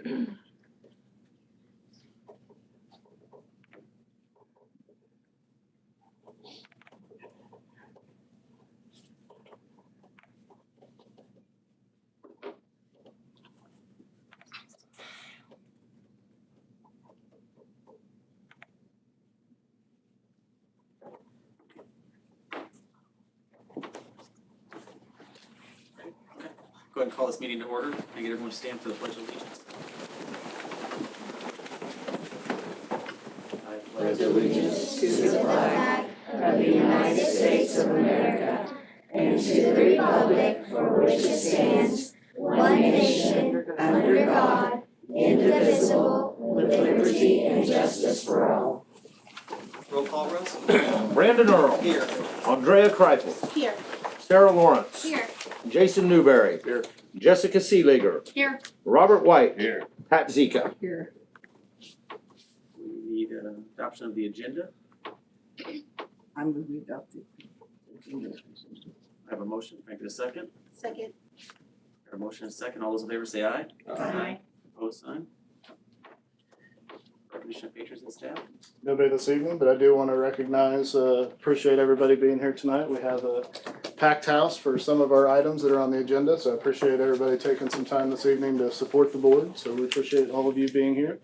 Go ahead and call this meeting to order. Can I get everyone to stand for the Pledge of Allegiance? I pledge allegiance to the flag of the United States of America and to the republic for which it stands, one nation, under God, indivisible, with liberty and justice for all. Roll call, Russ. Brandon Earl. Here. Andrea Kreifel. Here. Sarah Lawrence. Here. Jason Newberry. Here. Jessica Seeliger. Here. Robert White. Here. Pat Zika. Here. We need adoption of the agenda. I'm going to adopt the agenda. I have a motion. Can I get a second? Second. I have a motion and a second. All those in favor say aye. Aye. Opposed, sign. Recognition of patrons and staff. Nobody this evening, but I do want to recognize, appreciate everybody being here tonight. We have a packed house for some of our items that are on the agenda, so I appreciate everybody taking some time this evening to support the board. So we appreciate all of you being here.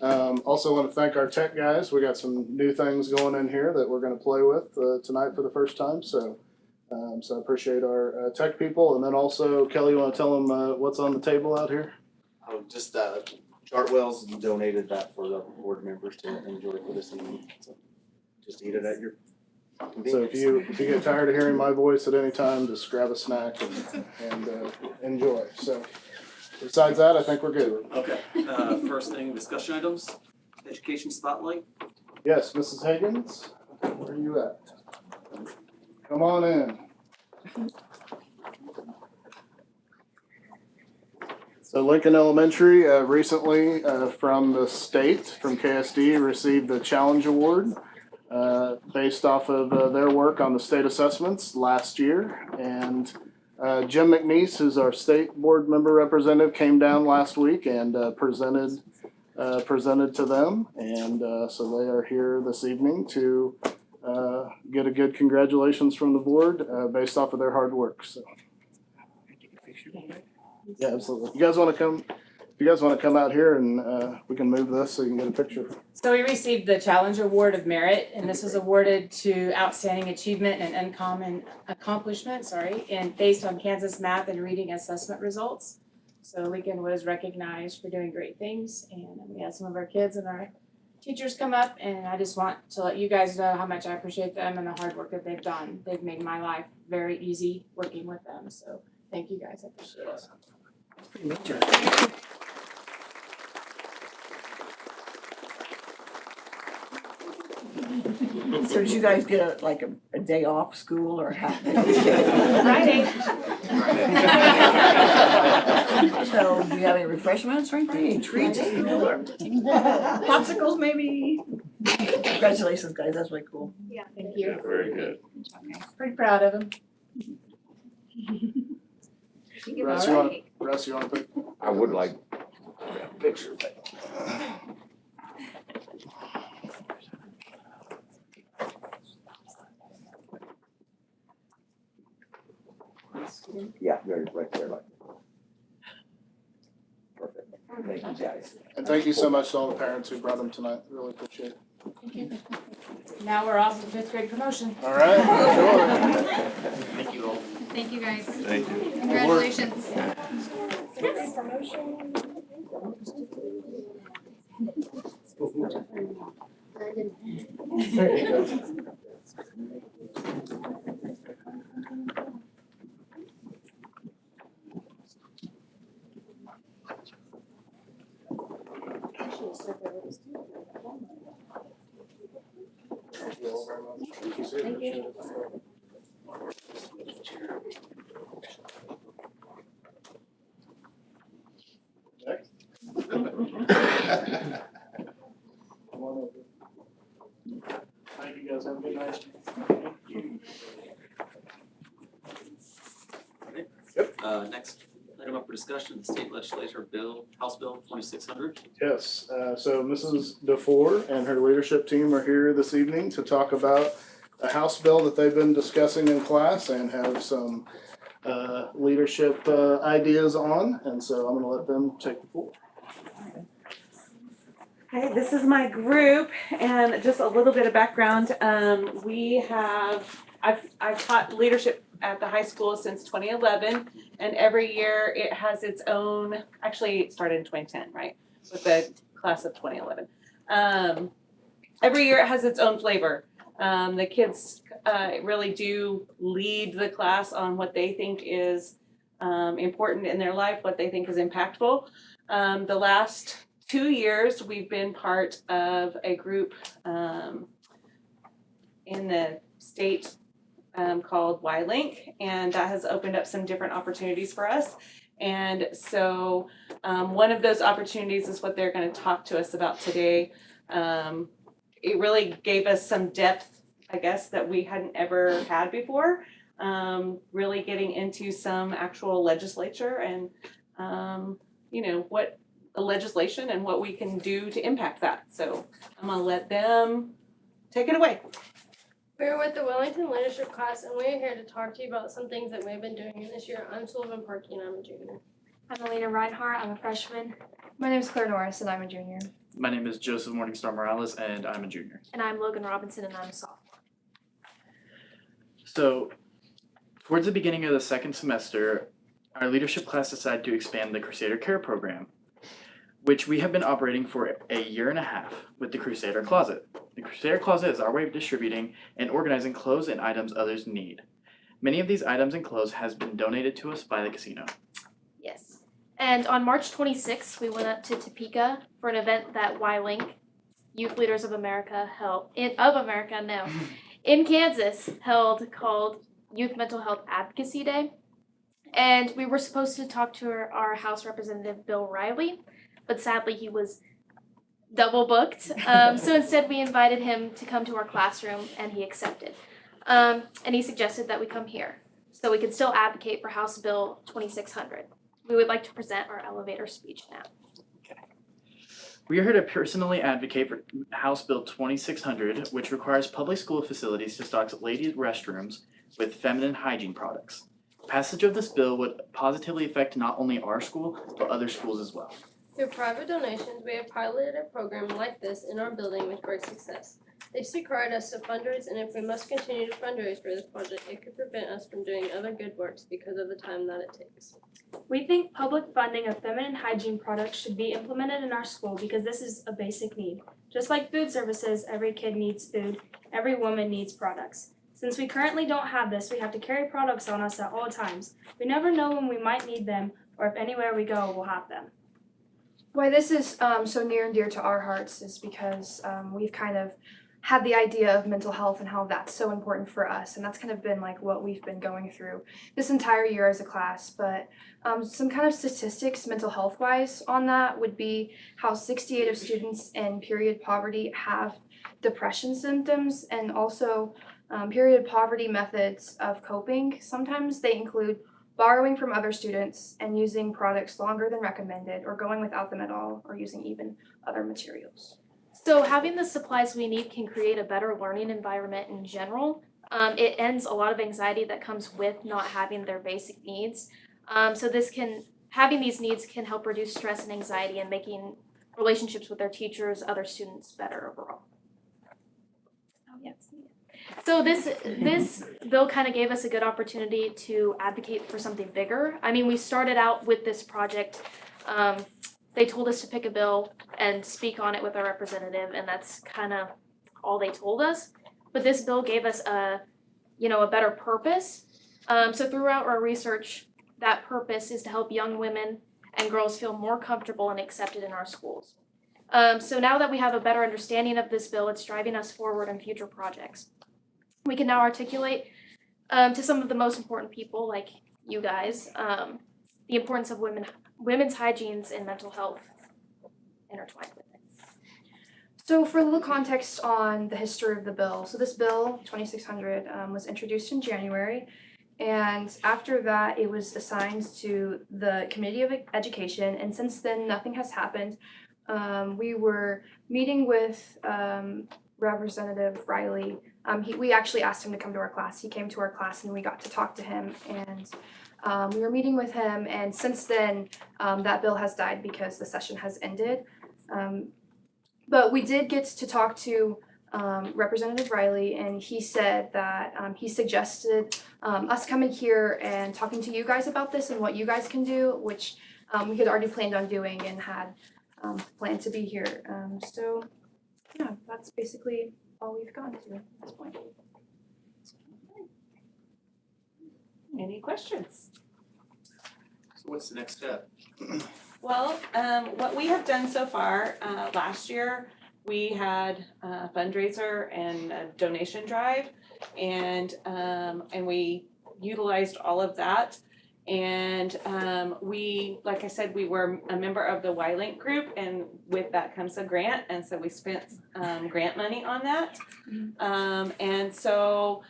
Also want to thank our tech guys. We got some new things going in here that we're going to play with tonight for the first time. So I appreciate our tech people. And then also, Kelly, you want to tell them what's on the table out here? Oh, just Chartwell's donated that for the board members to enjoy for this evening. So just eat it at your So if you get tired of hearing my voice at any time, just grab a snack and enjoy. So besides that, I think we're good. Okay. First thing, discussion items. Education spotlight. Yes, Mrs. Higgins, where are you at? Come on in. So Lincoln Elementary recently from the state, from KSD, received the Challenge Award based off of their work on the state assessments last year. And Jim McNeese, who's our state board member representative, came down last week and presented to them. And so they are here this evening to get a good congratulations from the board based off of their hard work. So. Yeah, absolutely. You guys want to come? If you guys want to come out here and we can move this so you can get a picture. So we received the Challenge Award of Merit, and this was awarded to outstanding achievement and uncommon accomplishment, and based on Kansas math and reading assessment results. So Lincoln was recognized for doing great things, and we had some of our kids and our teachers come up, and I just want to let you guys know how much I appreciate them and the hard work that they've done. They've made my life very easy working with them, so thank you guys, I appreciate it. That's pretty major. So did you guys get a day off school or half day? Friday. So do you have any refreshments or anything? Any treats at school or popsicles maybe? Congratulations, guys. That's really cool. Yeah, thank you. Very good. Pretty proud of them. Russ, you want to pick? I would like a picture. Yeah, right there, like. Perfect. Thank you, guys. And thank you so much to all the parents who brought them tonight. Really appreciate it. Now we're off to fifth grade promotion. All right, sure. Thank you all. Thank you, guys. Thank you. Congratulations. Thank you. Next. Thank you guys. Have a good night. Next, Item up for discussion, the state legislature bill, House Bill 2600. Yes, so Mrs. DeFore and her leadership team are here this evening to talk about a House bill that they've been discussing in class and have some leadership ideas on, and so I'm gonna let them take the floor. Okay, this is my group, and just a little bit of background. I've taught leadership at the high school since 2011, and every year it has its own. Actually, it started in 2010, right, with the class of 2011. Every year it has its own flavor. The kids really do lead the class on what they think is important in their life, what they think is impactful. The last 2 years, we've been part of a group in the state called Y-Link, and that has opened up some different opportunities for us. And so one of those opportunities is what they're going to talk to us about today. It really gave us some depth, I guess, that we hadn't ever had before, really getting into some actual legislature and, what the legislation and what we can do to impact that. So I'm gonna let them take it away. We're with the Wellington Leadership class, and we're here to talk to you about some things that we've been doing this year. I'm Sullivan Parkey, and I'm a junior. I'm Elena Reinhardt, I'm a freshman. My name is Claire Norris, and I'm a junior. My name is Joseph Morningstar Morales, and I'm a junior. And I'm Logan Robinson, and I'm a sophomore. So, towards the beginning of the second semester, our leadership class decided to expand the Crusader Care program, which we have been operating for a year and a half with the Crusader Closet. The Crusader Closet is our way of distributing and organizing clothes and items others need. Many of these items and clothes has been donated to us by the casino. Yes. And on March 26th, we went up to Topeka for an event that Y-Link, Youth Leaders of America, in Kansas, held called Youth Mental Health Advocacy Day. And we were supposed to talk to our House Representative Bill Riley, but sadly he was double booked. So instead we invited him to come to our classroom, and he accepted. And he suggested that we come here so we could still advocate for House Bill 2600. We would like to present our elevator speech now. We are here to personally advocate for House Bill 2600, which requires public school facilities to stock ladies' restrooms with feminine hygiene products. Passage of this bill would positively affect not only our school, but other schools as well. Through private donations, we have piloted a program like this in our building with great success. This required us to fundraise, and if we must continue to fundraise for this project, it could prevent us from doing other good works because of the time that it takes. We think public funding of feminine hygiene products should be implemented in our school because this is a basic need. Just like food services, every kid needs food, every woman needs products. Since we currently don't have this, we have to carry products on us at all times. We never know when we might need them or if anywhere we go we'll have them. Why this is so near and dear to our hearts is because we've kind of had the idea of mental health and how that's so important for us, and that's kind of been like what we've been going through this entire year as a class. But some kind of statistics mental health wise on that would be how 68 of students in period poverty have depression symptoms, and also period poverty methods of coping. Sometimes they include borrowing from other students and using products longer than recommended, or going without them at all, or using even other materials. So having the supplies we need can create a better learning environment in general. It ends a lot of anxiety that comes with not having their basic needs. Having these needs can help reduce stress and anxiety and making relationships with their teachers, other students better overall. So this bill kind of gave us a good opportunity to advocate for something bigger. I mean, we started out with this project. They told us to pick a bill and speak on it with our representative, and that's kind of all they told us. But this bill gave us a better purpose. So throughout our research, that purpose is to help young women and girls feel more comfortable and accepted in our schools. So now that we have a better understanding of this bill, it's driving us forward in future projects. We can now articulate to some of the most important people, like you guys, the importance of women's hygienes and mental health intertwined with it. So for a little context on the history of the bill, so this bill, 2600, was introduced in January, And after that, it was assigned to the Committee of Education, and since then, nothing has happened. We were meeting with Representative Riley. We actually asked him to come to our class. He came to our class and we got to talk to him, and we were meeting with him, and since then, that bill has died because the session has ended. But we did get to talk to Representative Riley, and he said that he suggested us coming here and talking to you guys about this and what you guys can do, which we had already planned on doing and had planned to be here. So yeah, that's basically all we've gotten to at this point. Any questions? So what's the next step? Well, what we have done so far, last year, we had a fundraiser and a donation drive, and we utilized all of that. And we, like I said, we were a member of the Y-Link group, and with that comes a grant, and so we spent grant money on that. And so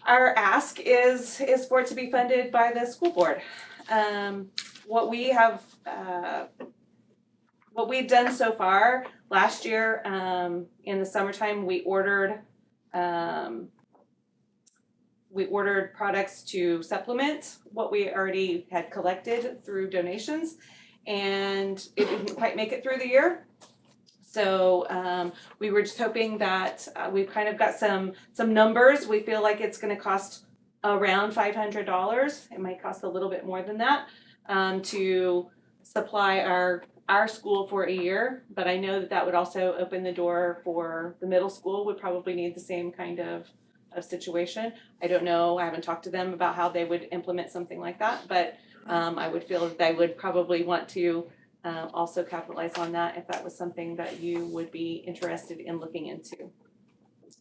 our ask is for it to be funded by the school board. What we've done so far, last year, in the summertime, we ordered products to supplement what we already had collected through donations, and it didn't quite make it through the year. So we were just hoping that we've kind of got some numbers. We feel like it's gonna cost around $500. It might cost a little bit more than that to supply our school for a year, but I know that would also open the door for the middle school, would probably need the same kind of situation. I don't know, I haven't talked to them about how they would implement something like that, but I would feel that they would probably want to also capitalize on that if that was something that you would be interested in looking into.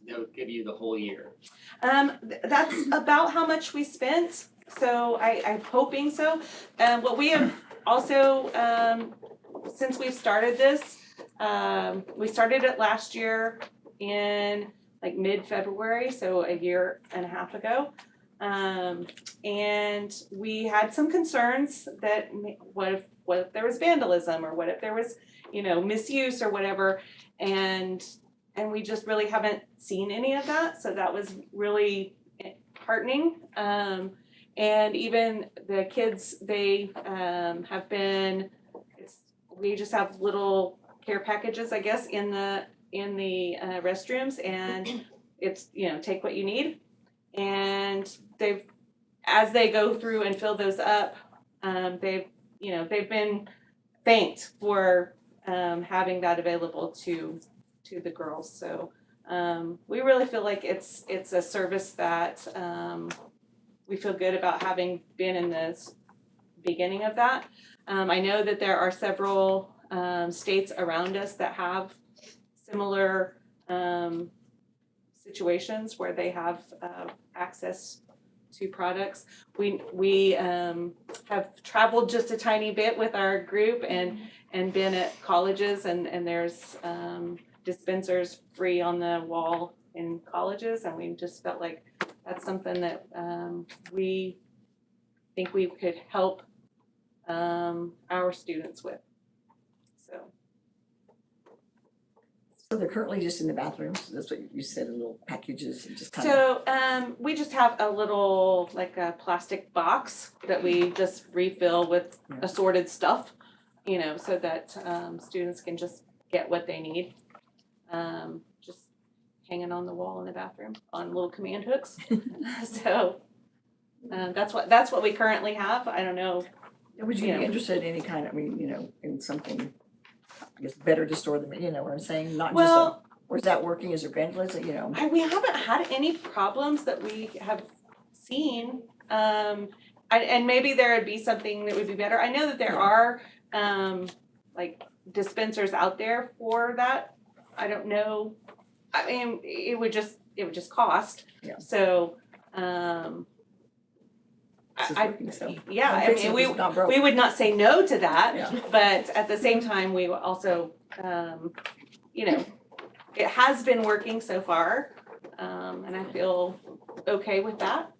That would give you the whole year. That's about how much we spent, so I'm hoping so. What we have also, since we've started this, we started it last year in like mid-February, so a year and a half ago. And we had some concerns that what if there was vandalism, or what if there was, misuse or whatever, and we just really haven't seen any of that, so that was really heartening. And even the kids, they have been, we just have little care packages, I guess, in the restrooms, and it's, take what you need. And as they go through and fill those up, they've been thanked for having that available to the girls. So we really feel like it's a service that we feel good about having been in the beginning of that. I know that there are several states around us that have similar situations where they have access to products. We have traveled just a tiny bit with our group and been at colleges, and there's dispensers free on the wall in colleges, and we just felt like that's something that we think we could help our students with. So they're currently just in the bathrooms, that's what you said, little packages and just kind of. So we just have a little, like a plastic box that we just refill with assorted stuff, so that students can just get what they need. Just hanging on the wall in the bathroom on little command hooks. So that's what we currently have. I don't know. Would you be interested in any kind of, in something, I guess, better to store them, what I'm saying, not just or is that working, is there vandalism, We haven't had any problems that we have seen, and maybe there would be something that would be better. I know that there are, like dispensers out there for that. I don't know, I mean, it would just cost, so, we would not say no to that, but at the same time, we also, it has been working so far, and I feel okay with that.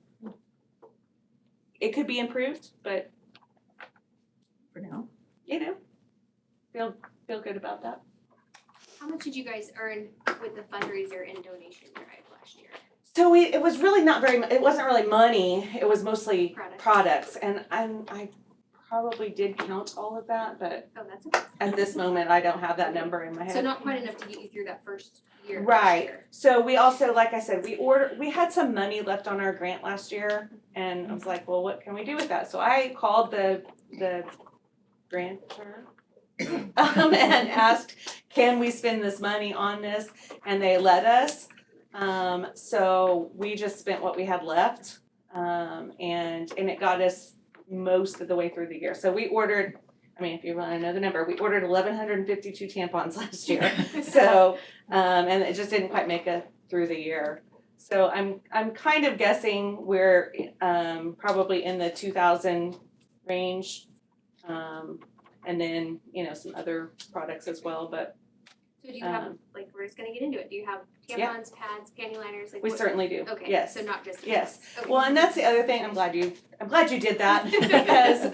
it could be improved, but For now. you know, feel good about that. How much did you guys earn with the fundraiser and donation drive last year? So it was really not very, it wasn't really money, it was mostly products, and I probably did count all of that, but Oh, that's okay. at this moment, I don't have that number in my head. So not quite enough to get you through that first year. Right, so we also, like I said, we had some money left on our grant last year, and I was like, well, what can we do with that? So I called the grantor, and asked, can we spend this money on this? And they let us. So we just spent what we had left, and it got us most of the way through the year. So we ordered, I mean, if you want to know the number, we ordered 1,152 tampons last year. So, and it just didn't quite make it through the year. So I'm kind of guessing we're probably in the 2,000 range, and then some other products as well. But So do you have, like, we're just gonna get into it, do you have tampons, pads, panty liners, like we what? certainly do. Okay, Yes. so not just. Yes. Okay. Well, and that's the other thing. I'm glad you did that because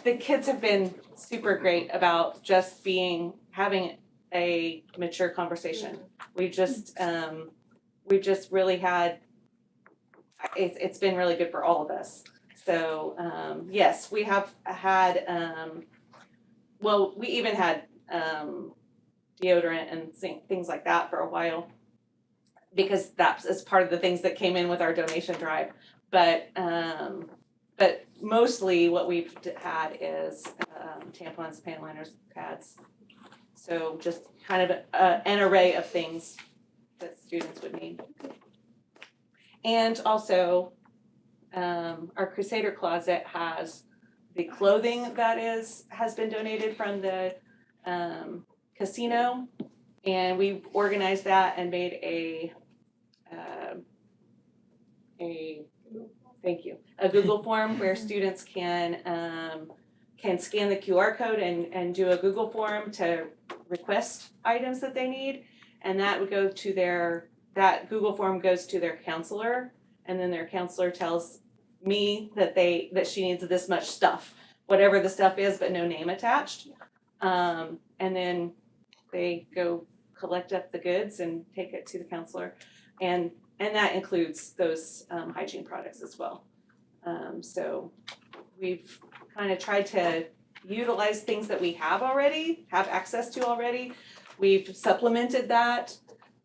the kids have been super great about just having a mature conversation. We just really had. It's been really good for all of us. So yes, we have had. Well, we even had deodorant and things like that for a while, because that's part of the things that came in with our donation drive. But mostly what we've had is tampons, panty liners, pads. So just kind of an array of things that students would need. And also, our Crusader Closet has the clothing that has been donated from the casino, and we've organized that and made a Google form where students can scan the QR code and do a Google form to request items that they need, and that would go to that Google form goes to their counselor, and then their counselor tells me that she needs this much stuff, whatever the stuff is, but no name attached. And then they go collect up the goods and take it to the counselor, and that includes those hygiene products as well. So we've kind of tried to utilize things that we have access to already. We've supplemented that,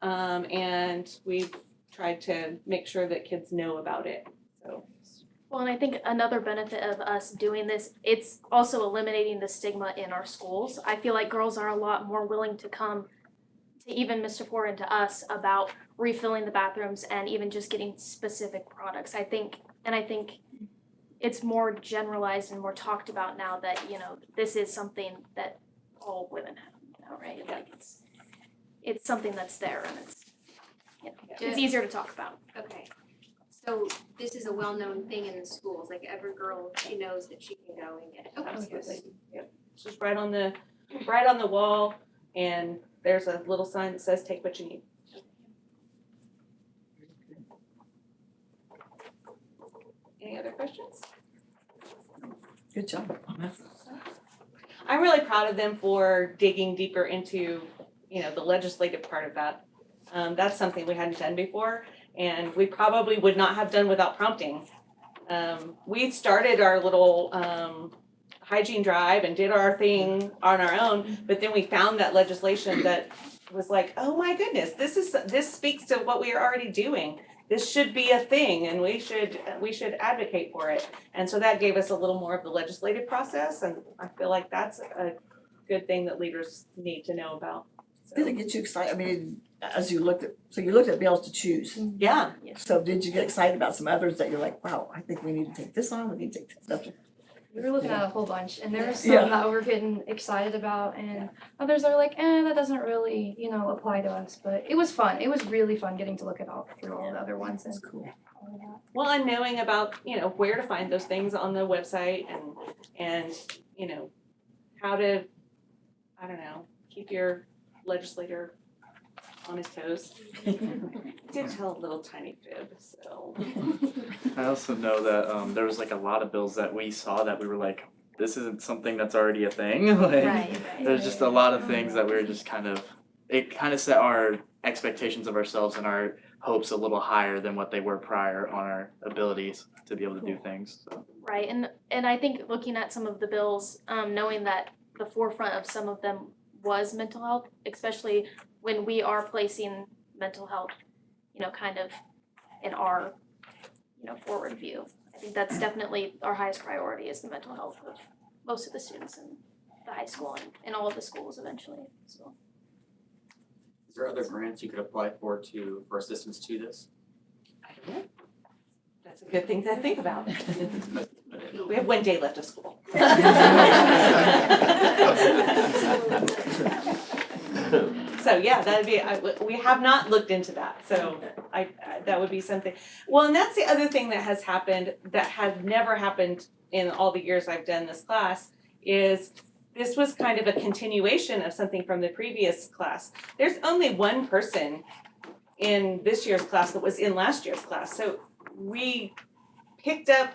and we've tried to make sure that kids know about it. So. Well, and I think another benefit of us doing this, it's also eliminating the stigma in our schools. I feel like girls are a lot more willing to come to even Mr. Ford and to us about refilling the bathrooms and even just getting specific products. I think it's more generalized and more talked about now that, this is something that all women have, right? Like it's something that's there, and it's easier to talk about. Okay. So this is a well-known thing in the schools, like every girl, she knows that she can go and get it. Absolutely. Yep. It's just right on the wall, and there's a little sign that says take what you need. Any other questions? Good job. I'm really proud of them for digging deeper into, the legislative part of that. That's something we hadn't done before, and we probably would not have done without prompting. We started our little hygiene drive and did our thing on our own, but then we found that legislation that was like, oh my goodness, this speaks to what we are already doing. This should be a thing, and we should advocate for it. And so that gave us a little more of the legislative process, and I feel like that's a good thing that leaders need to know about. So. Did it get you excited? I mean, as you looked at bills to choose. Yeah. So did you get excited about some others that you're like, wow, I think we need to take this on, we need to take this? We were looking at a whole bunch, and there were some Yeah. that we're getting excited about, and others are like, that doesn't really, apply to us. But it was fun. It was really fun getting to look through all the other ones. That's cool. Well, and knowing about, where to find those things on the website and how to, I don't know, keep your legislator on his toes. Did tell a little tiny fib, so. I also know that there was like a lot of bills that we saw that we were like, this isn't something that's already a thing. Like Right. there's just a lot of things that we were just it kind of set our expectations of ourselves and our hopes a little higher than what they were prior on our abilities to be able to do things. So. Right, and I think looking at some of the bills, knowing that the forefront of some of them was mental health, especially when we are placing mental health, kind of in our, forward view. I think that's definitely our highest priority is the mental health of most of the students in the high school and all of the schools eventually, so. Is there other grants you could apply for assistance to this? I don't know. That's a good thing to think about. We have one day left of school. So yeah, that'd be, we have not looked into that, so that would be something. Well, and that's the other thing that has happened that had never happened in all the years I've done this class is this was kind of a continuation of something from the previous class. There's only one person in this year's class that was in last year's class, so we picked up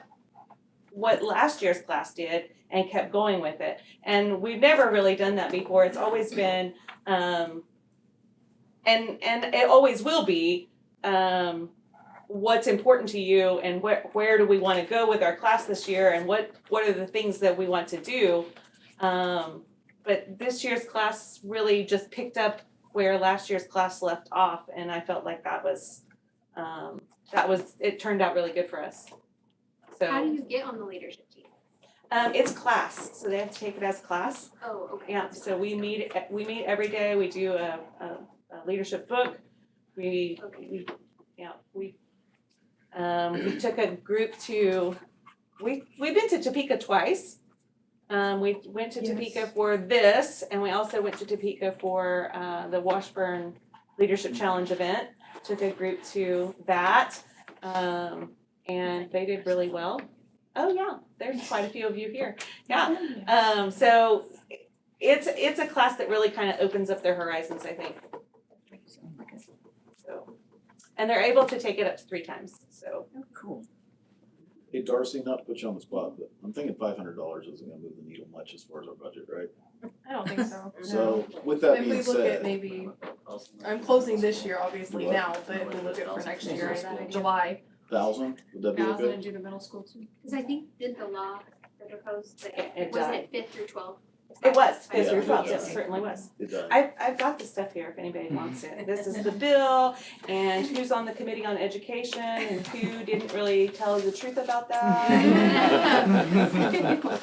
what last year's class did and kept going with it. And we've never really done that before. It's always been, and it always will be, what's important to you and where do we want to go with our class this year and what are the things that we want to do. But this year's class really just picked up where last year's class left off, and I felt like it turned out really good for us. So How do you get on the leadership team? it's class, so they have to take it as class. Oh, okay. Yeah, so we meet every day, we do a leadership book. We took a group to, we've been to Topeka twice. We went to Topeka for this, and we also went to Topeka for the Washburn Leadership Challenge event. Took a group to that, and they did really well. Oh yeah, there's quite a few of you here. Yeah, so it's a class that really kind of opens up their horizons, I think. So, and they're able to take it up to 3 times. So cool. Hey Darcy, not to put you on the spot, but I'm thinking $500 isn't gonna move the needle much as far as our budget, right? I don't think so. So with that If being we look at said, maybe, I'm closing this year obviously now, but if we look at for next year, July. 1,000, would that be And okay? do the middle school too. Because I think, did the law that proposed that, It wasn't died. it 5th through 12th? It was 5th Yeah, through it 12th, does. yes, it certainly was. It does. I've got the stuff here if anybody wants it. This is the bill and who's on the committee on education and who didn't really tell the truth about that.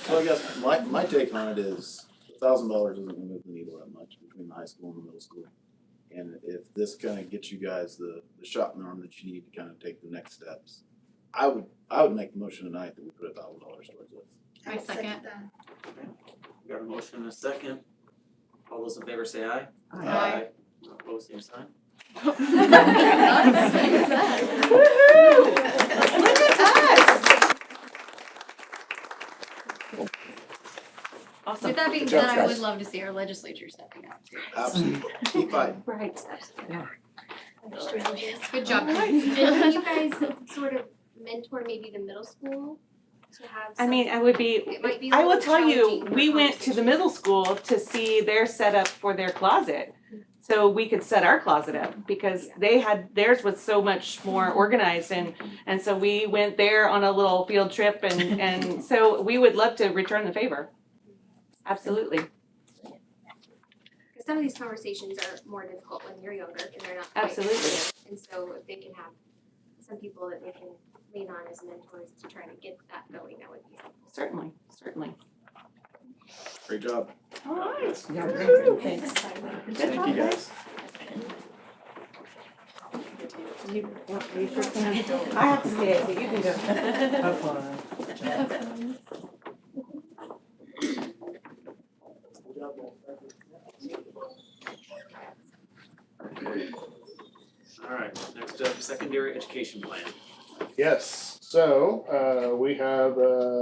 So I guess my take on it is $1,000 isn't gonna move the needle that much between the high school and the middle school. And if this kind of gets you guys the shot in the arm that you need to kind of take the next steps, I would make the motion tonight that we put $1,000 towards this. I second. We got a motion and a second. All those in favor say aye. Aye. Opposed, same sign. Look at us. Awesome. With that being Good job, said, I would guys. love to see our legislature stepping up too. Absolutely. Keep fighting. Right. Good job. And can you guys sort of mentor maybe the middle school to have I mean, I would be, It might be a I will little tell you, challenging we went to the middle school to see their setup for their closet. So we could set our closet up because they had, theirs was so much more organized and so we went there on a little field trip and so we would love to return the favor. Absolutely, Because some of these conversations are more difficult when you're younger and they're not quite Absolutely. there. And so if they can have some people that they can lean on as mentors to try to get that going, that would be helpful. certainly. Great job. All right. Thank you guys. I have to stay, but you can go. Have fun. All right, next up, secondary education plan. Yes, So, we have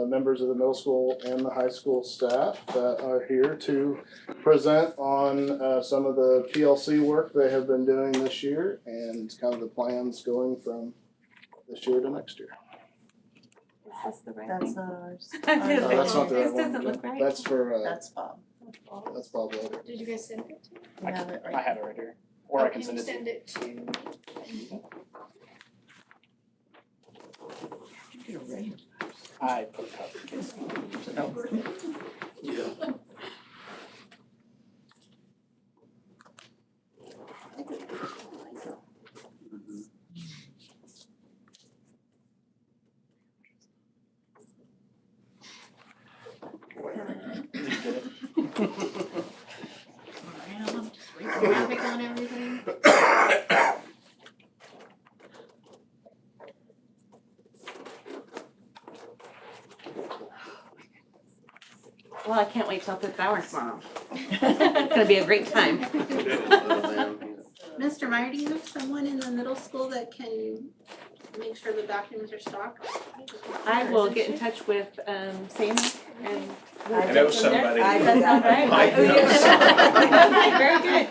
members of the middle school and the high school staff that are here to present on some of the PLC work they have been doing this year and kind of the plans going from this year to next year. Is this the right That's thing? not ours. I was gonna No, say, that's not the right this one. doesn't look right. That's for, That's Bob. that's Bob Loader. Did you guys send it to? You have it I right. have it right here, or I can send it to you. Can you send it to? I put a copy in case. Yeah. Did you get it? Graphic on everything? Well, I can't wait till 5th hour tomorrow. It's gonna be a great time. Mr. Meyer, do you have someone in the middle school that can make sure the documents are stocked? I will get in touch with Sammy and we'll I go know from there. somebody. I Does that sound right? I Oh, know yeah. Very good.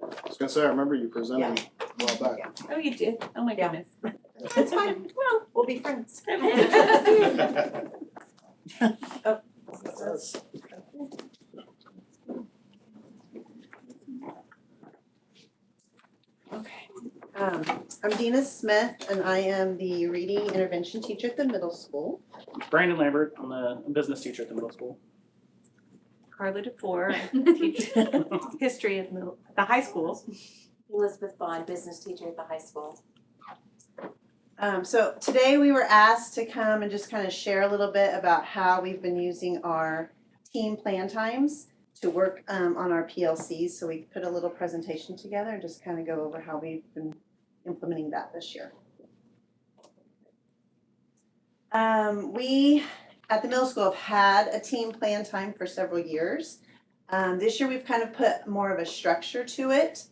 I was gonna say, I remember you presenting a while back. Oh, you did? Oh my Yeah. goodness. It's fine. Well, we'll be friends. Okay. I'm Dina Smith and I am the reading intervention teacher at the middle school. Brandon Lambert, I'm the business teacher at the middle school. Carla DeFore, I teach history at the high school. Elizabeth Bond, business teacher at the high school. So today we were asked to come and just kind of share a little bit about how we've been using our team plan times to work on our PLCs. So we put a little presentation together and just kind of go over how we've been implementing that this year. We at the middle school have had a team plan time for several years. This year we've kind of put more of a structure to it.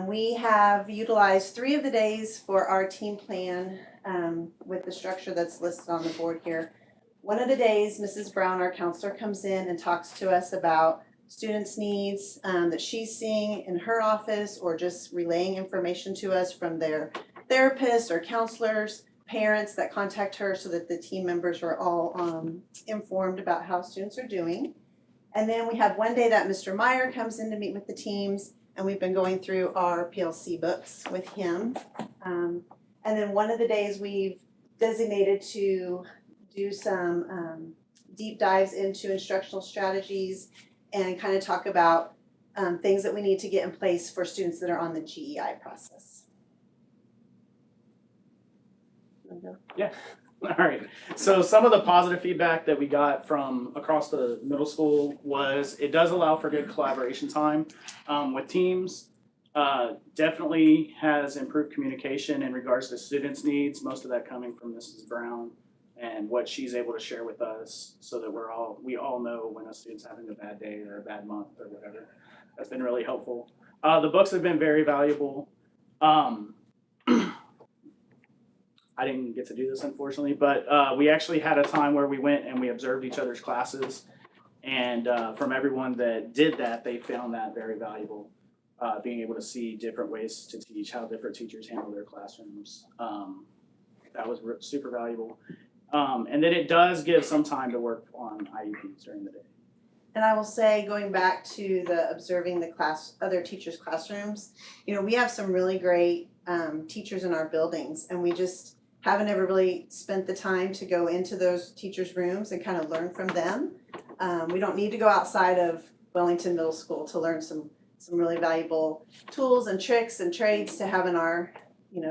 We have utilized 3 of the days for our team plan with the structure that's listed on the board here. One of the days, Mrs. Brown, our counselor, comes in and talks to us about students' needs that she's seeing in her office or just relaying information to us from their therapists or counselors, parents that contact her so that the team members are all informed about how students are doing. And then we have one day that Mr. Meyer comes in to meet with the teams, and we've been going through our PLC books with him. And then one of the days we've designated to do some deep dives into instructional strategies and kind of talk about things that we need to get in place for students that are on the GEI process. All right, so some of the positive feedback that we got from across the middle school was it does allow for good collaboration time with teams. Definitely has improved communication in regards to students' needs, most of that coming from Mrs. Brown and what she's able to share with us so that we all know when a student's having a bad day or a bad month or whatever. That's been really helpful. The books have been very valuable. I didn't get to do this unfortunately, but we actually had a time where we went and we observed each other's classes, and from everyone that did that, they found that very valuable. Being able to see different ways to teach, how different teachers handle their classrooms. That was super valuable. And then it does give some time to work on IEPs during the day. And I will say, going back to the observing the other teachers' classrooms, we have some really great teachers in our buildings, and we just haven't ever really spent the time to go into those teachers' rooms and kind of learn from them. We don't need to go outside of Wellington Middle School to learn some really valuable tools and tricks and trades to have in our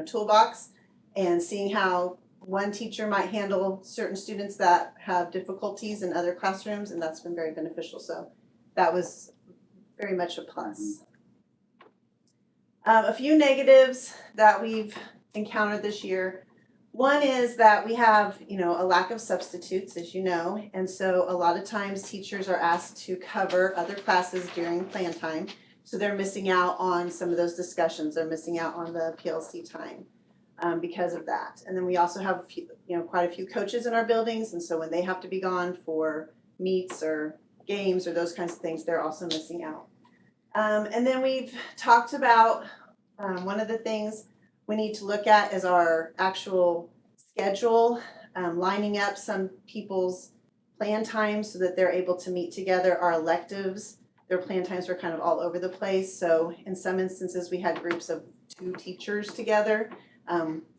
toolbox, and seeing how one teacher might handle certain students that have difficulties in other classrooms, and that's been very beneficial. So that was very much a plus. A few negatives that we've encountered this year. One is that we have, a lack of substitutes, as you know, and so a lot of times teachers are asked to cover other classes during plan time, so they're missing out on some of those discussions. They're missing out on the PLC time. because of that. And then we also have a few, quite a few coaches in our buildings, and so when they have to be gone for meets or games or those kinds of things, they're also missing out. And then we've talked about one of the things we need to look at is our actual schedule, lining up some people's plan times so that they're able to meet together. Our electives, their plan times were kind of all over the place. So in some instances, we had groups of 2 teachers together.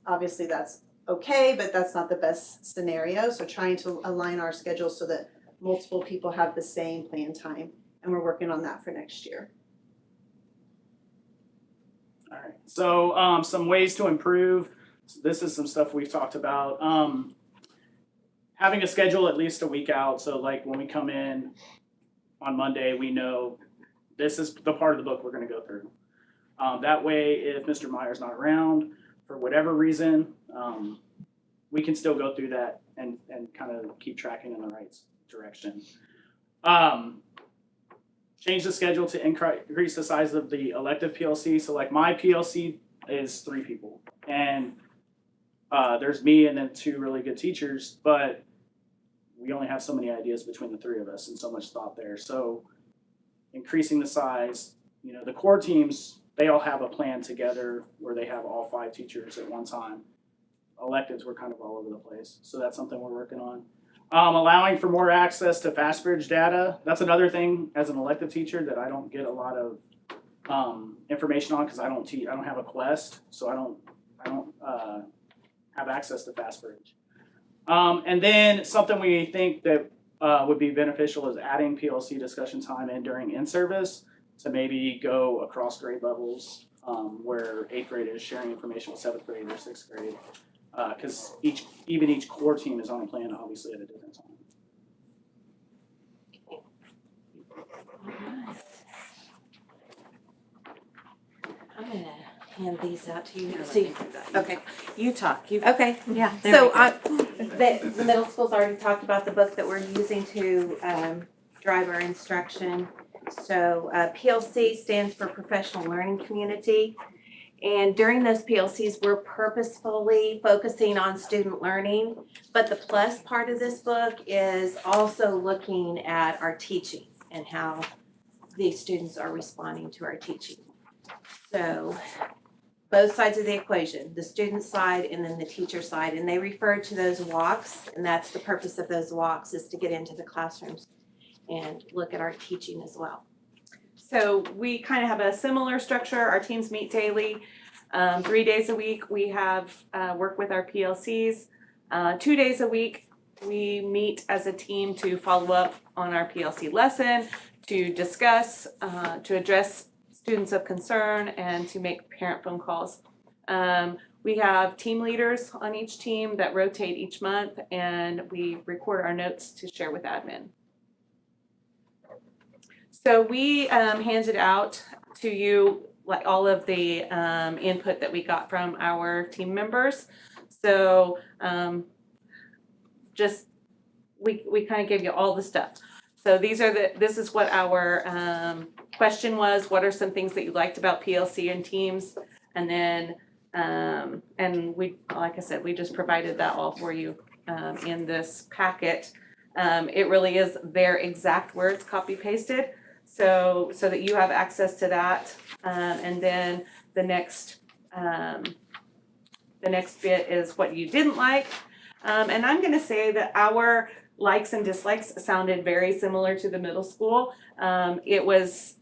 Obviously that's okay, but that's not the best scenario. So trying to align our schedule so that multiple people have the same plan time. And we're working on that for next year. All right, so some ways to improve. So this is some stuff we've talked about. Having a schedule at least a week out. So like when we come in on Monday, we know this is the part of the book we're going to go through. That way, if Mr. Meyer's not around for whatever reason, we can still go through that and kind of keep tracking in the right direction. Change the schedule to increase the size of the elective PLC. So like my PLC is 3 people, and there's me and then 2 really good teachers, but we only have so many ideas between the 3 of us and so much thought there. So increasing the size, the core teams, they all have a plan together where they have all 5 teachers at one time. Electives were kind of all over the place. So that's something we're working on. Allowing for more access to FastBridge data. That's another thing as an elective teacher that I don't get a lot of information on because I don't have a Quest, so I don't have access to FastBridge. And then something we think that would be beneficial is adding PLC discussion time in during in-service to maybe go across grade levels where 8th grade is sharing information with 7th grade or 6th grade. Because each core team is on a plan, obviously, at a different time. I'm gonna hand these out to you. Yeah, See, Okay, you talk. okay. Yeah. So the middle school's already talked about the book that we're using to drive our instruction. So PLC stands for Professional Learning Community. And during those PLCs, we're purposefully focusing on student learning. But the plus part of this book is also looking at our teaching and how the students are responding to our teaching. So both sides of the equation, the student side and then the teacher side. And they refer to those walks, and that's the purpose of those walks, is to get into the classrooms and look at our teaching as well. So we kind of have a similar structure. Our teams meet daily. 3 days a week we have work with our PLCs. 2 days a week we meet as a team to follow up on our PLC lesson, to discuss, to address students of concern, and to make parent phone calls. We have team leaders on each team that rotate each month, and we record our notes to share with admin. So we handed out to you like all of the input that we got from our team members. So just we kind of gave you all the stuff. So this is what our question was. What are some things that you liked about PLC and teams? And then and we, like I said, we just provided that all for you in this packet. It really is their exact words copy pasted. So that you have access to that, and then the next bit is what you didn't like, and I'm going to say that our likes and dislikes sounded very similar to the middle school. It was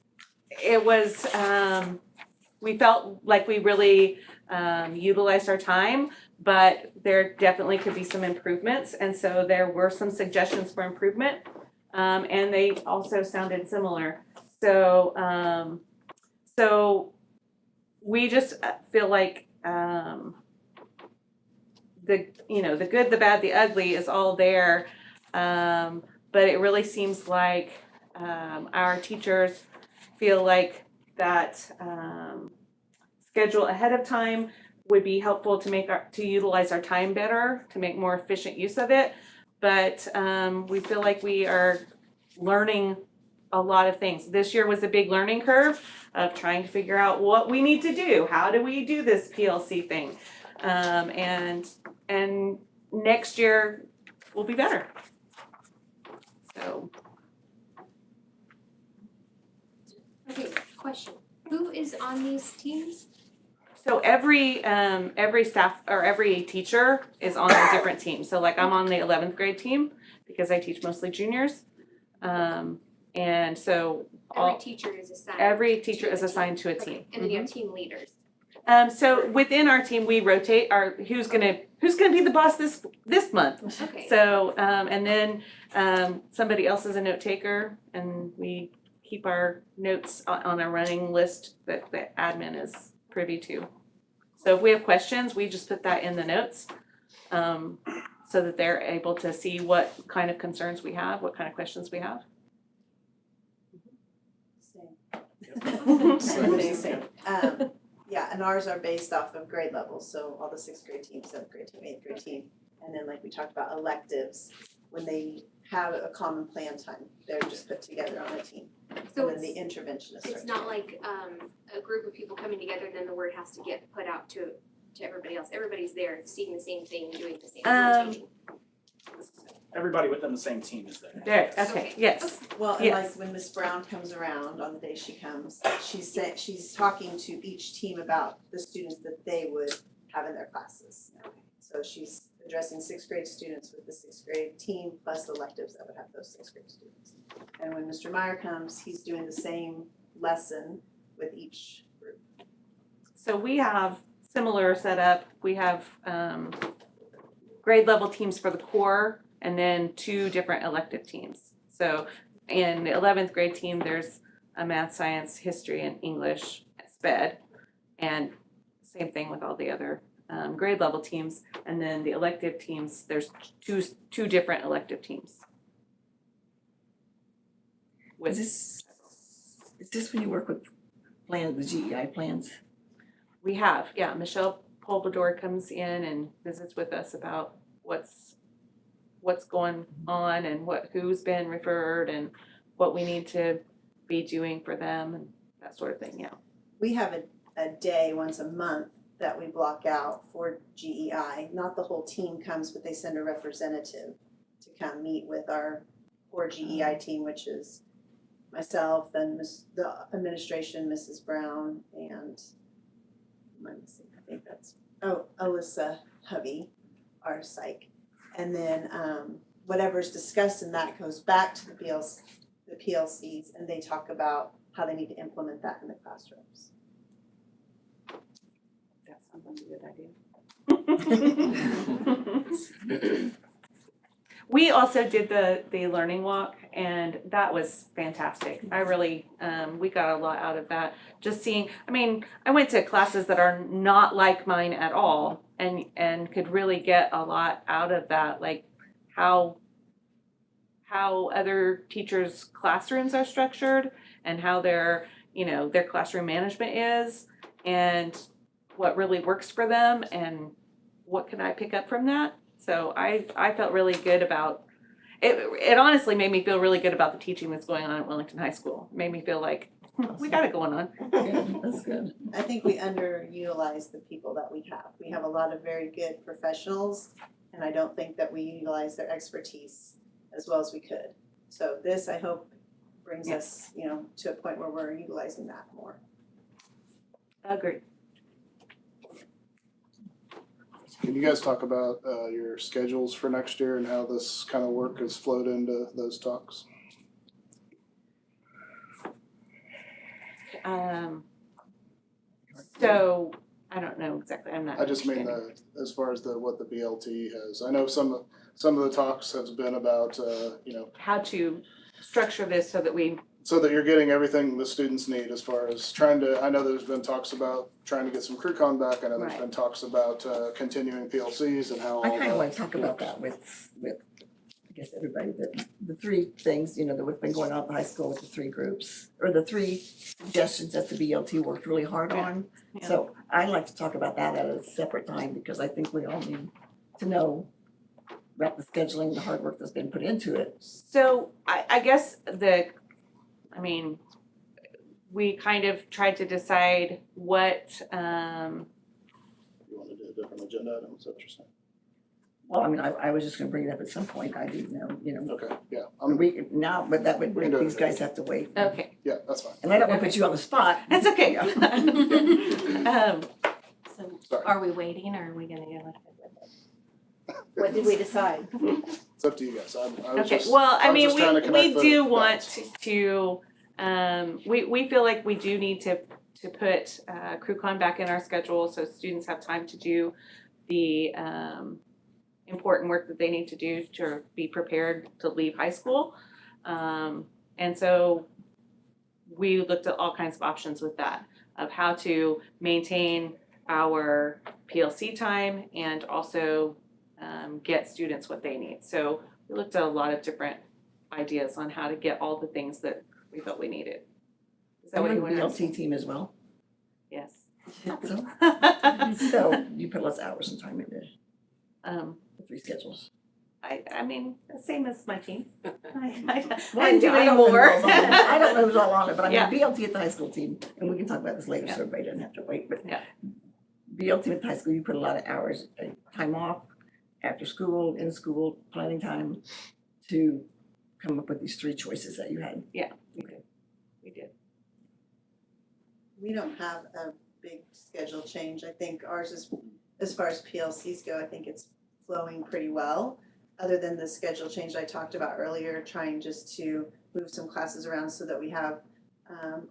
we felt like we really utilized our time, but there definitely could be some improvements, and so there were some suggestions for improvement. And they also sounded similar. So we just feel like the good, the bad, the ugly is all there. But it really seems like our teachers feel like that schedule ahead of time would be helpful to utilize our time better, to make more efficient use of it. But we feel like we are learning a lot of things. This year was a big learning curve of trying to figure out what we need to do. How do we do this PLC thing? And next year will be better. So, Okay, question. Who is on these teams? so every staff or every teacher is on a different team. So like I'm on the 11th grade team because I teach mostly juniors. And so Every teacher is assigned. every teacher to is a assigned to a Okay, team. and then you have team leaders. So within our team, we rotate our who's gonna be the boss this month. Okay. So and then somebody else is a note taker, and we keep our notes on a running list that the admin is privy to. So if we have questions, we just put that in the notes, so that they're able to see what kind of concerns we have, what kind of questions we have. Same. Yeah, and ours are based off of grade levels, so all the 6th grade team, 7th grade team, 8th grade team. And then like we talked about electives, when they have a common plan time, they're just put together on a team. So And then the interventionists it's are. not like a group of people coming together and then the word has to get put out to everybody else. Everybody's there seeing the same thing, doing the same rotating. Everybody within the same team is there. There, okay, Okay. yes. Well, and Yes. like when Miss Brown comes around on the day she comes, she's talking to each team about the students that they would have in their classes. So she's addressing 6th grade students with the 6th grade team plus electives that would have those 6th grade students. And when Mr. Meyer comes, he's doing the same lesson with each group. So we have similar setup. We have grade level teams for the core and then 2 different elective teams. So in the 11th grade team, there's a math, science, history, and English sped. And same thing with all the other grade level teams. And then the elective teams, there's two different elective teams. With Is this when you work with the GEI plans? We have, yeah. Michelle Polvador comes in and visits with us about what's going on and who's been referred and what we need to be doing for them and that sort of thing, yeah. We have a day once a month that we block out for GEI. Not the whole team comes, but they send a representative to come meet with our core GEI team, which is myself and the administration, Mrs. Brown, and I think that's Alyssa Hovey, our psych. And then whatever's discussed in that goes back to the PLCs, and they talk about how they need to implement that in the classrooms. That sounds like a good idea. We also did the learning walk, and that was fantastic. I really, we got a lot out of that. Just seeing, I went to classes that are not like mine at all, and could really get a lot out of that, like how other teachers' classrooms are structured, and how their classroom management is, and what really works for them, and what can I pick up from that. So I felt really good about it. It honestly made me feel really good about the teaching that's going on at Wellington High School. It made me feel like we got it going on. Good, that's good. I think we underutilize the people that we have. We have a lot of very good professionals, and I don't think that we utilize their expertise as well as we could. So this, I hope, brings us, to a point where we're utilizing that more. Agreed. Can you guys talk about your schedules for next year and how this kind of work has flowed into those talks? So I don't know exactly. I'm not. I just mean as far as what the BLT has. I know some of the talks has been about how to structure this so that you're getting everything the students need as far as trying to. I know there's been talks about trying to get some CrewCon back. I know there's been talks about continuing PLCs and how. I kind of want to talk about that with I guess everybody, the 3 things, that what's been going on at the high school with the 3 groups, or the 3 suggestions that the BLT worked really hard on. Yeah. So I'd like to talk about that at a separate time, because I think we all need to know about the scheduling, the hard work that's been put into it. So I guess we kind of tried to decide what You want to do it different agenda items, is that what you're saying? Well, I mean, I was just gonna bring it up at some point, I didn't know, you know. Okay, yeah, Now, but that would We can make do it. these guys have to wait. Okay, yeah, that's fine. And I don't wanna put you on the spot. that's okay. So Sorry. are we waiting or are we gonna go ahead with it? What did we decide? It's up to you guys. I was Okay, just, well, I was mean, just trying to we connect the do want dots. to, we feel like we do need to put, CrewCon back in our schedule so students have time to do the, important work that they need to do to be prepared to leave high school. And so we looked at all kinds of options with that, of how to maintain our PLC time and also get students what they need. So we looked at a lot of different ideas on how to get all the things that we felt we needed. Is that I'm what on you the want to BLT team as well. Yes. So you put lots of hours and time into the 3 schedules. I mean, same as my team. Well, I'm doing I don't know more. who's all on it. I don't know who's all on it, but I mean, Yeah. BLT at the high school team, and we can talk about this later, Yeah. so everybody doesn't have to wait, but Yeah. BLT at the high school, you put a lot of hours, time off, after school, in school, planning time, to come up with these 3 choices that you had. Yeah, we did. We don't have a big schedule change. I think ours is, as far as PLCs go, I think it's flowing pretty well. Other than the schedule change I talked about earlier, trying just to move some classes around so that we have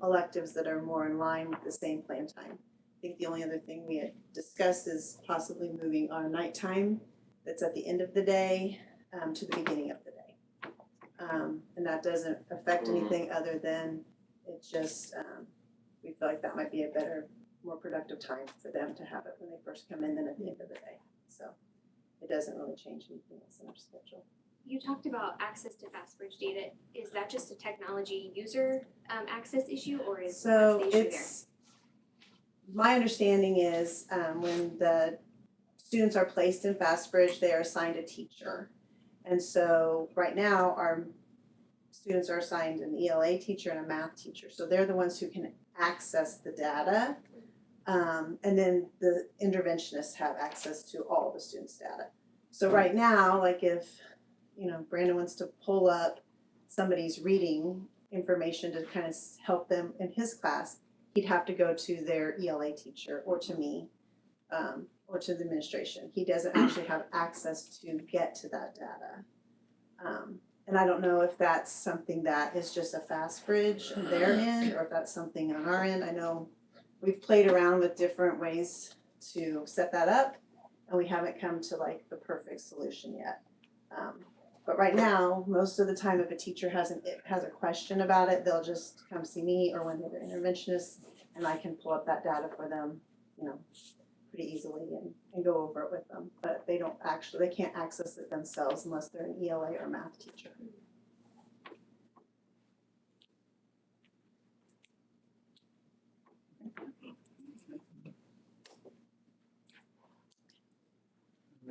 electives that are more in line with the same plan time. I think the only other thing we had discussed is possibly moving our nighttime that's at the end of the day to the beginning of the day. And that doesn't affect anything other than it just, we feel like that might be a better, more productive time for them to have it when they first come in than at the end of the day. So it doesn't really change anything else in our schedule. You talked about access to FastBridge data. Is that just a technology user access issue, or is So what's the issue it's, my understanding is when the students are placed in FastBridge, they are assigned a teacher. And so right now, our students are assigned an ELA teacher and a math teacher. So they're the ones who can access the data. And then the interventionists have access to all the students' data. So right now, like if, you know, Brandon wants to pull up somebody's reading information to kind of help them in his class, he'd have to go to their ELA teacher or to me, or to the administration. He doesn't actually have access to get to that data. And I don't know if that's something that is just a FastBridge on their end or if that's something on our end. I know we've played around with different ways to set that up and we haven't come to like the perfect solution yet. But right now, most of the time if a teacher has a question about it, they'll just come see me or one of their interventionists and I can pull up that data for them, you know, pretty easily and go over it with them. But they can't access it themselves unless they're an ELA or math teacher.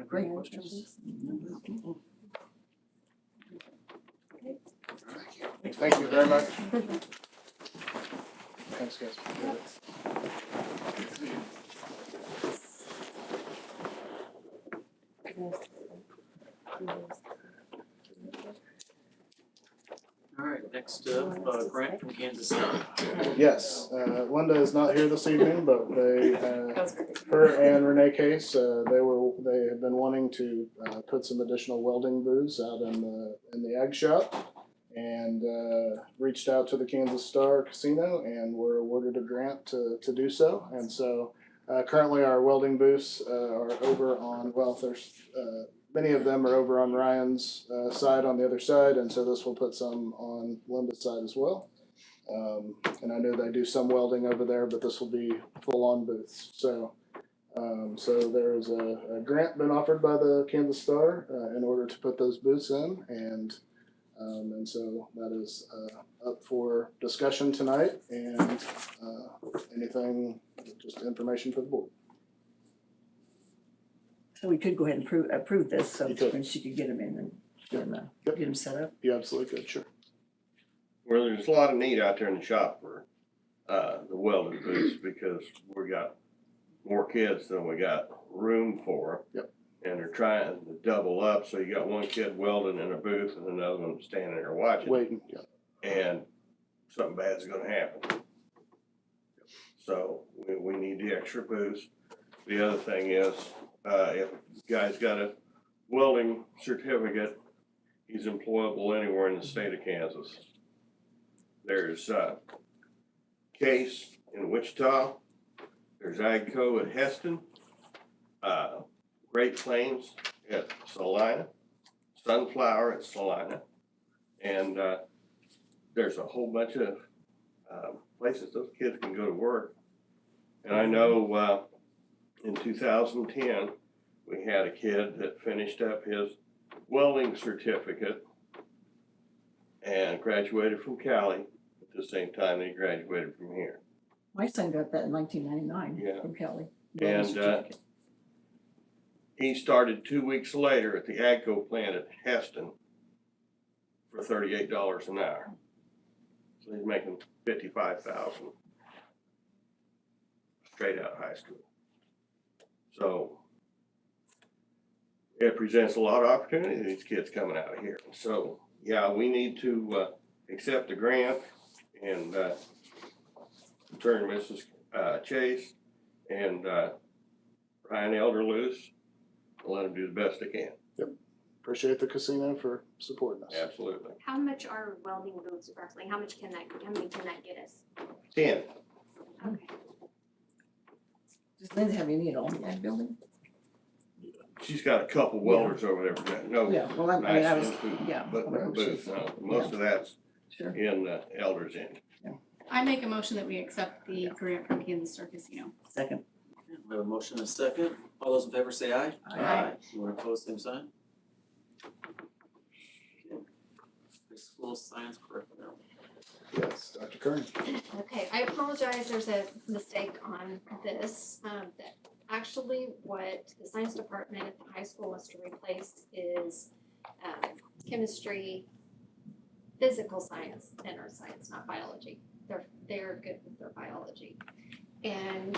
Great questions. Thank you very much. Thanks, guys. All right, next up, Grant from Kansas Star. Yes, Linda is not here this evening, but they, her and Renee Case, they have been wanting to put some additional welding booths out in the ag shop, and reached out to the Kansas Star Casino and were awarded a grant to do so. And so currently our welding booths are over on, well, there's many of them are over on Ryan's side on the other side, and so this will put some on Linda's side as well. And I know they do some welding over there, but this will be full-on booths. So there's a grant been offered by the Kansas Star in order to put those booths in, and so that is up for discussion tonight, and anything, just information for the board. So we could go ahead and approve this, so You could. when she could get them in and get them set up. You absolutely could, sure. Well, there's a lot of need out there in the shop for the welding booths because we got more kids than we got room for. Yep. And they're trying to double up, so you got one kid welding in a booth and another one standing there watching. Waiting, yeah. And something bad's gonna happen. So we need the extra boost. The other thing is, if the guy's got a welding certificate, he's employable anywhere in the state of Kansas. There's Case in Wichita, there's Agco at Heston, Great Plains at Salina, Sunflower at Salina, and there's a whole bunch of places those kids can go to work. And I know in 2010, we had a kid that finished up his welding certificate and graduated from Cali at the same time that he graduated from here. My son got that in 1999 Yeah. from Kelly. And he started 2 weeks later at the Agco plant at Heston for $38 an hour. So he's making $55,000 straight out of high school. So it presents a lot of opportunity to these kids coming out of here. So yeah, we need to accept the grant and turn Mrs. Chase and Ryan Elder loose and let them do the best they can. Yep. Appreciate the casino for supporting us. Absolutely. How much are welding boots roughly? How many can that get us? 10. Okay. Does Lindsay have any at all in that building? She's got a couple welders over there, but no. Yeah, well, I mean, I was, nice yeah. booth, no. Most of that's Sure. in Elder's end. I make a motion that we accept the grant from Kansas Star Casino. Second. We have a motion and a second. All those in favor say aye. Aye. You want to oppose, same sign? Okay. High school science curriculum. Yes, Dr. Kern. Okay, I apologize, there's a mistake on this. That actually what the science department at the high school wants to replace is chemistry, physical science, and earth science, not biology. They're good with their biology. And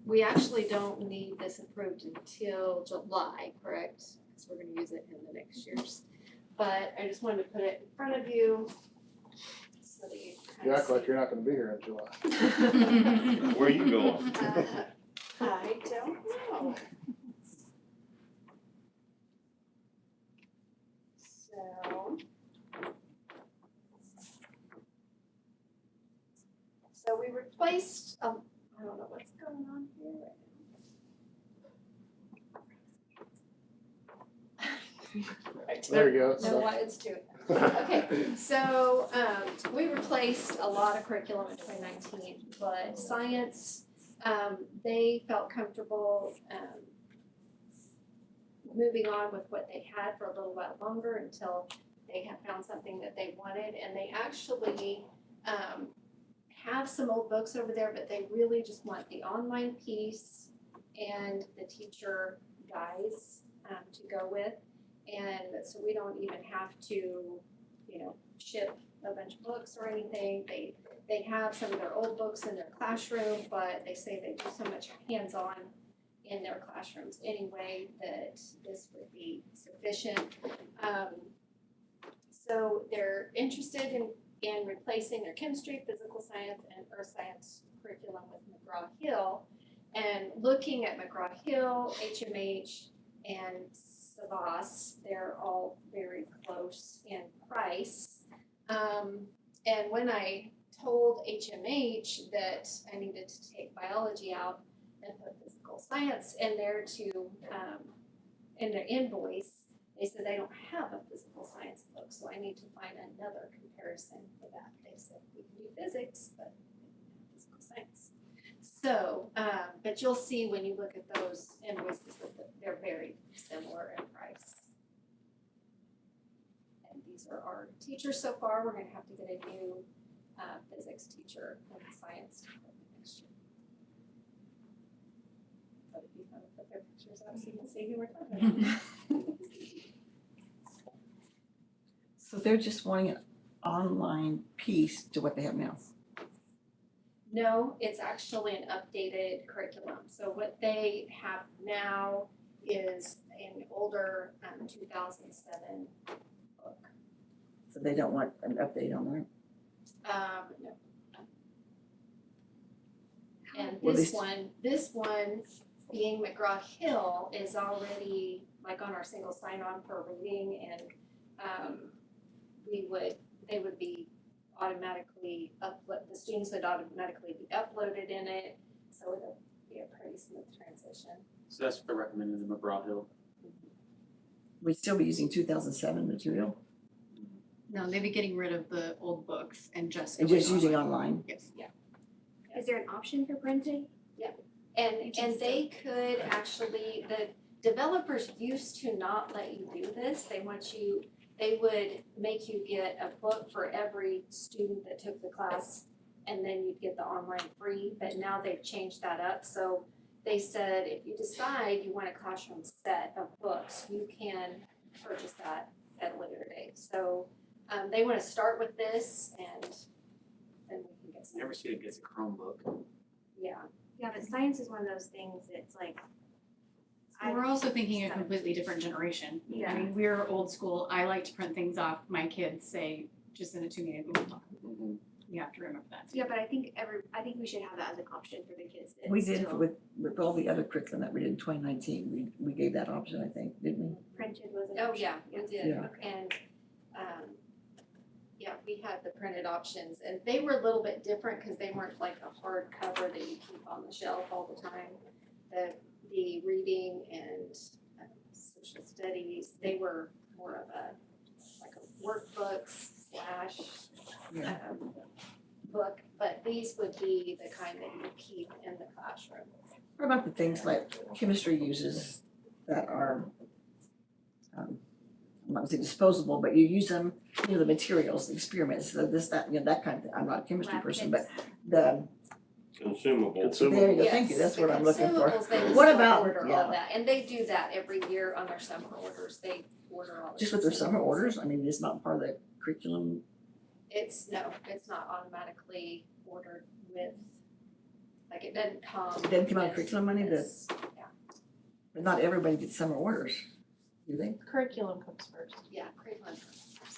we actually don't need this approved until July, correct? Because we're gonna use it in the next years. But I just wanted to put it in front of you. So that you kind You of act like you're not gonna be here in July. Where are you going? I don't know. So we replaced, I don't know what's going on here right now. There you go. Know why it's doing that. Okay, so we replaced a lot of curriculum in 2019, but science, they felt comfortable moving on with what they had for a little while longer until they had found something that they wanted, and they actually have some old books over there, but they really just want the online piece and the teacher guides to go with. And so we don't even have to, ship a bunch of books or anything. They have some of their old books in their classroom, but they say they do so much hands-on in their classrooms anyway that this would be sufficient. So they're interested in replacing their chemistry, physical science, and earth science curriculum with McGraw-Hill. And looking at McGraw-Hill, HMH, and Savas, they're all very close in price. And when I told HMH that I needed to take biology out and put physical science in there to in their invoice, they said they don't have a physical science book, so I need to find another comparison for that. They said we can do physics, but physical science. So, but you'll see when you look at those invoices that they're very similar in price. And these are our teachers so far. We're going to have to get a new physics teacher in the science department next year. But it'd be fun to put their pictures up so you can see who we're talking about. So they're just wanting an online piece to what they have now. No, it's actually an updated curriculum. So what they have now is an older 2007 book. So they don't want an update on that? No. And Well, this one being McGraw-Hill is already like on our single sign-on for reading, and they would be automatically the students would automatically be uploaded in it, so it'll be a pretty smooth transition. So that's what they're recommending in McGraw-Hill. We'd still be using 2007 material No, they'd be getting rid of the old books and just. and just using online? Yes. Yeah. Is there an option for printing? And they could actually, the developers used to not let you do this. They would make you get a book for every student that took the class, and then you'd get the online free, but now they've changed that up. So they said, if you decide you want a classroom set of books, you can purchase that at a later date. So they wanna start with this, and then we can get some. Every student gets a Chromebook. Yeah. Yeah, but science is one of those things, it's like. We're also thinking a completely different generation. Yeah. I mean, we're old school. I like to print things off. My kids say, just send it to me and we'll talk. You have to remember that. Yeah, but I think we should have that as an option for the kids. We did with all the other curriculum that we did in 2019, we gave that option, I think, didn't we? Printed was an Oh, option. yeah, we did, Yeah. and, yeah, we had the printed options, and they were a little bit different, cause they weren't like a hard cover that you keep on the shelf all the time. The reading and social studies, they were more of a, like a workbooks / book, but these would be the kind that you keep in the classroom. What about the things like chemistry uses that are, I'm not gonna say disposable, but you use them, the materials, the experiments, that kind of thing. I'm not a chemistry Lab person, kits. but the, Consumable. there you go, thank you, that's what I'm looking for. The consumables, they What still about- order yeah. all that, and they do that every year on their summer orders, they order all the. Just with their summer consumables. orders, I mean, it's not part of the curriculum. It's not automatically ordered with, like it doesn't come. It doesn't come out of with curriculum money, this. Yeah, But not everybody gets summer orders, do they? Curriculum comes first. yeah, curriculum.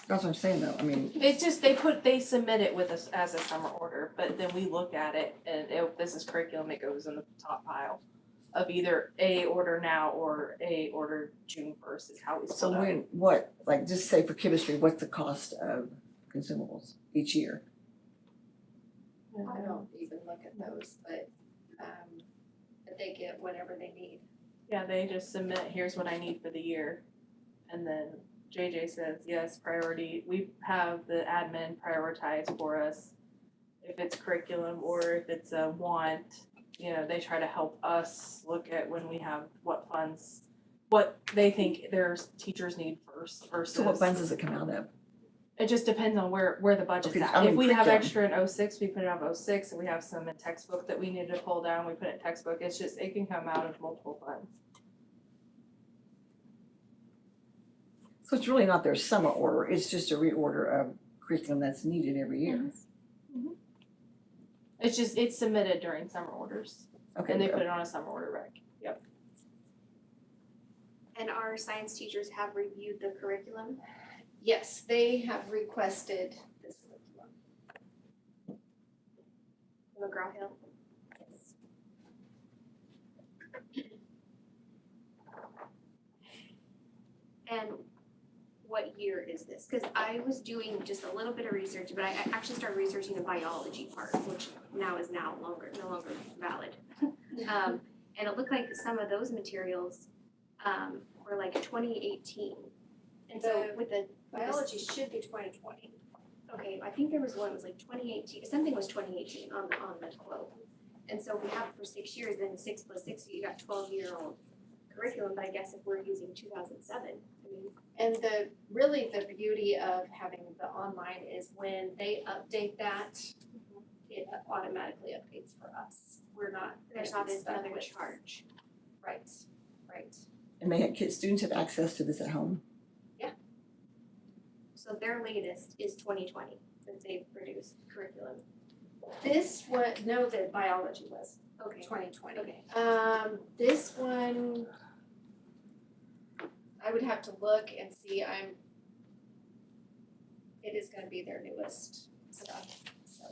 That's what I'm saying though, I mean, It's just, they submit it with us as a summer order, but then we look at it and if this is curriculum, it goes in the top pile of either A, order now, or A, order June 1st is how we so split up. what, like, just say for chemistry, what's the cost of consumables each year? I don't even look at those, but they get whatever they need. Yeah, they just submit, here's what I need for the year. And then JJ says, yes, priority, we have the admin prioritize for us. If it's curriculum or if it's a want, they try to help us look at when we have what funds, what they think their teachers need first versus. So what funds does it come out of? It just depends on where the budget's Okay, at. I mean If we have curriculum. extra in 06, we put it on 06, and we have some in textbook that we need to pull down, we put it in textbook, it's just, it can come out of multiple funds. So it's really not their summer order, it's just a reorder of curriculum that's needed every year. It's just, it's submitted during summer orders, Okay, and they put it on a summer order rec. Yep. And our science teachers have reviewed the curriculum. Yes, they have requested this curriculum. McGraw-Hill. And what year is this? Because I was doing just a little bit of research, but I actually started researching the biology part, which now is no longer valid. And it looked like some of those materials were like 2018. And so with the Biology should be 2020. okay, I think there was one that was like 2018. Something was 2018 on the quote. And so we have it for 6 years. Then 6 + 6, you got 12-year-old curriculum. But I guess if we're using 2007, I mean. And the beauty of having the online is when they update that, it automatically updates for us. We're not. There's not stuck another with- charge. Right, right. And students have access to this at home? So their latest is 2020 that they've produced curriculum. This one, no, the biology was Okay. 2020. Okay. This one, I would have to look and see, it is gonna be their newest stuff, so.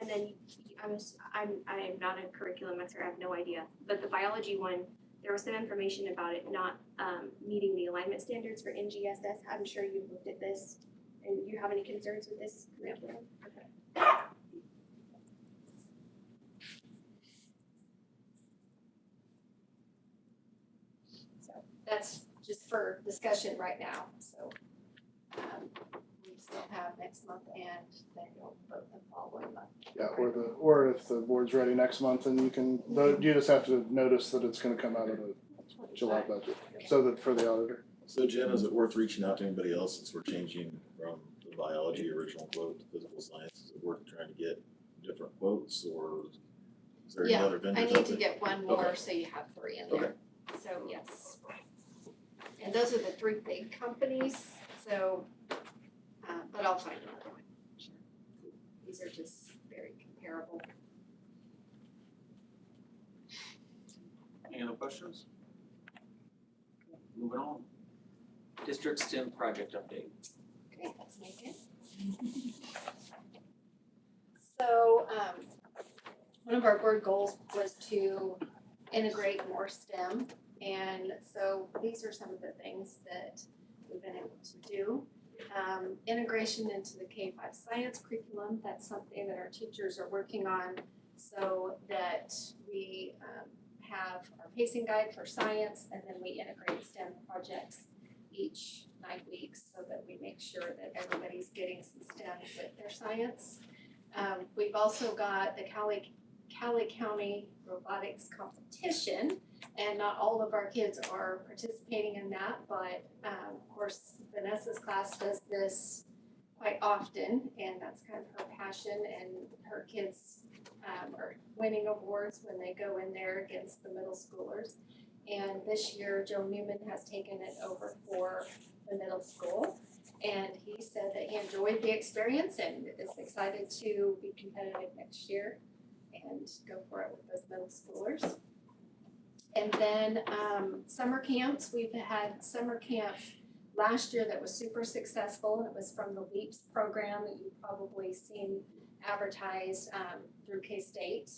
And then I'm not a curriculum expert, I have no idea, but the biology one, there was some information about it not meeting the alignment standards for NGSS. I'm sure you've looked at this and you have any concerns with this curriculum? Okay. So that's just for discussion right now, so. We still have next month and then you'll vote the following month. Yeah, or if the board's ready next month, then you can vote, you just have to notice that it's gonna come out of the July budget, so that for the auditor. So Jen, is it worth reaching out to anybody else since we're changing from the biology original quote to physical science? Is it worth trying to get different quotes or is there any other vendors I out need to there? get one more, Okay. so you have 3 in there. So yes. And those are the 3 big companies, so, but I'll find another one. Sure. These are just very comparable. Any other questions? Moving on. District STEM project update. Okay, let's make it. So, one of our board goals was to integrate more STEM. And so these are some of the things that we've been able to do. Integration into the K-5 science curriculum, that's something that our teachers are working on so that we have our pacing guide for science and then we integrate STEM projects each 9 weeks so that we make sure that everybody's getting some STEM with their science. We've also got the Cali County robotics competition, and not all of our kids are participating in that, but of course Vanessa's class does this quite often, and that's kind of her passion, and her kids are winning awards when they go in there against the middle schoolers. And this year Joe Newman has taken it over for the middle school, and he said that he enjoyed the experience and is excited to be competitive next year and go for it with those middle schoolers. And then summer camps, we've had summer camp last year that was super successful, and it was from the LEAPS program that you've probably seen advertised through K-State.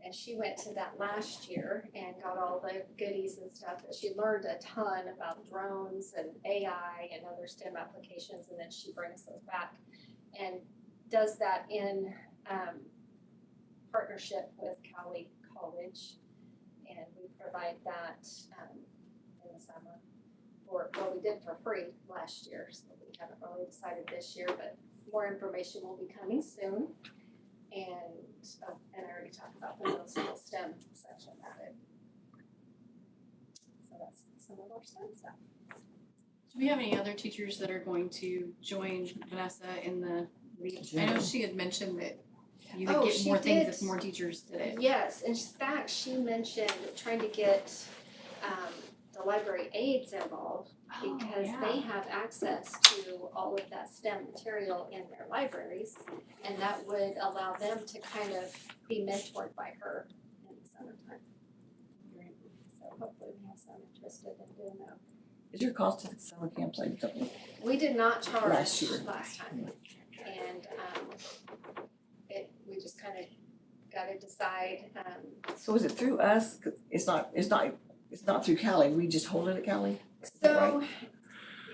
And she went to that last year and got all the goodies and stuff, but she learned a ton about drones and AI and other STEM applications, and then she brings those back and does that in partnership with Cali College, and we provide that in the summer we did for free last year, so we haven't really decided this year, but more information will be coming soon. And I already talked about the middle school STEM section added. So that's some of our STEM stuff. Do we have any other teachers that are going to join Vanessa in the LEAPS? I know she had mentioned that you would get she more things did. if more teachers did it. Yes, in fact, she mentioned trying to get the library aides involved because they have access to all of that STEM material in their libraries, and that would allow them to kind of be mentored by her in the summertime. So hopefully we have some interested in doing that. Is there a cost to the summer camps? I don't know. We did not charge Last year. last time, and we just kind of got to decide. So is it through us? 'Cause it's not through Cali. We just hold it at Cali. Is that So right?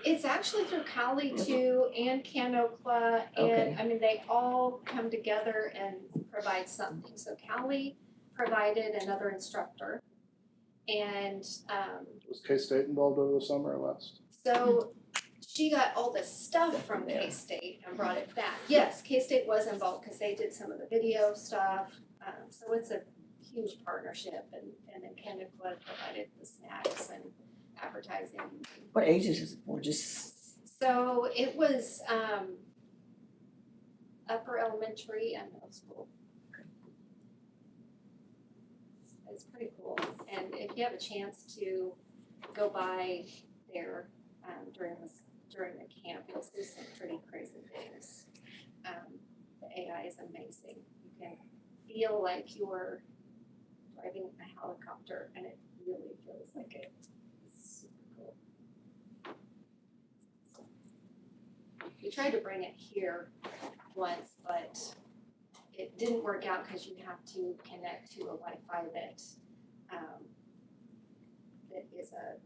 it's actually through Cali too and Canocla, and Okay. I mean, they all come together and provide something. So Cali provided another instructor, and Was K-State involved over the summer or last? so she got all the stuff from K-State and brought it back. Yes, K-State was involved because they did some of the video stuff, so it's a huge partnership, and then Canocla provided the snacks and advertising. What ages is it for? Just So it was upper elementary and middle school. It's pretty cool, and if you have a chance to go by there during this during the camp, you'll see some pretty crazy things. The AI is amazing. You can feel like you're driving a helicopter, and it really feels like it. It's super cool. We tried to bring it here once, but it didn't work out because you have to connect to a Wi-Fi that is a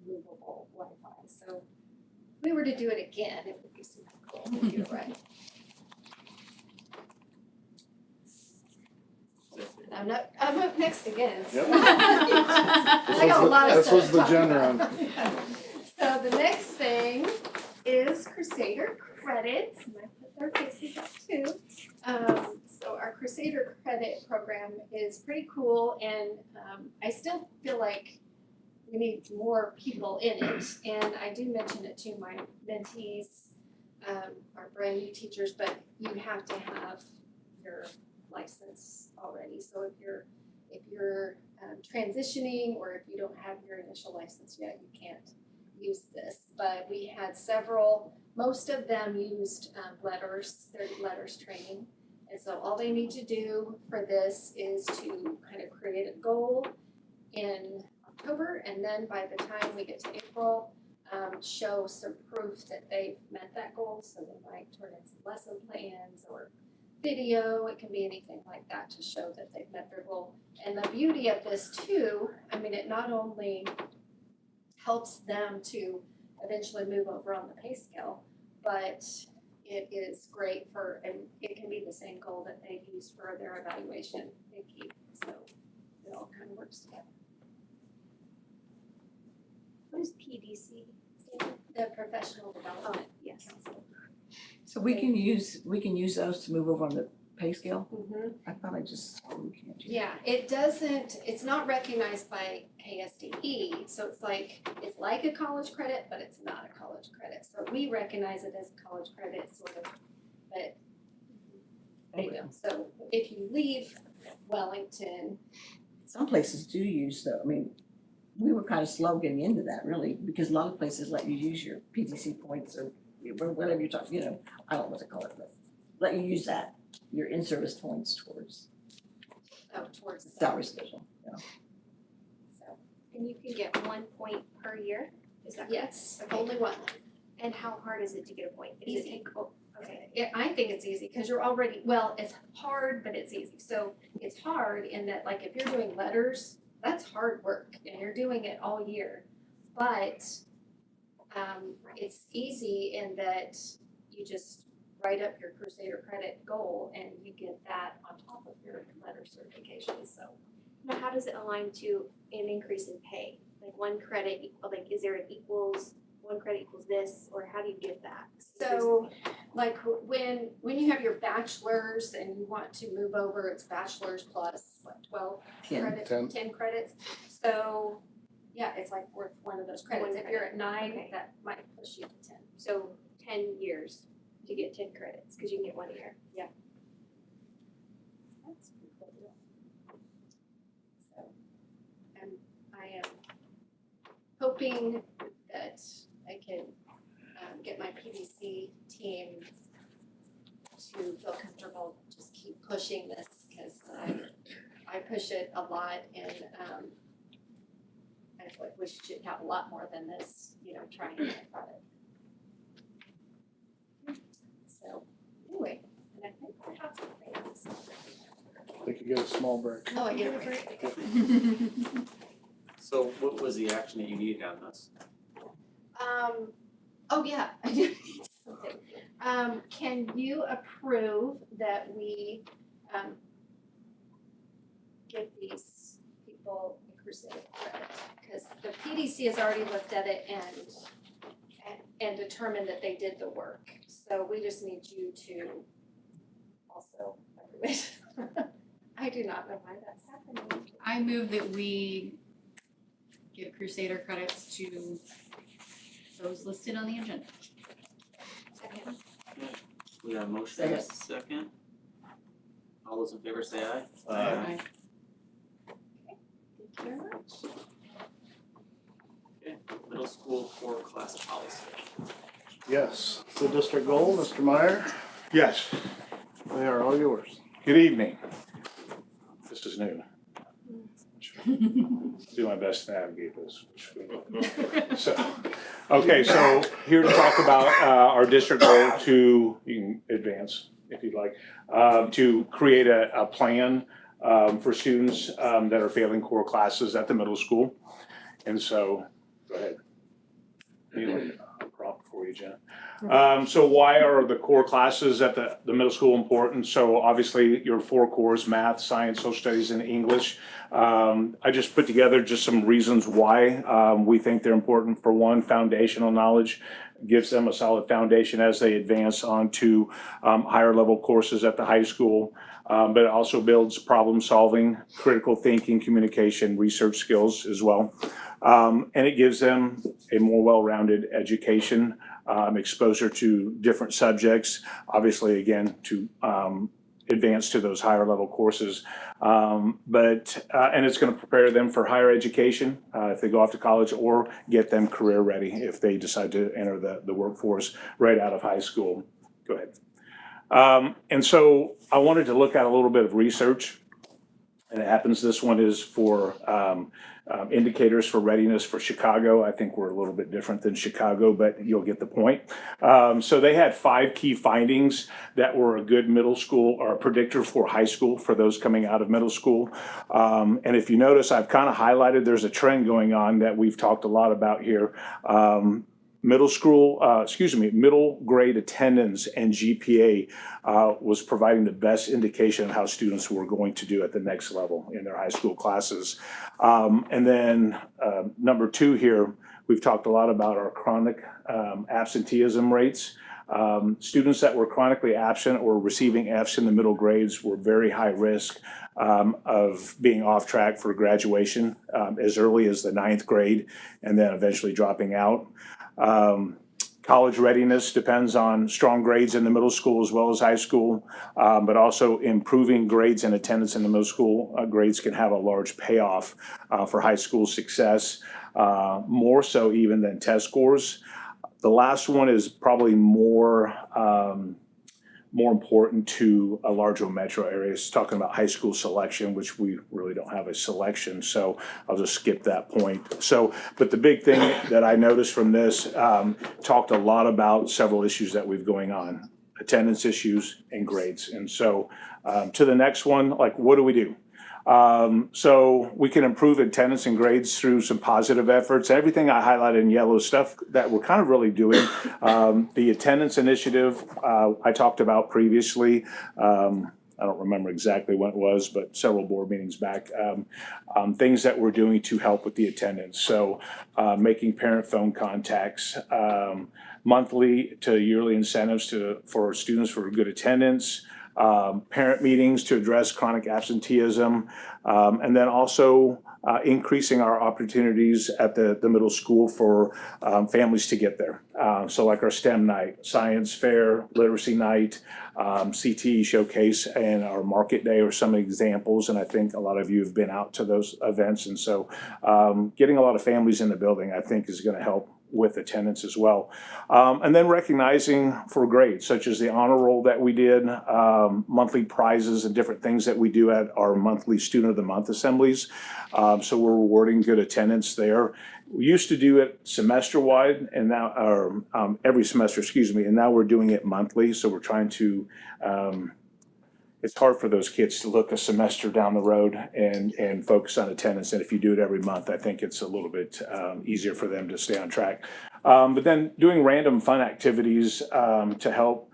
movable Wi-Fi. So if we were to do it again, it would be super cool. You're right. And I'm up next again. So. Yep. I got a lot of This stuff was to the talk gen about. run. So the next thing is Crusader credits, and I put their faces up too. So our Crusader credit program is pretty cool, and I still feel like we need more people in it. And I do mention it to my mentees, our brand new teachers, but you have to have your license already. So if you're transitioning, or if you don't have your initial license yet, you can't use this. But we had several, most of them used their letters training. And so all they need to do for this is to kind of create a goal in October, and then by the time we get to April, show some proof that they've met that goal. So they might turn in some lesson plans or video, it can be anything like that to show that they've met their goal. And the beauty of this too, I mean, it not only helps them to eventually move over on the pay scale, but it is great for, and it can be the same goal that they use for their evaluation they keep. So it all kind of works together. What is PDC? The Professional Development yes. Council. So we can use those to move over on the pay scale? Mm-hmm. I thought I just, we can't do that. Yeah, it's not recognized by KSDE, so it's like a college credit, but it's not a college credit. So we recognize it as a college credit, sort of, but there you go. So if you leave Wellington, Some places do use though, I mean, we were kind of slow getting into that really, because a lot of places let you use your PTC points or whatever you're talking, I don't know what to call it, but let you use that, your in-service points towards towards the salary schedule, So, And you can get 1 point per year, is that correct? yes, Okay. only one. And how hard is it to get a point? Does it Easy. take, okay. I think it's easy because you're already, well, it's hard, but it's easy. So it's hard in that, like, if you're doing letters, that's hard work and you're doing it all year. But it's easy in that you just write up your Crusader credit goal and you get that on top of your letter certification. So Now, how does it align to an increase in pay? Like one credit, is there an equals, one credit equals this, or how do you get that? So, like, when you have your bachelor's and you want to move over, it's bachelor's plus, what, 12 credits? 10 credits. So, yeah, it's like worth one of those credits. If you're at 9, Okay. that might push you to 10. So 10 years to get 10 credits, because you can get 1 year. Yeah. That's a pretty cool deal. So, and I am hoping that I can get my PDC team to feel comfortable, just keep pushing this, because I push it a lot, and I feel like we should have a lot more than this, trying to get product. So, anyway, and I think we're out of things. They could get a small break. Oh, I get a break. So what was the action that you needed on this? Oh yeah, I do need something. Can you approve that we, give these people a Crusader credit? Because the PDC has already looked at it and determined that they did the work. So we just need you to also approve it. I do not know why that's happening. I move that we give Crusader credits to those listed on the agenda. Second. We got a motion and a second. All those in favor say aye. Aye. Thank you very much. Okay, middle school core class policy. Yes, the district goal, Mr. Meyer, Yes, they are all yours. good evening. This is new. Do my best to navigate this. So, okay, so here to talk about our district goal to, you can advance if you'd like, to create a plan for students that are failing core classes at the middle school. And so, go ahead. Need a prompt for you, Jen. So why are the core classes at the middle school important? So obviously your 4 cores, math, science, social studies, and English. I just put together just some reasons why we think they're important. For one, foundational knowledge gives them a solid foundation as they advance on to higher level courses at the high school. But it also builds problem solving, critical thinking, communication, research skills as well. And it gives them a more well-rounded education, exposure to different subjects, obviously, again, to advance to those higher level courses. And it's going to prepare them for higher education if they go off to college, or get them career ready if they decide to enter the workforce right out of high school. Go ahead. And so I wanted to look at a little bit of research. And it happens this one is for indicators for readiness for Chicago. I think we're a little bit different than Chicago, but you'll get the point. So they had 5 key findings that were a good middle school or a predictor for high school for those coming out of middle school. And if you notice, I've kind of highlighted there's a trend going on that we've talked a lot about here. Middle grade attendance and GPA was providing the best indication of how students were going to do at the next level in their high school classes. And then number 2 here, we've talked a lot about our chronic absenteeism rates. Students that were chronically absent or receiving Fs in the middle grades were very high risk of being off track for graduation as early as the 9th grade, and then eventually dropping out. College readiness depends on strong grades in the middle school as well as high school, but also improving grades and attendance in the middle school grades can have a large payoff for high school success, more so even than test scores. The last one is probably more important to a larger metro area. It's talking about high school selection, which we really don't have a selection, so I'll just skip that point. So, but the big thing that I noticed from this, talked a lot about several issues that we've going on, attendance issues and grades. And so to the next one, like, what do we do? So we can improve attendance and grades through some positive efforts. Everything I highlighted in yellow, stuff that we're kind of really doing. The attendance initiative I talked about previously. I don't remember exactly when it was, but several board meetings back. Things that we're doing to help with the attendance. So making parent phone contacts, monthly to yearly incentives for students for good attendance. Parent meetings to address chronic absenteeism, and then also increasing our opportunities at the middle school for families to get there. So like our STEM night, science fair, literacy night, CTE showcase, and our market day are some examples. And I think a lot of you have been out to those events. And so getting a lot of families in the building, I think, is going to help with attendance as well. And then recognizing for grades, such as the honor roll that we did, monthly prizes and different things that we do at our monthly Student of the Month assemblies. So we're rewarding good attendance there. We used to do it semester-wide, and now, or every semester, and now we're doing it monthly. So we're trying to, it's hard for those kids to look a semester down the road and focus on attendance. And if you do it every month, I think it's a little bit easier for them to stay on track. But then doing random fun activities to help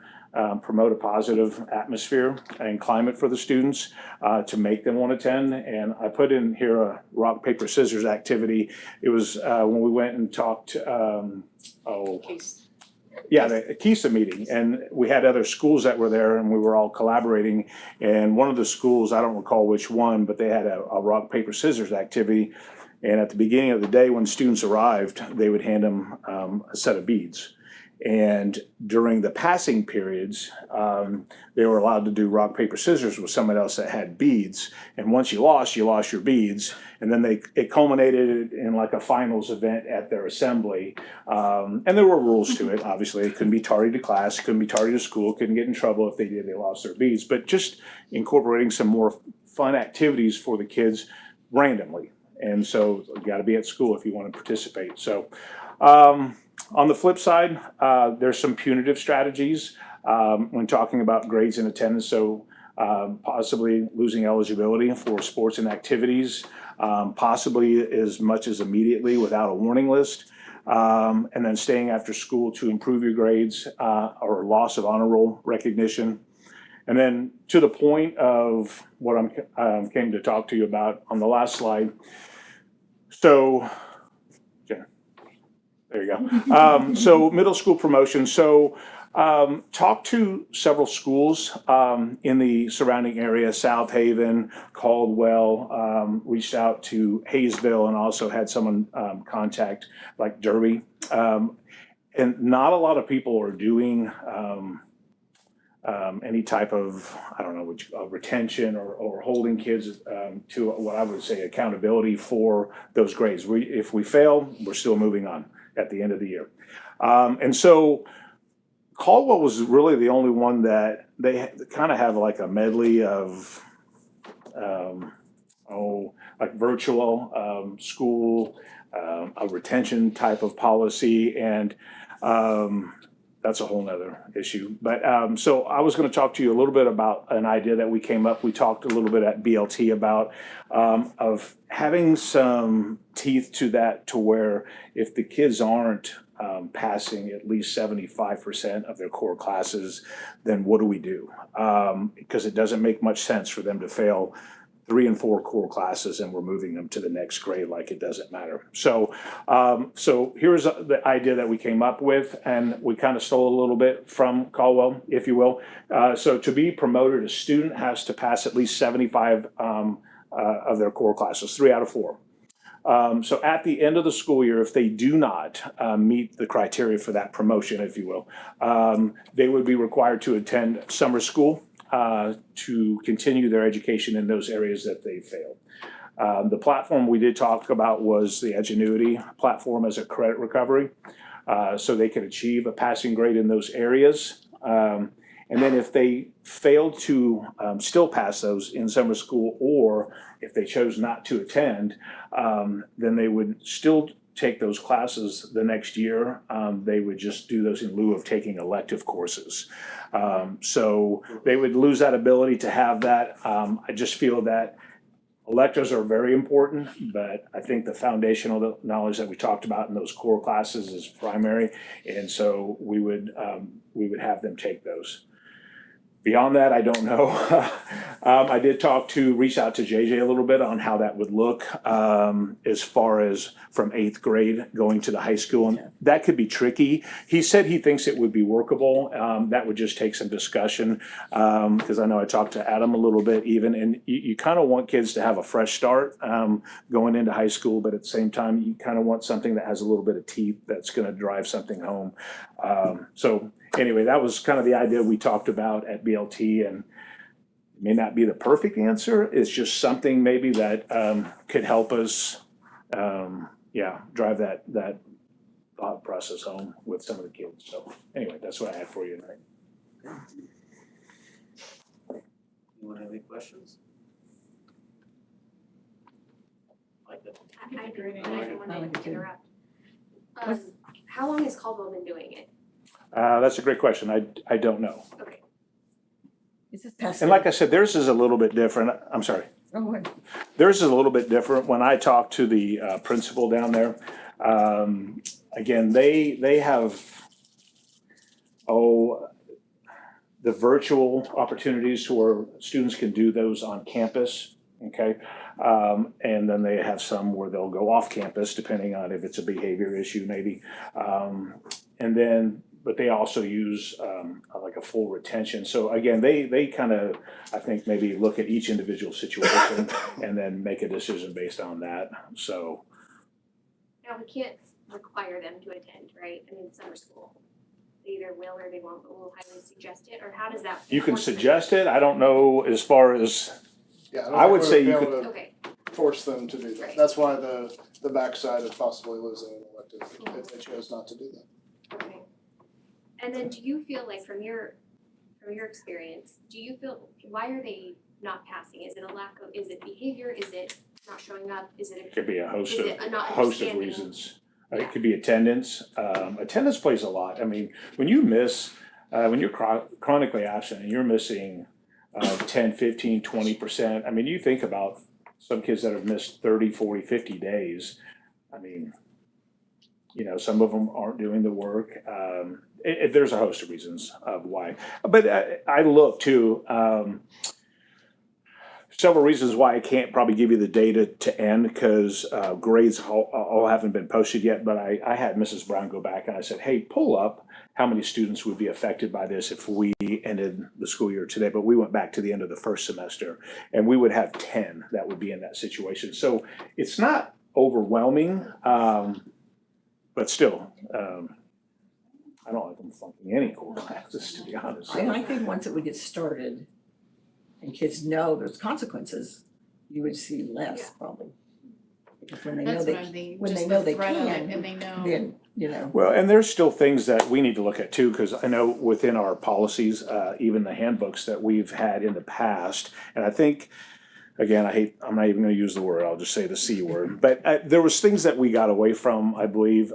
promote a positive atmosphere and climate for the students to make them want to attend. And I put in here a rock, paper, scissors activity. It was when we went and talked, the KISA meeting, and we had other schools that were there, and we were all collaborating. And one of the schools, I don't recall which one, but they had a rock, paper, scissors activity. And at the beginning of the day, when students arrived, they would hand them a set of beads. And during the passing periods, they were allowed to do rock, paper, scissors with someone else that had beads. And once you lost your beads. And then it culminated in like a finals event at their assembly. And there were rules to it, obviously. It couldn't be tardy to class, couldn't be tardy to school, couldn't get in trouble if they did, they lost their beads. But just incorporating some more fun activities for the kids randomly. And so you got to be at school if you want to participate. So on the flip side, there's some punitive strategies when talking about grades and attendance. So possibly losing eligibility for sports and activities, possibly as much as immediately without a warning list, and then staying after school to improve your grades or loss of honor roll recognition. And then to the point of what I'm came to talk to you about on the last slide. So, okay, there you go. So middle school promotion. So talked to several schools in the surrounding area, South Haven, Caldwell, reached out to Hayesville and also had someone contact like Derby. And not a lot of people are doing any type of, I don't know, retention or holding kids to what I would say accountability for those grades. If we fail, we're still moving on at the end of the year. And so Caldwell was really the only one that they kind of have like a medley of, like virtual school, a retention type of policy, and that's a whole nother issue. But so I was going to talk to you a little bit about an idea that we came up. We talked a little bit at BLT about of having some teeth to that, to where if the kids aren't passing at least 75% of their core classes, then what do we do? Because it doesn't make much sense for them to fail 3 and 4 core classes and we're moving them to the next grade like it doesn't matter. So here's the idea that we came up with, and we kind of stole a little bit from Caldwell, if you will. So to be promoted, a student has to pass at least 75 of their core classes, 3 out of 4. So at the end of the school year, if they do not meet the criteria for that promotion, if you will, they would be required to attend summer school to continue their education in those areas that they failed. The platform we did talk about was the Edgenuity platform as a credit recovery, so they could achieve a passing grade in those areas. And then if they failed to still pass those in summer school, or if they chose not to attend, then they would still take those classes the next year. They would just do those in lieu of taking elective courses. So they would lose that ability to have that. I just feel that electives are very important, but I think the foundational knowledge that we talked about in those core classes is primary. And so we would have them take those. Beyond that, I don't know. I did reach out to JJ a little bit on how that would look as far as from 8th grade going to the high school. And that could be tricky. He said he thinks it would be workable. That would just take some discussion, because I know I talked to Adam a little bit even, and you kind of want kids to have a fresh start going into high school, but at the same time, you kind of want something that has a little bit of teeth that's going to drive something home. So anyway, that was kind of the idea we talked about at BLT, and it may not be the perfect answer. It's just something maybe that could help us, drive that thought process home with some of the kids. So anyway, that's what I had for you tonight. Anyone have any questions? I didn't want to interrupt. How long has Caldwell been doing it? That's a great question. I don't know. Okay. Is this past? And like I said, theirs is a little bit different. I'm sorry. Oh, Theirs is a little bit different. When I talked to the principal down there, again, they have, the virtual opportunities where students can do those on campus, okay? And then they have some where they'll go off campus, depending on if it's a behavior issue maybe. But they also use like a full retention. So again, they kind of, I think, maybe look at each individual situation and then make a decision based on that. So Now, we can't require them to attend, right? I mean, summer school. they either will or they won't, but we'll highly suggest it, or how does that? You can work for suggest it, I don't know as far as, Yeah, I would don't say think we you would be could, able to Okay, force them to do that. That's why the backside of possibly losing an elective if they chose not to do that. okay. And then do you feel like from your experience, do you feel, why are they not passing? Is it a lack of, is it behavior, is it not showing up, is it could be a host is of, it a not host of understanding? reasons. It could be attendance, attendance plays a lot, I mean, when you miss, when you're chronically absent and you're missing 10, 15, 20%, I mean, you think about some kids that have missed 30, 40, 50 days, I mean, you know, some of them aren't doing the work. There's a host of reasons of why. But I look too, several reasons why I can't probably give you the data to end because grades all haven't been posted yet. But I had Mrs. Brown go back and I said, hey, pull up how many students would be affected by this if we ended the school year today. But we went back to the end of the first semester and we would have 10 that would be in that situation. So it's not overwhelming. But still, I don't like them flunking any core classes, to be honest. I think once it would get started and kids know there's consequences, you would see less probably. Because when they know That's they, what I'm thinking, when they just know the they threat of it, can, and they know. then, you know. Well, and there's still things that we need to look at too, because I know within our policies, even the handbooks that we've had in the past, and I think, again, I'm not even gonna use the word, I'll just say the C word, but there was things that we got away from, I believe,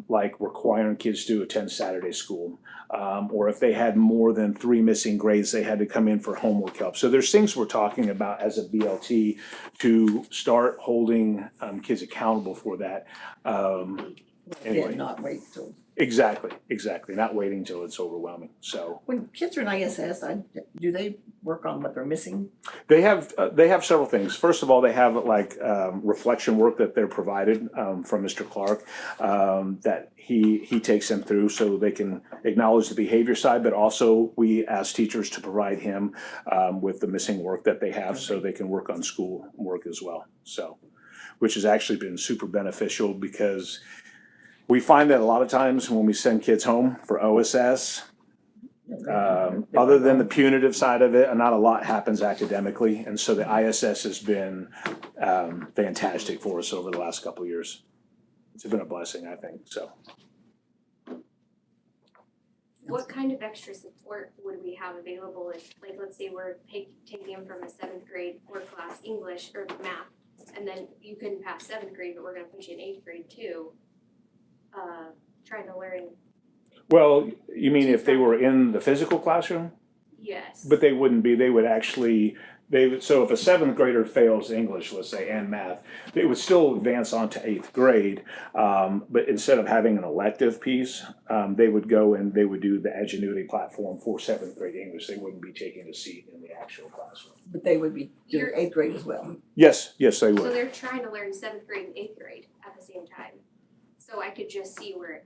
like requiring kids to attend Saturday school. Or if they had more than 3 missing grades, they had to come in for homework help. So there's things we're talking about as a BLT to start holding kids accountable for that. Anyway. Yeah, not wait till. Exactly, not waiting till it's overwhelming, so. When kids are in ISS, do they work on what they're missing? They have several things. First of all, they have like reflection work that they're provided from Mr. Clark that he takes them through so they can acknowledge the behavior side, but also we ask teachers to provide him with the missing work that they have so they can work on school work as well. So, which has actually been super beneficial because we find that a lot of times when we send kids home for OSS, other than the punitive side of it, not a lot happens academically. And so the ISS has been fantastic for us over the last couple of years. It's been a blessing, I think, so. What kind of extra support would we have available if, like, let's say we're taking them from a 7th grade core class English or math, and then you couldn't pass 7th grade, but we're gonna put you in 8th grade too, trying to learn. Well, you mean if they were in the physical classroom? Yes. But they wouldn't be, they would actually, so if a 7th grader fails English, let's say, and math, they would still advance on to 8th grade. But instead of having an elective piece, they would go and they would do the Edgenuity platform for 7th grade English. They wouldn't be taking a seat in the actual classroom. But they would be doing 8th grade as well. Yes, they So would. they're trying to learn 7th grade and 8th grade at the same time. So I could just see where.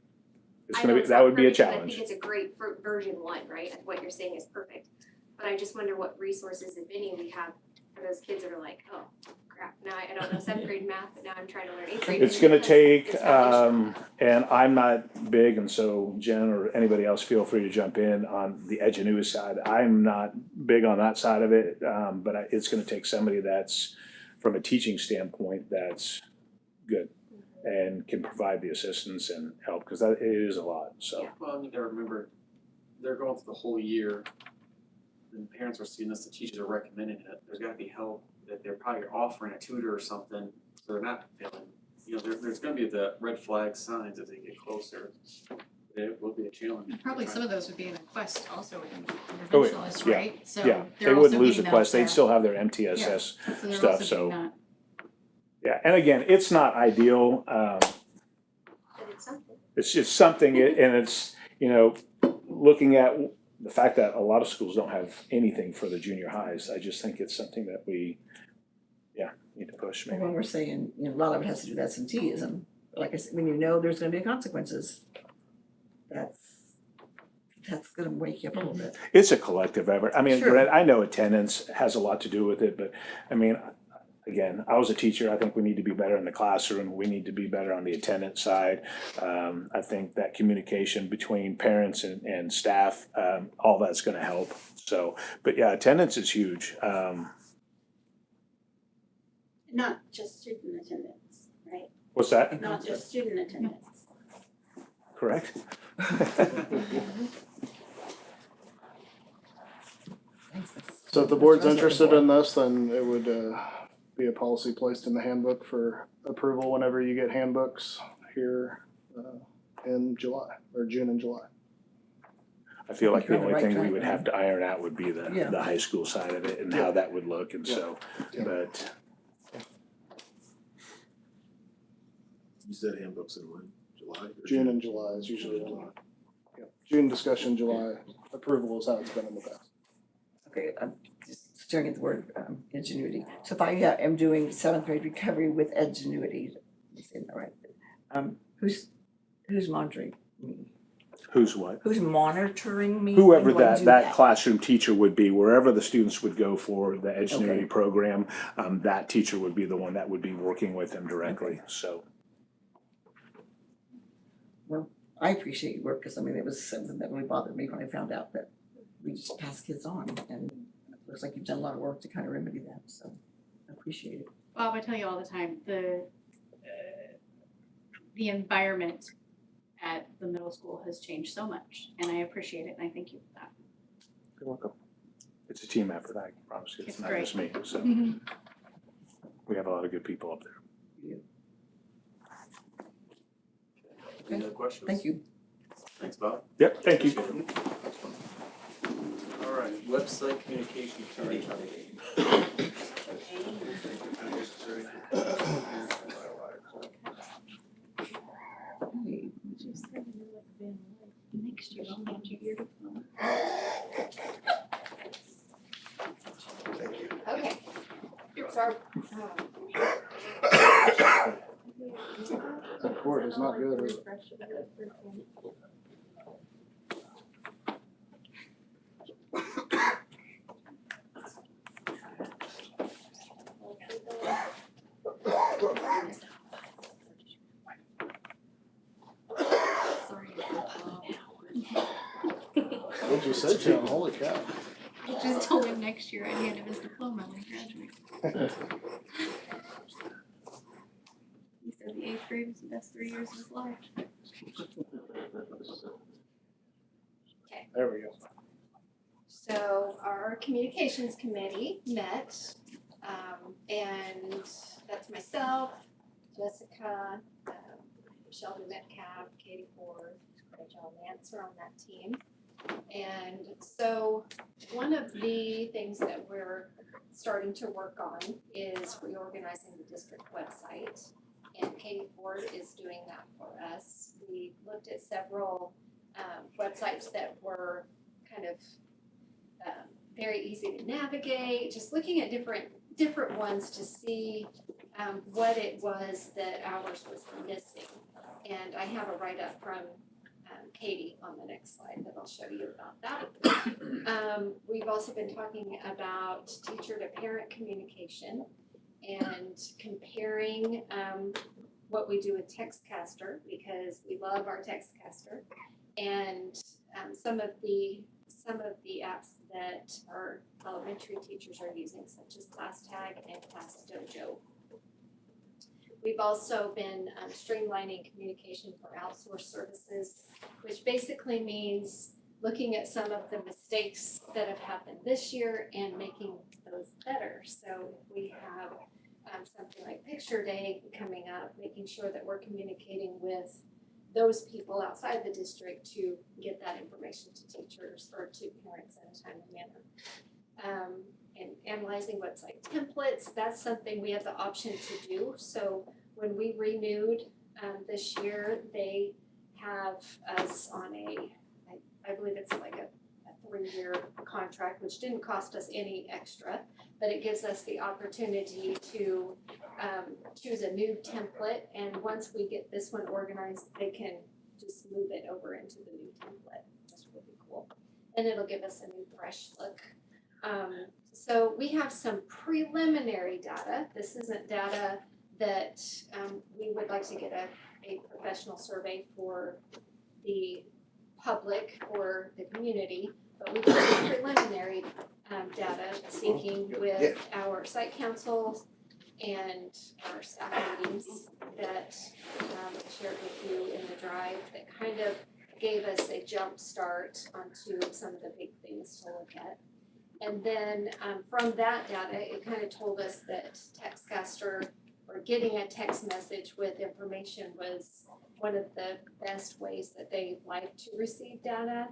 It's I gonna know be, it's that not would be a perfect, but I challenge. think it's a great for version 1, right? What you're saying is perfect. But I just wonder what resources, if any, we have for those kids that are like, oh crap, now I don't know 7th grade math, but now I'm trying to learn 8th grade. It's gonna because take, it's foundational. and I'm not big, and so Jen or anybody else feel free to jump in on the Edgenuity side. I'm not big on that side of it, but it's gonna take somebody that's, from a teaching standpoint, that's good and can provide the assistance and help, because it is a lot, so. Well, I mean, remember, they're going through the whole year, and parents are seeing this, the teachers are recommending it, there's gotta be help, that they're probably offering a tutor or something, so they're not failing. You know, there's gonna be the red flag signs as they get closer, it will be a challenge. And probably some of those would be in a quest also with Oh, interventionalists, yeah, right? So yeah, they're they also wouldn't lose the getting quest, that they'd there. still have their MTSS So they're stuff, also so. getting that. Yeah, and again, it's not ideal, But it's something. it's just something, and it's, you know, looking at the fact that a lot of schools don't have anything for the junior highs, I just think it's something that we, need to push maybe. When we're saying, a lot of it has to do with absenteeism, like I said, when you know there's gonna be consequences, that's gonna wake you up a little bit. It's a collective effort. I mean, Sure. Brett, I know attendance has a lot to do with it, but I mean, again, I was a teacher, I think we need to be better in the classroom, we need to be better on the attendance side. I think that communication between parents and staff, all that's gonna help, so, but yeah, attendance is huge. Not just student attendance, right? What's that? Not just student attendance. Correct? So if the board's interested in this, then it would be a policy placed in the handbook for approval whenever you get handbooks here in July, or June and July. I feel like the You're on the only right thing we track, would man. have to iron out would be Yeah. the high school side of it and how that would look, and so, Yeah. but You said handbooks in when, July? or June and July is usually when, June discussion, July approval is how it's been in the past. Okay, I'm just staring at the word ingenuity. So if I am doing seventh grade recovery with Edgenuity, I'm saying that right? Who's monitoring me? who's what? Who's monitoring me? Whoever when do I do that classroom teacher would be, wherever the students would go for the Edgenuity Okay. program, that teacher would be the one that would be working with them directly, so. Well, I appreciate your work, because I mean, it was something that really bothered me when I found out that we just pass kids on, and it looks like you've done a lot of work to kind of remedy that, so I appreciate it. Bob, I tell you all the time, the environment at the middle school has changed so much, and I appreciate it, and I thank you for that. You're welcome. It's a team effort, I promise you, it's It's not great. just me, so. We have a lot of good people up there. Any other questions? Thank you. Thanks, Bob. Yep, thank you. All right, website communication committee. Next year, I'll need your diploma. Okay. So our, That cord is not good, is it? What'd you say, Jim? Holy cow. I just told him next year I'd hand him his diploma when he graduates. He said the 8th grade was the best 3 years of his life. There we go. so our communications committee met, and that's myself, Jessica, Shelby Metcalf, Katie Ford, Rachel Nance are on that team. And so one of the things that we're starting to work on is reorganizing the district website. And Katie Ford is doing that for us. We looked at several websites that were kind of very easy to navigate, just looking at different ones to see what it was that ours was missing. And I have a write-up from Katie on the next slide that I'll show you about that. We've also been talking about teacher to parent communication and comparing what we do with Textcaster, because we love our Textcaster, and some of the apps that our elementary teachers are using, such as ClassTag and ClassDojo. We've also been streamlining communication for outsourced services, which basically means looking at some of the mistakes that have happened this year and making those better. So we have something like Picture Day coming up, making sure that we're communicating with those people outside the district to get that information to teachers or to parents in a timely manner. And analyzing website templates, that's something we have the option to do. So when we renewed this year, they have us on I believe it's like a 3-year contract, which didn't cost us any extra, but it gives us the opportunity to choose a new template. And once we get this one organized, they can just move it over into the new template. That's really cool. And it'll give us a new fresh look. So we have some preliminary data. This isn't data that we would like to get a professional survey for the public or the community, but we did some preliminary data seeking with our site councils and our staff meetings that I shared with you in the drive that kind of gave us a jump start onto some of the big things to look at. And then from that data, it kind of told us that Textcaster or getting a text message with information was one of the best ways that they like to receive data.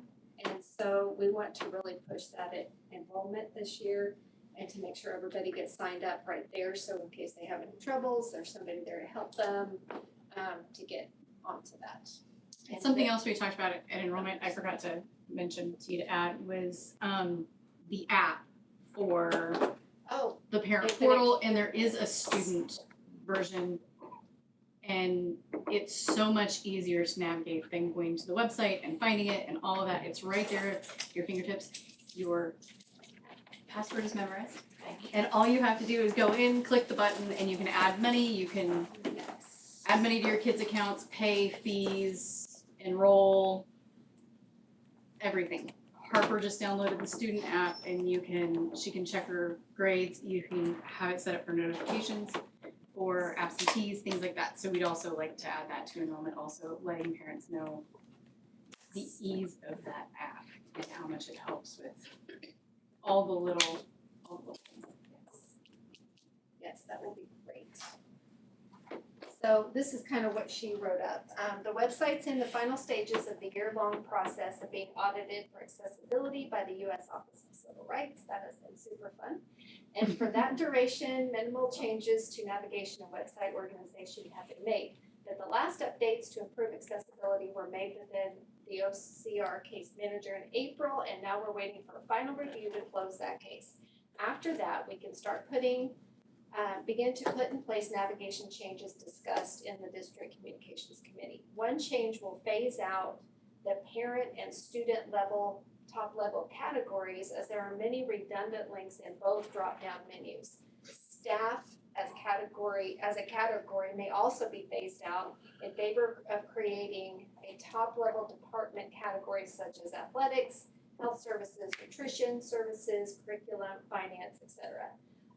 And so we want to really push that at enrollment this year and to make sure everybody gets signed up right there. So in case they have any troubles, there's somebody there to help them to get onto that. And Something else we talked about at enrollment, I forgot to mention to you to add, was the app for the parent portal, and there is a student version, and it's so much easier to navigate than going to the website and finding it and all of that. It's right there at your fingertips. Your password is memorized, and all you have to do is go in, click the button, and you can add money. You can add money to your kids' accounts, pay fees, enroll, everything. Harper just downloaded the student app, and she can check her grades. You can have it set up for notifications for absentees, things like that. So we'd also like to add that to enrollment, also letting parents know the ease of that app and how much it helps with all the little things. Yes, that will be great. So this is kind of what she wrote up. The website's in the final stages of the year-long process of being audited for accessibility by the U.S. Office of Civil Rights. That has been super fun. And for that duration, minimal changes to navigation and website organization have been made. That the last updates to improve accessibility were made within the OCR case manager in April, and now we're waiting for a final review to close that case. After that, we can start begin to put in place navigation changes discussed in the District Communications Committee. One change will phase out the parent and student level, top level categories, as there are many redundant links in both drop-down menus. Staff as a category may also be phased out in favor of creating a top level department category such as athletics, health services, nutrition services, curriculum, finance, etc.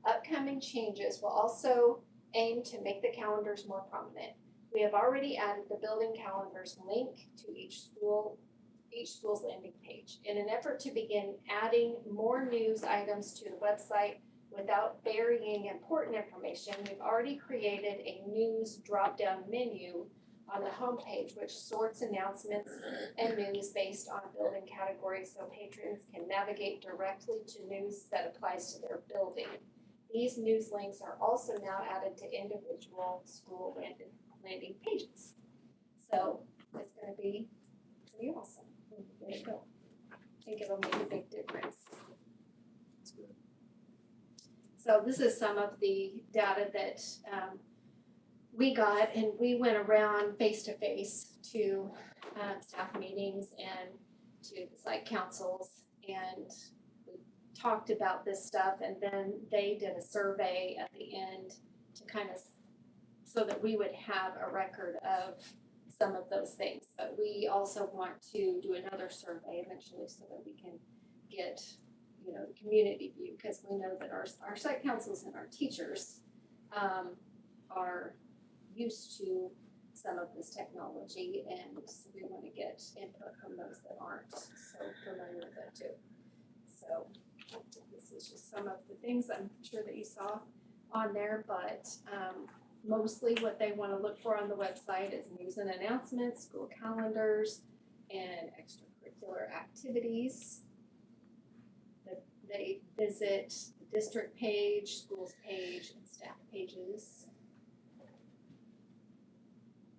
Upcoming changes will also aim to make the calendars more prominent. We have already added the building calendars link to each school's landing page. In an effort to begin adding more news items to the website without burying important information, we've already created a news drop-down menu on the homepage, which sorts announcements and news based on building categories so patrons can navigate directly to news that applies to their building. These news links are also now added to individual school landing pages. So it's going to be pretty awesome when we get it going. I think it'll make a big difference. So this is some of the data that we got, and we went around face-to-face to staff meetings and to the site councils, and talked about this stuff, and then they did a survey at the end to kind of, so that we would have a record of some of those things. But we also want to do another survey eventually so that we can get, the community view, because we know that our site councils and our teachers are used to some of this technology, and so we want to get input from those that aren't so familiar with it too. So this is just some of the things I'm sure that you saw on there, but mostly what they want to look for on the website is news and announcements, school calendars, and extracurricular activities. They visit the district page, schools page, and staff pages.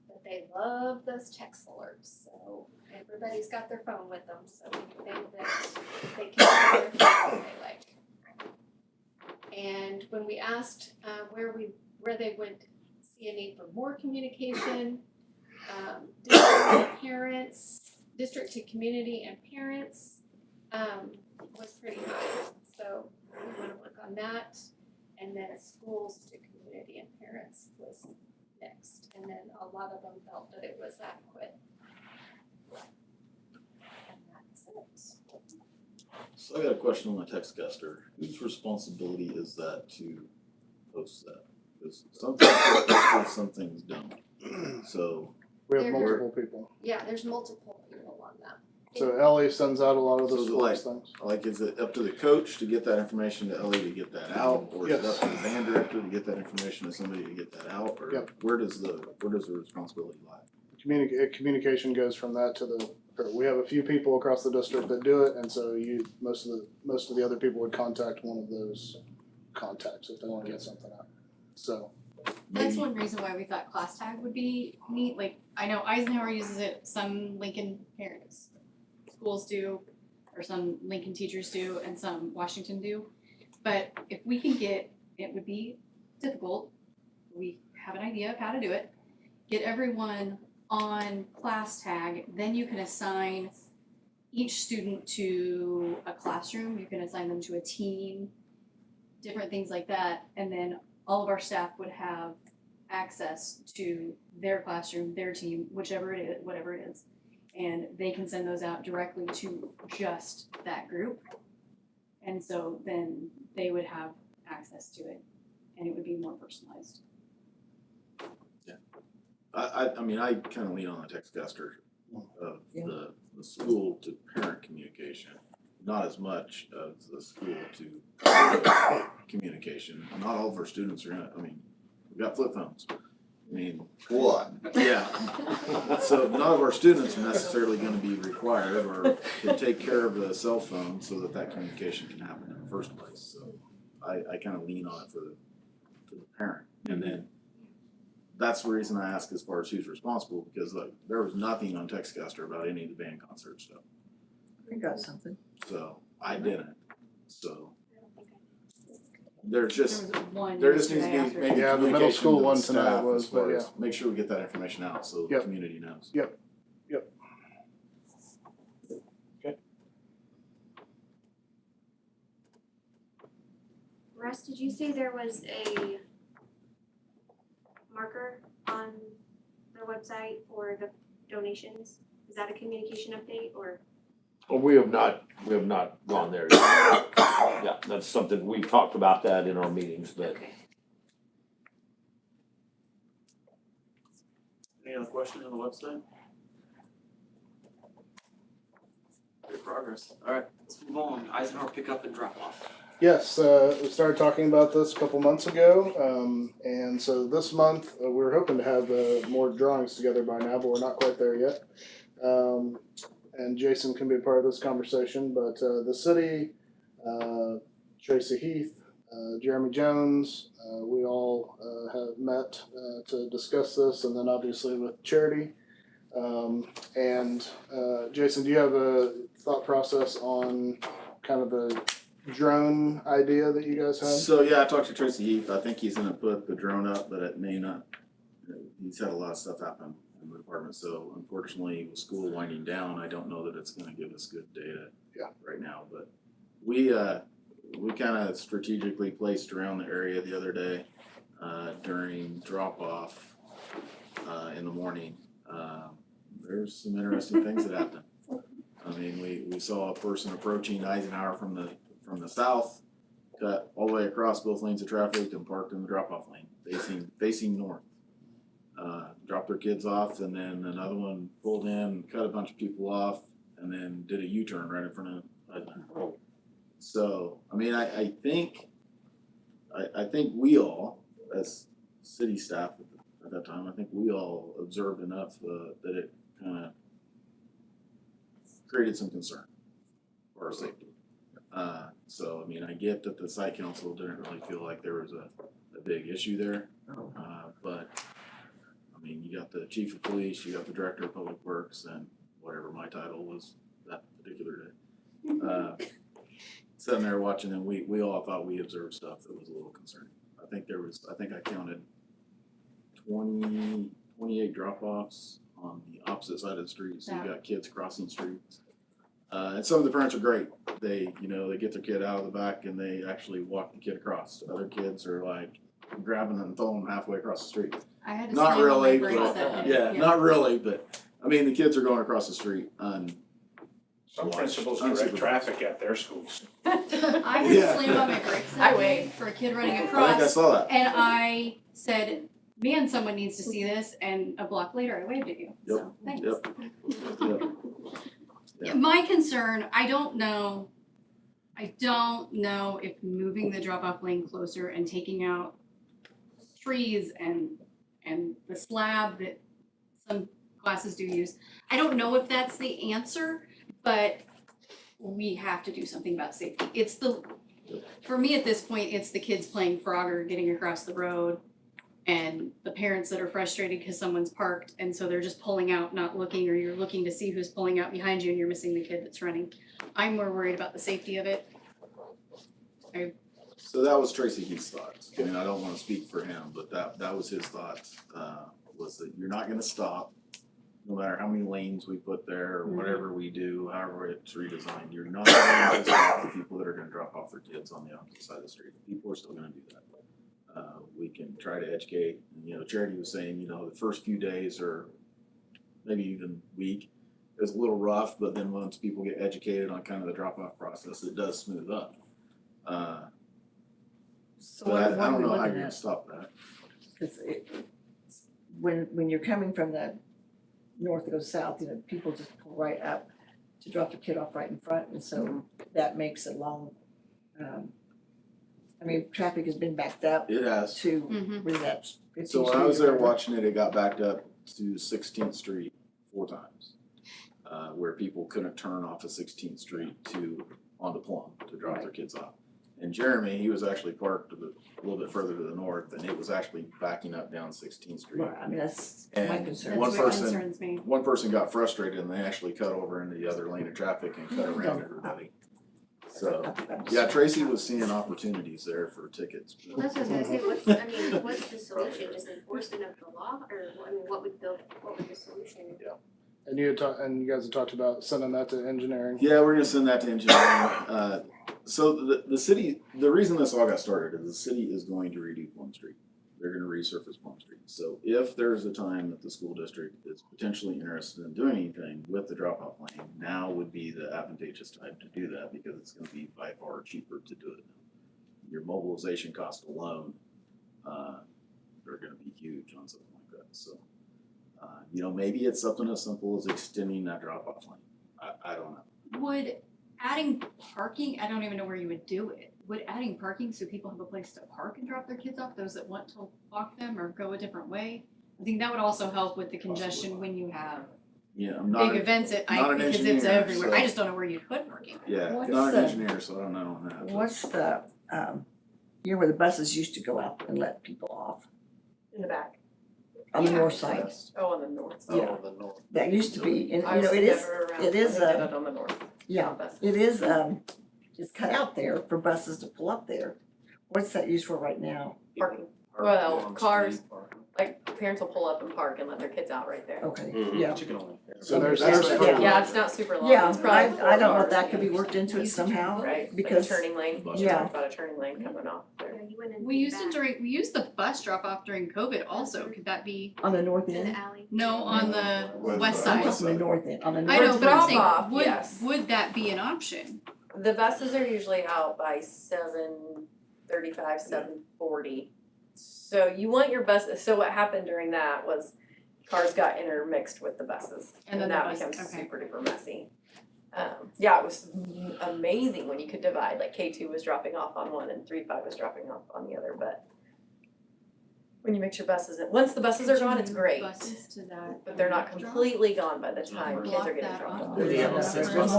But they love those text alerts, so everybody's got their phone with them, so anything that they can do their phone they like. And when we asked where they would see a need for more communication, district to community and parents was pretty high. So So we wanna work on that. And then schools to community and parents was next. And then a lot of them felt that it was adequate. And that's it. So I got a question on the text caster. Whose responsibility is that to post that? Because some things get posted, some things don't. So We have There- multiple people. Yeah, there's multiple people on that. So Ellie sends out a lot of So the is it sports like- things. Like, is it up to the coach to get that information to Ellie to get that out? Or is it Yes. up to the band director to get that information to somebody to get that out? Or Yep. where does the responsibility lie? Communication goes from that to the, we have a few people across the district that do it, and so most of the other people would contact one of those contacts if they wanna get something out. So, That's one reason why we thought class tag would be neat, like, I know Eisenhower uses it, some Lincoln parents, schools do, or some Lincoln teachers do, and some Washington do. But if we can get, it would be difficult, we have an idea of how to do it, get everyone on class tag, then you can assign each student to a classroom, you can assign them to a team, different things like that, and then all of our staff would have access to their classroom, their team, whichever it is, whatever it is. And they can send those out directly to just that group. And so then they would have access to it and it would be more personalized. I mean, I kind of lean on the text caster of the school to parent communication, not as much of the school to communication. Not all of our students are in it. I mean, we've got flip phones. I mean, What? yeah. So none of our students are necessarily gonna be required or to take care of the cell phone so that communication can happen in the first place. So I kind of lean on it to the parent. And then that's the reason I ask as far as who's responsible, because like there was nothing on Textcaster about any of the band concert stuff. We got something. So I didn't. So there's just There was one there just needs yesterday to be after. maybe Yeah, the middle communication school to the one tonight staff was, as far but as make sure we get that information out so the Yep. community knows. Yep. Russ, did you say there was a marker on their website for the donations? Is that a communication update or? Well, we have not gone there yet. Yeah, that's something, we talked about that in our meetings, but Okay. Any other questions on the website? Good progress. Alright, let's move on. Eisenhower pickup and drop off. yes, we started talking about this a couple months ago, and so this month, we were hoping to have, more drawings together by now, but we're not quite there yet. And Jason can be a part of this conversation, but, the city, Tracy Heath, Jeremy Jones, we all, have met, to discuss this, and then obviously with Charity. Jason, do you have a thought process on kind of the drone idea that you guys had? So yeah, I talked to Tracy Heath. I think he's gonna put the drone up, but it may not. He's had a lot of stuff happen in the department, so unfortunately with school winding down, I don't know that it's gonna give us good data right now, but we kind of strategically placed around the area the other day during drop off in the morning. There's some interesting things that happened. I mean, we saw a person approaching Eisenhower from the south, cut all the way across both lanes of traffic and parked in the drop off lane, facing north. Dropped their kids off, and then another one pulled in, cut a bunch of people off, and then did a U-turn right in front of Eisenhower. So, I mean, I think we all, as city staff at that time, I think we all observed enough that it kind of created some concern for our safety. So, I mean, I get that the site council didn't really feel like there was a big issue there. But, I mean, you got the chief of police, you got the director of public works, and whatever my title was that particular day. Sitting there watching, and we all thought we observed stuff that was a little concerning. I think I counted 28 drop-offs on the opposite side of the street, so you got kids crossing streets. And some of the parents are great. they get their kid out of the back and they actually walk the kid across. Other kids are like grabbing them and throwing them halfway across the street. I had to Not slam on my really, brakes but, that day. yeah, not really, but, I mean, the kids are going across the street Some principals direct traffic at their schools. I had to Yeah. slam on my brakes that day for a kid running across. I think I saw that. And I said, man, someone needs to see this, and a block later I waved at you, so thanks. Yep. Yeah, my concern, I don't know if moving the drop-off lane closer and taking out trees and the slab that some classes do use, I don't know if that's the answer, but we have to do something about safety. For me at this point, it's the kids playing Frogger, getting across the road, and the parents that are frustrated because someone's parked and so they're just pulling out, not looking, or you're looking to see who's pulling out behind you and you're missing the kid that's running. I'm more worried about the safety of it. So that was Tracy Heath's thoughts. I mean, I don't wanna speak for him, but that was his thoughts, was that you're not gonna stop. No matter how many lanes we put there, or whatever we do, however it's redesigned, you're not gonna stop the people that are gonna drop off their kids on the opposite side of the street. People are still gonna do that. We can try to educate, Charity was saying, the first few days or maybe even week is a little rough, but then once people get educated on kind of the drop-off process, it does smooth up. So But I what are don't we know how looking you're gonna at? stop that. Cause when you're coming from the north to go south, people just pull right up to drop the kid off right in front, and so that makes it long. Traffic has been backed up It has. to where that's 15th So when I was Street or there whatever. watching it, it got backed up to 16th Street 4 times. Where people couldn't turn off of 16th Street onto Plum to drop their kids off. And Jeremy, he was actually parked a little bit further to the north, and it was actually backing up down 16th Street. Right, that's my And concern. one That's what person, concerns me. one person got frustrated and they actually cut over into the other lane of traffic and cut around everybody. So, yeah, Tracy was seeing opportunities there for tickets. That's what I was gonna say, what's the solution, just enforcement of the law, or, what would the solution? And you guys had talked about sending that to engineering. Yeah, we're gonna send that to engineering. So the city, the reason this all got started is the city is going to redo Plum Street. They're gonna resurface Plum Street. So if there's a time that the school district is potentially interested in doing anything with the drop-off lane, now would be the advantageous time to do that because it's gonna be by far cheaper to do it. Your mobilization costs alone, are gonna be huge on something like that, so. Maybe it's something as simple as extending that drop-off lane. I don't know. Would adding parking, I don't even know where you would do it. Would adding parking so people have a place to park and drop their kids off, those that want to walk them or go a different way? I think that would also help with the congestion when you have Yeah, I'm not. big events not an because it's engineer, everywhere. so- I just don't know where you'd put parking. Yeah, What's not an the- engineer, so I don't know on that. but- What's the, where the buses used to go out and let people off In the back. on the north side? Oh, on the north. Yeah. That used to be, and I was it is, never around it when is, they did it on the north. yeah, it is, it's cut out there for buses to pull up there. What's that used for right now? Parking. Park Well, on the cars, street, park. like parents will pull up and park and let their kids out right there. Okay, Mhm. yeah. So there's- that's there's- the- Yeah, it's not super long. Yeah, It's probably I don't know if 4 that cars. could be worked into it somehow, Right, like because, a turning lane. yeah. Talked about a turning lane coming off there. We used the bus drop off during COVID also. Could that be, on the north In the end. alley. no, on the west I'm side? talking the north end, on the north. I know, but I'm Drop-off, saying, yes. would that be an option? The buses are usually out by 7:35, 7:40. So you want your bus, so what happened during that was cars got intermixed with the buses. And then the that bus- becomes okay. super duper messy. Yeah, it was amazing when you could divide, like K2 was dropping off on one and 3-5 was dropping off on the other, but when you mix your buses in, once the buses are gone, it's great. Buses to that. But they're not completely gone by the time kids are Block getting that dropped off. off. There's Yeah. more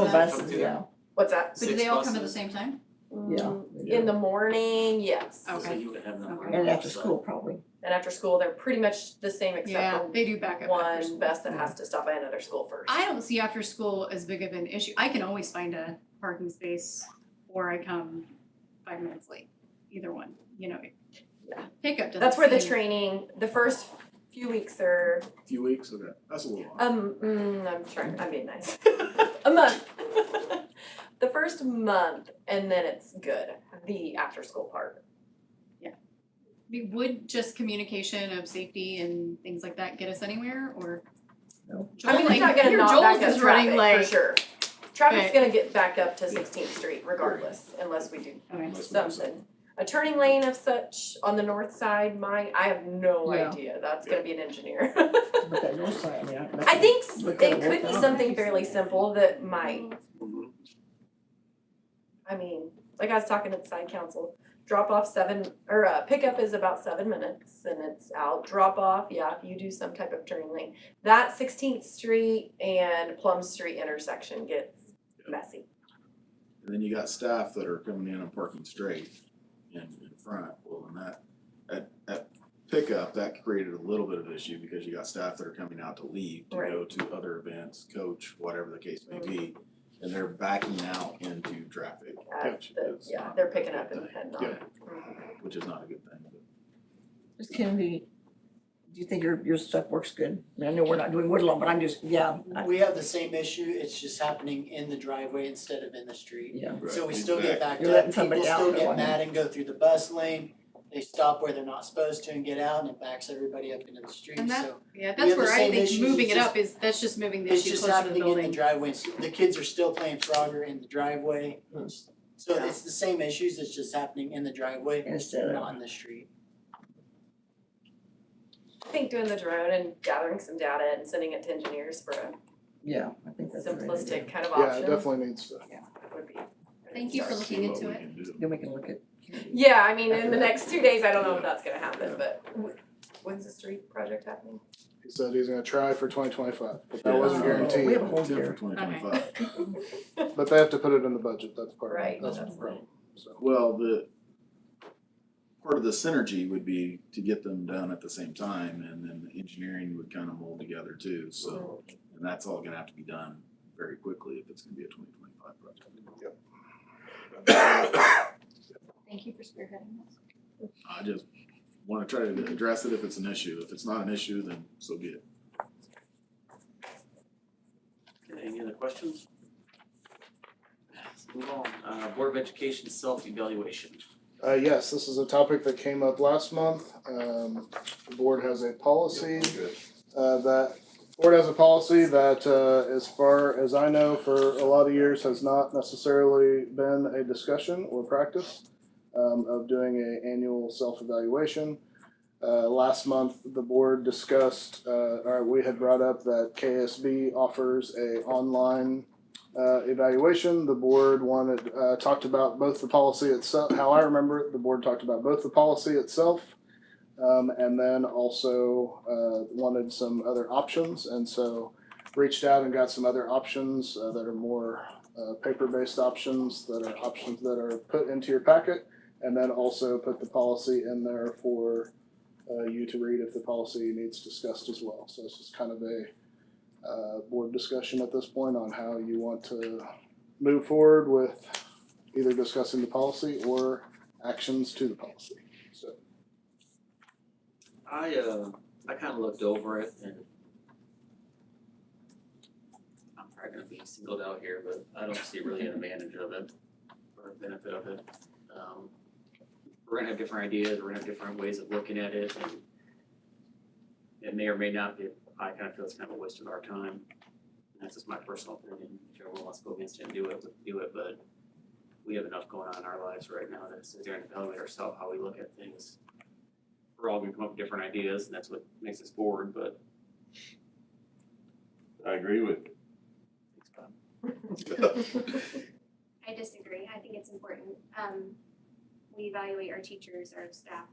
buses, yeah. What's that? But do they all come at the same time? Yeah. In the morning, yes. Okay. you would have no. And after school, probably. And after school, they're pretty much the same Yeah, except for they do back up after one school. bus that has to stop by another school first. I don't see after school as big of an issue. I can always find a parking space or I come 5 minutes late. Either one, Yeah. Pickup doesn't That's where the seem- training, the first few weeks are, Few weeks, okay, that's a little long. I'm being nice. A month. the first month and then it's good, the after school part. Would just communication of safety and things like that get us anywhere, or? No. I mean, it's not gonna Your not Joel's back up is running traffic for like. sure. Traffic's Okay. gonna get back up to 16th Street regardless, unless we do Okay. something. A turning lane of such on the north side, I have no Yeah. idea, that's gonna be an engineer. But that north side, yeah. that's- I think look it at could be out. something fairly simple that might, I mean, like I was talking to the side council, drop off pickup is about 7 minutes and it's out. Drop off, yeah, if you do some type of turning lane. That 16th Street and Plum Street intersection gets messy. And then you got staff that are coming in and parking straight in front. Well, and at pickup, that created a little bit of issue because you got staff that are coming out to leave to go to other events, coach, whatever the case may be. And they're backing out into traffic, which is Yeah, not they're a picking good up and thing. heading on. Yeah, which is not a good thing. Ms. Kennedy, do you think your stuff works good? I mean, I know we're not doing Woodlawn, but I'm just, yeah. We have the same issue, it's just happening in the driveway instead of in the street. Yeah. So we still get backed You're up, letting people somebody out still that get way. mad and go through the bus lane. They stop where they're not supposed to and get out and it backs everybody up into the street, And that, so. yeah, we that's have the where I same think issues, moving it's it just- up that's just moving the It's issue just closer to the happening in the building. driveway, the kids are still playing Frogger in the driveway. So Yeah. it's the same issues, it's just happening in the driveway, Instead of- not in the street. I think doing the drone and gathering some data and sending it to engineers for a Yeah, I think that's a great idea. simplistic kind of Yeah, option it definitely needs to. would be. Thank you for looking into it. Then we can look at. Yeah, I mean, in the next 2 days, I don't know if that's gonna happen, but when's the street project happening? He said he's gonna try for 2025, but that Yeah. wasn't We have a guaranteed. whole Till year. for 2025. But they have to put it in the budget, that's part of Right, it, that's that's the problem, so. Well, part of the synergy would be to get them done at the same time, and then the engineering would kind of mold together too, so. And that's all gonna have to be done very quickly if it's gonna be a 2025 project. Thank you for spearheading this. I just wanna try to address it if it's an issue. If it's not an issue, then so be it. Any other questions? Let's move on. Board of Education self-evaluation. Yes, this is a topic that came up last month. The board has a policy that as far as I know, for a lot of years has not necessarily been a discussion or practice of doing an annual self-evaluation. Last month, the board discussed, we had brought up that KSB offers a online evaluation. The board talked about both the policy itself, how I remember it, the board talked about both the policy itself, and then also wanted some other options, and so reached out and got some other options that are more paper-based options that are put into your packet, and then also put the policy in there for you to read if the policy needs discussed as well. So this is kind of a board discussion at this point on how you want to move forward with either discussing the policy or actions to the policy. So I kind of looked over it and I'm probably gonna be singled out here, but I don't see really an advantage of it or a benefit of it. We're gonna have different ideas, we're gonna have different ways of looking at it, and it may or may not be, I kind of feel it's kind of a waste of our time. And that's just my personal opinion, if everyone wants to go against it and do it, but we have enough going on in our lives right now that sit there and evaluate ourselves, how we look at things. We're all gonna come up with different ideas, and that's what makes us bored, but. I agree with you. I disagree. I think it's important. We evaluate our teachers, our staff,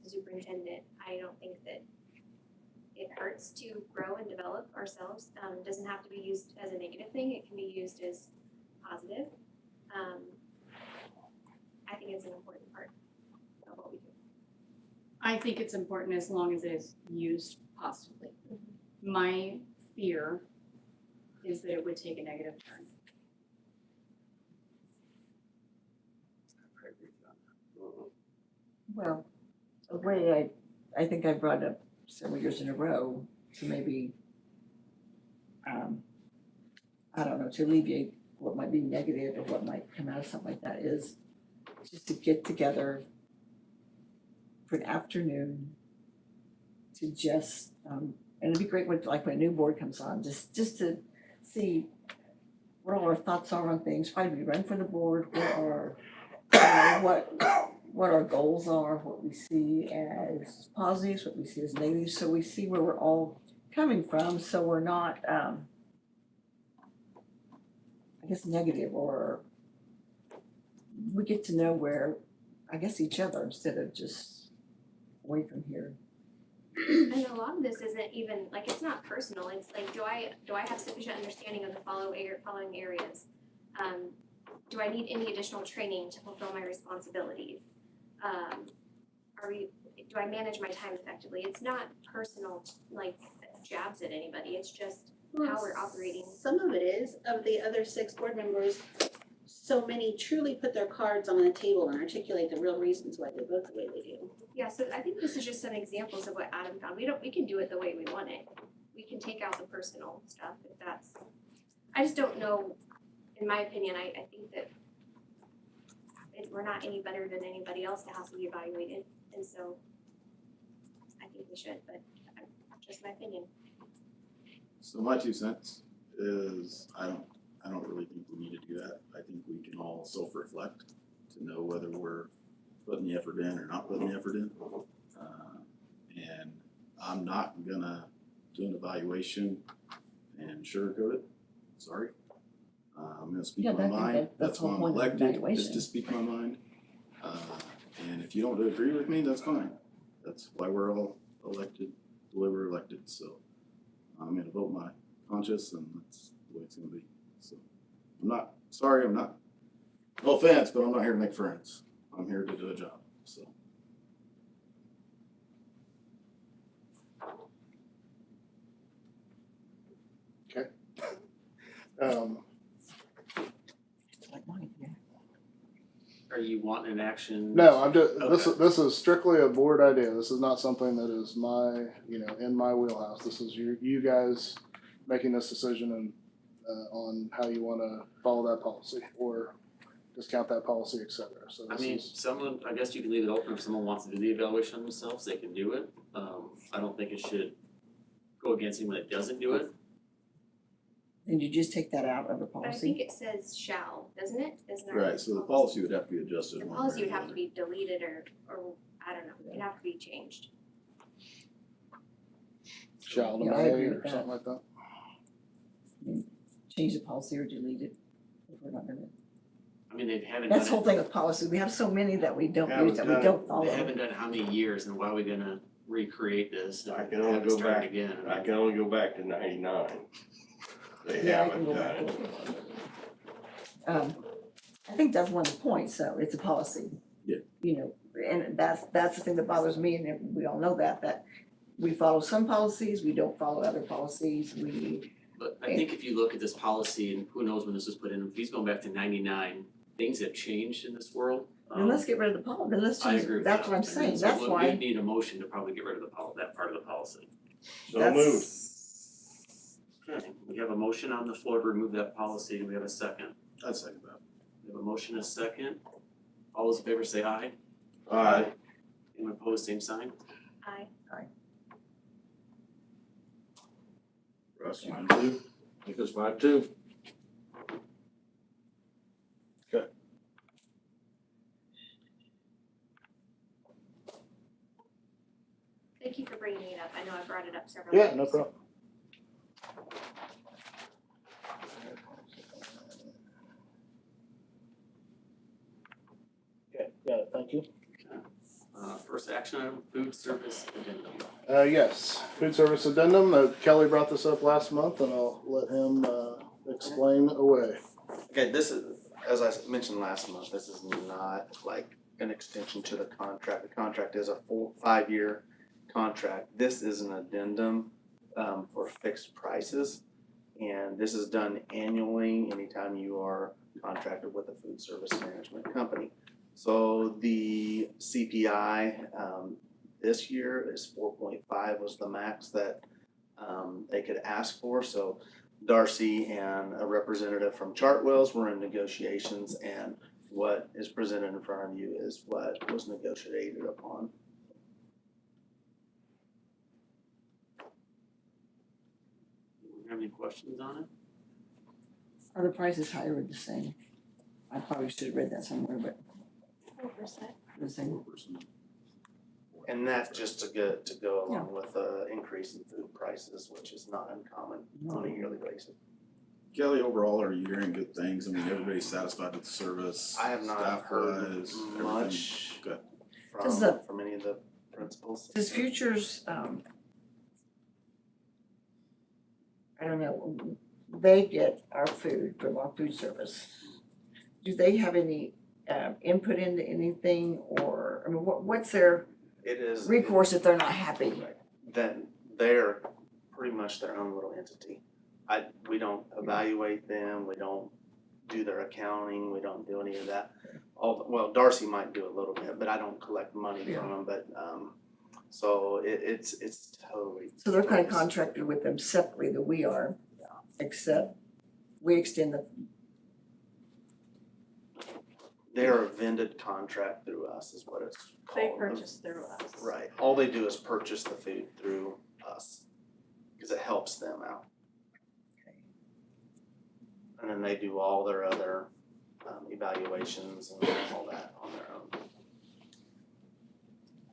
the superintendent. I don't think that it hurts to grow and develop ourselves. It doesn't have to be used as a negative thing. It can be used as positive. I think it's an important part of what we do. I think it's important as long as it is used positively. My fear is that it would take a negative turn. Well, a way I think I brought up several years in a row to maybe, I don't know, to alleviate what might be negative or what might come out of something like that is just to get together for an afternoon to just, and it'd be great when, like when a new board comes on, just to see what all our thoughts are on things, why do we run for the board, what our goals are, what we see as positives, what we see as negatives, so we see where we're all coming from, so we're not, I guess, negative, or we get to know where, I guess, each other instead of just away from here. And a lot of this isn't even, like, it's not personal, it's like, do I have sufficient understanding of the following areas? Do I need any additional training to fulfill my responsibilities? Do I manage my time effectively? It's not personal, like, jabs at anybody, it's just how we're operating. Some of it is, of the other 6 board members, so many truly put their cards on the table and articulate the real reasons why they vote the way they do. Yeah, so I think this is just some examples of what Adam found. We can do it the way we want it. We can take out the personal stuff if that's, I just don't know, in my opinion, I think that we're not any better than anybody else that has to be evaluated, and so I think we should, but just my opinion. So my 2 cents is I don't really think we need to do that. I think we can all self-reflect to know whether we're putting the effort in or not putting the effort in. And I'm not gonna do an evaluation and sugarcoat it, sorry. I'm gonna speak my mind, that's why I'm elected, is to speak my mind. And if you don't agree with me, that's fine. That's why we're all elected, the way we're elected, so I'm gonna vote my conscience and that's the way it's gonna be. So I'm not, no offense, but I'm not here to make friends. I'm here to do a job, so. Okay. Are you wanting an action? No, I'm just, Okay. this is strictly a board idea. This is not something that is my, in my wheelhouse. This is you guys making this decision and, on how you wanna follow that policy or discount that policy, et cetera. So I this mean, is, someone, I guess you can leave it open if someone wants to do the evaluation themselves, they can do it. I don't think it should go against anyone that doesn't do it. And you just take that out of the But I policy? think it says shall, doesn't it? Isn't our Right, so the policy would have to be adjusted. The one policy way or would have the to be deleted or I don't know, it'd have to be changed. shall to Yeah, I may agree or with that. something like that. Change the policy or delete it if we're not gonna. I mean, they haven't That's the whole done thing with policy, we have so many that we don't Haven't use, that we done it. don't follow. it, they haven't done it how many years and why are we gonna recreate this? I and can only have it go start back, again? I can only go back to 99. They Yeah, I haven't can go done back. it. I think that's one of the points, so it's a policy. Yeah. And that's the thing that bothers me, and we all know that we follow some policies, we don't follow other policies, But I think if you look at this policy, and who knows when this was put in, if he's going back to 99, things have changed in this world. then let's get rid of the policy, then let's I change, agree with that's that. what I'm And saying, so that's we why. need a motion to probably get rid of that part of the policy. So That's- moved. Okay, we have a motion on the floor to remove that policy. Do we have a second? I'd second that. We have a motion and a second. All those in favor say aye. Aye. Anyone opposed, same sign? Aye. Russ, you want to do? I think it's 5-2. Thank you for bringing it up. I know I brought it up several times. Yeah, no problem. Okay, got it, thank you. First action item, food service addendum. Yes, food service addendum, Kelly brought this up last month and I'll let him, explain away. Okay, this is, as I mentioned last month, this is not like an extension to the contract. The contract is a full 5-year contract. This is an addendum for fixed prices. And this is done annually anytime you are contracted with a food service management company. So the CPI this year is 4.5 was the max that they could ask for. So Darcy and a representative from Chartwell's were in negotiations, and what is presented in front of you is what was negotiated upon. Have any questions on it? Are the prices higher or the same? I probably should have read that somewhere, but 4%. the same. And that's just to go along with the increase in food prices, which is not uncommon on a yearly basis. Kelly, overall, are you hearing good things? I mean, everybody's satisfied with the service? I have not heard staff-wise, much everything? Does the- from any of the principals. Does Futures, I don't know, they get our food from our food service. Do they have any input into anything, or, I mean, what's their It is. recourse if they're not happy? Then they're pretty much their own little entity. We don't evaluate them, we don't do their accounting, we don't do any of that. Well, Darcy might do a little bit, but I don't collect money from them, but, so it's totally. So they're kind of contracted with them separately that we are, except we extend the, They're a vended contract through us is what it's called. They purchase through us. Right, all they do is purchase the food through us, cause it helps them out. And then they do all their other evaluations and all that on their own.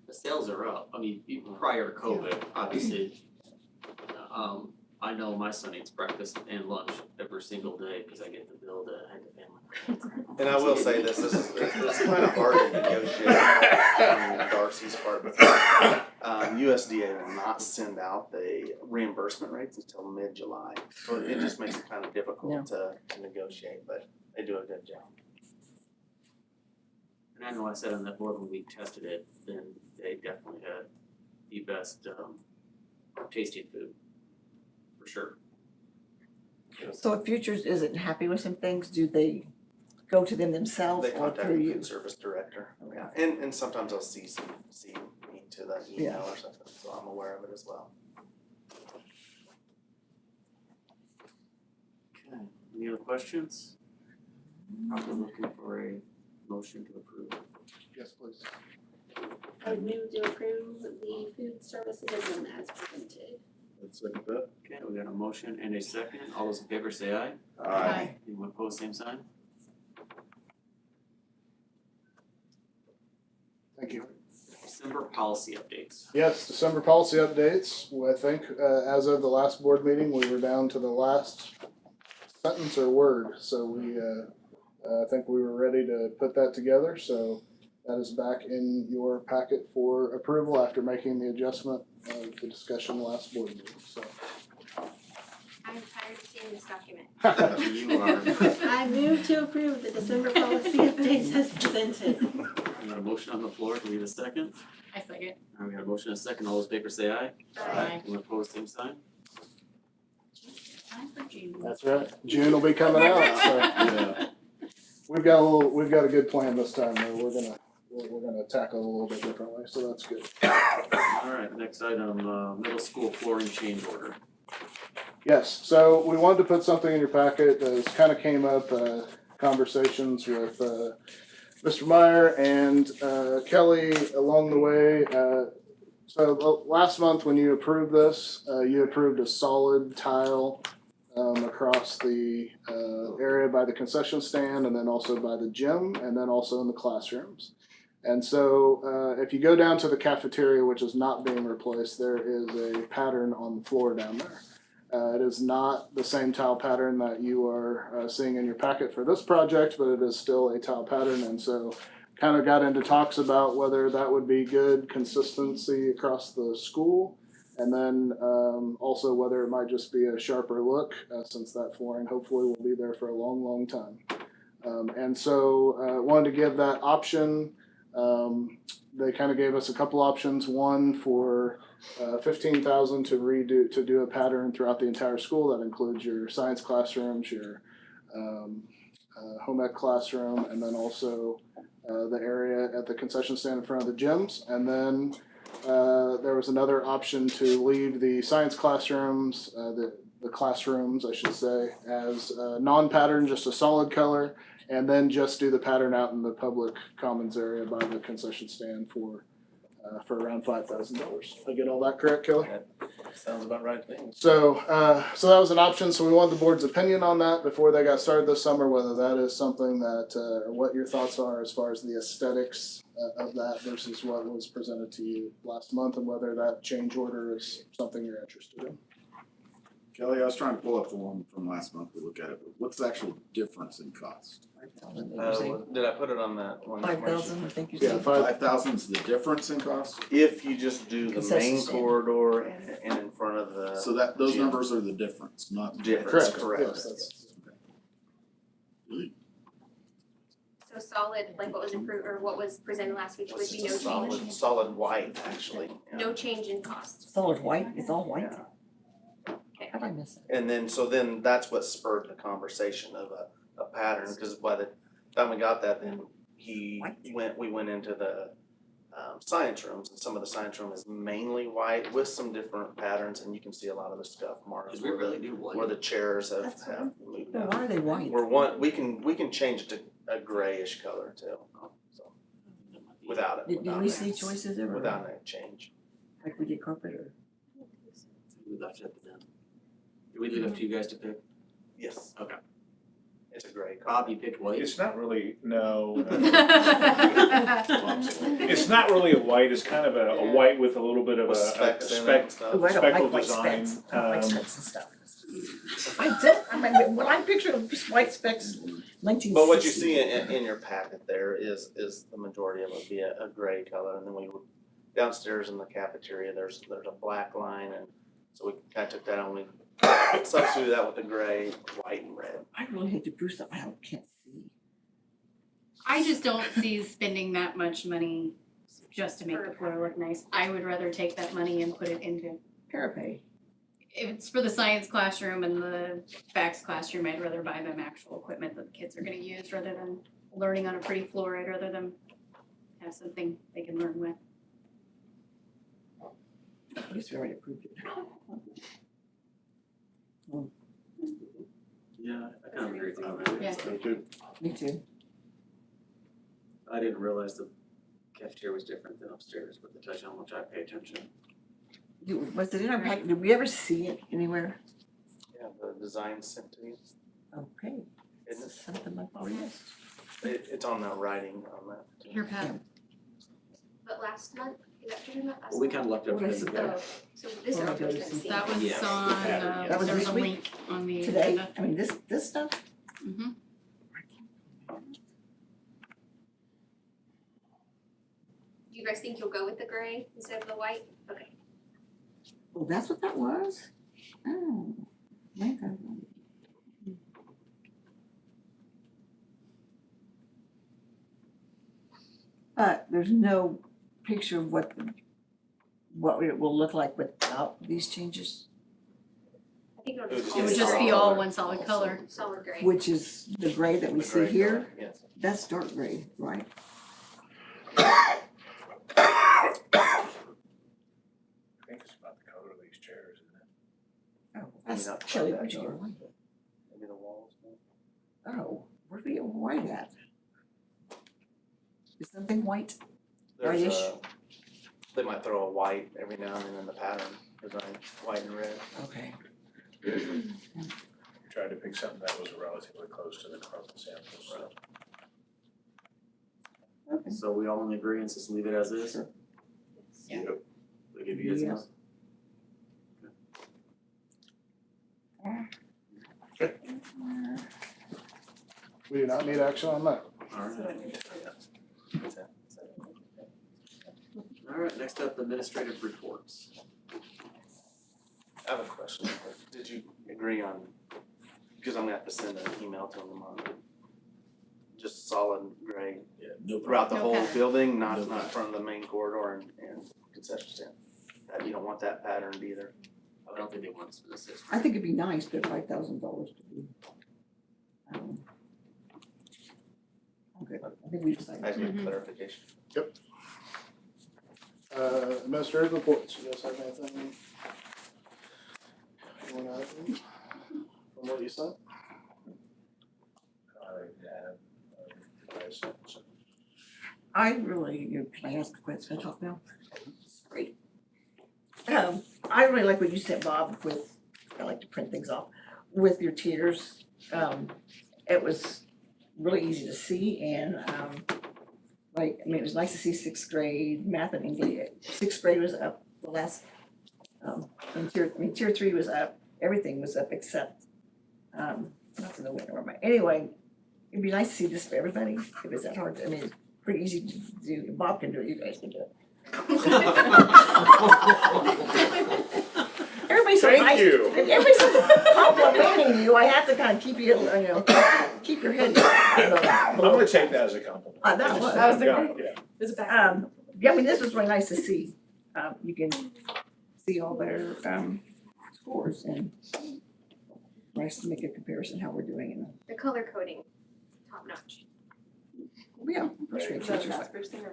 The sales are up. I mean, prior to COVID, obviously, I know my son eats breakfast and lunch every single day because I get the bill that I had to pay my. And I will say this is it's kind of hard to negotiate on Darcy's part because USDA will not send out the reimbursement rates until mid-July. So it just makes it kind of difficult to negotiate, but they do a good job. And I know I said on that board when we tested it, then they definitely had the best tasting food, for sure. so if Futures isn't happy with some things, do they go to them themselves They or contact through the you? food service director, yeah, and sometimes they'll see me to the email or something, so I'm aware of it as well. Okay, any other questions? Probably looking for a motion to approve. Yes, please. I move to approve the food service addendum as presented. Let's look at that. Okay, we got a motion and a second. All those in favor say aye. Aye. Anyone opposed, same sign? Thank you. December policy updates. Yes, December policy updates. I think as of the last board meeting, we were down to the last sentence or word. So we, I think we were ready to put that together. So that is back in your packet for approval after making the adjustment of the discussion last board meeting. So I'm tired of seeing this document. You are. I move to approve the December policy updates as presented. We got a motion on the floor. Do we have a second? I second. All right, we got a motion and a second. All those in favor say aye. Aye. Anyone opposed, same sign? Time for June. that's right. June will be coming out. So Yeah. we've got a good plan this time. Though. We're gonna tackle it a little bit differently. So that's good. All right, next item, middle school flooring change order. Yes, so we wanted to put something in your packet that kind of came up, conversations with Mr. Meyer and Kelly along the way. So last month when you approved this, you approved a solid tile across the area by the concession stand and then also by the gym and then also in the classrooms. And so if you go down to the cafeteria, which is not being replaced, there is a pattern on the floor down there. It is not the same tile pattern that you are seeing in your packet for this project, but it is still a tile pattern. And so kind of got into talks about whether that would be good consistency across the school. And then also whether it might just be a sharper look since that flooring hopefully will be there for a long, long time. And so wanted to give that option. They kind of gave us a couple options. One for $15,000 to do a pattern throughout the entire school. That includes your science classrooms, your home ec classroom, and then also the area at the concession stand in front of the gyms. And then there was another option to leave the science classrooms, the classrooms, I should say, as non-pattern, just a solid color, and then just do the pattern out in the public commons area by the concession stand for around $5,000. I get all that correct, Kelly? Sounds about right to me. So that was an option. So we wanted the board's opinion on that before they got started this summer, whether that is something that, or what your thoughts are as far as the aesthetics of that versus what was presented to you last month, and whether that change order is something you're interested in. Kelly, I was trying to pull up the one from last month to look at it, but what's the actual difference in cost? Did I put it on that one? 5,000, I think you Yeah, said. 5,000 is the difference in cost? If you just do the Concession main stand. corridor and in front of the. So that, those gym. numbers are the difference, not. Difference, Correct. correct. Yes, that's- So solid, like what was approved, or what was presented last week, would It's be just no a change? solid white, actually. Yeah. No change in cost. Solid white, it's all white. Okay. How'd I miss it? And then that's what spurred the conversation of a pattern, because by the time we got that, then we went into the science rooms, and some of the science room is mainly white with some different patterns, and you can see a lot of the stuff marked Cause we really do white. where the chairs have That's moved Well, out. why are they white? We can change it to a grayish color too, so without it. Did without we it- see choices ever? Without a change. Like we did carpet or? We left it up to them. Did we leave it up to you guys to pick? Yes. Okay. It's a gray color. Bob, you picked white? It's not really, no. It's not really a white, it's kind of a white with a little bit of With a specks in it spec, and stuff. Oh, I don't speckle like white design. specks. I don't like um, specks and stuff. I don't, I mean, when I picture just white specks, 1960. But what you see in your packet there is the majority of it would be a gray color, and then we would, downstairs in the cafeteria, there's a black line, and so we kinda took that and we substituted that with the gray, white and red. I really hate to prove something I can't see. I just don't see spending that much money just to make the floor look nice. I would rather take that money and put it into, Parapay. if it's for the science classroom and the FACS classroom, I'd rather buy them actual equipment that the kids are gonna use rather than learning on a pretty floor. I'd rather them have something they can learn with. I guess we already approved it. Yeah, I kind of agree with you on that. Yeah. Me too. Me too. I didn't realize the cafeteria was different than upstairs, but the touch on which I pay attention. Was it in our packet? Did we ever see it anywhere? Yeah, the design sent to you, Okay. isn't It's something like, oh, yes. it? It's on that writing on that. Here, Pat. But last month, is that what you're talking about? Last Well, we month? kind of left it up to What is them. it? Oh, so this is Well, our first time seeing That it. was Yeah. on, That was there was this a week? link on the Today? agenda. I mean, this stuff? Mm-hmm. Do you guys think you'll go with the gray instead of the white? Okay. Oh, that's what that was? Oh, my God. But there's no picture of what it will look like without these changes, I think it'll It would just just It would be just be solid. all one solid color. solid gray. which is the gray that we The see gray here. color, yes. That's dark gray, right? I think it's about the color of these chairs, isn't it? Oh, that's not quite chilly, that where'd you get dark. white? Maybe the walls. Oh, where'd we get white at? Is something white? There's Whitish? they might throw a white every now and then in the pattern, design, white and red. Okay. Tried to pick something that was relatively close to the carpet samples, so. Okay. So we all in agreement, just leave it as is? Sure. Yeah. They give you guys Yeah. enough? We do not need action on that. Alright. Alright, next up, administrative reports. I have a question. Did you agree on, because I'm gonna have to send an email to them on just solid gray Yeah, no throughout the No whole pattern. building, No not pattern. from the main corridor and concession stand? That you don't want that patterned either. I don't think they want specifics. I think it'd be nice, but $5,000 to be. Okay, I think we decided. I just need Mhm. clarification. Administrative reports, you guys have anything? You wanna add? what you sent? I really, can I ask a question? Can I talk now? Great. I really like what you said, Bob, with, I like to print things off, with your tiers. It was really easy to see and, like, I mean, it was nice to see sixth grade math and English. Sixth grade was up the last, and tier 3 was up, everything was up except, not in the winter, anyway, it'd be nice to see this for everybody, if it's that hard, I mean, it's pretty easy to do, Bob can do it, you guys can do it. Everybody's so Thank nice. you. Everybody's so complimenting you, I have to kind of keep you, keep your head. I'm gonna take that as a compliment. That was. That was the Yeah, great. yeah. It was a back. Yeah, I mean, this was really nice to see. You can see all their, scores and nice to make a comparison how we're doing in The color coding, top notch. yeah, first grade teachers. So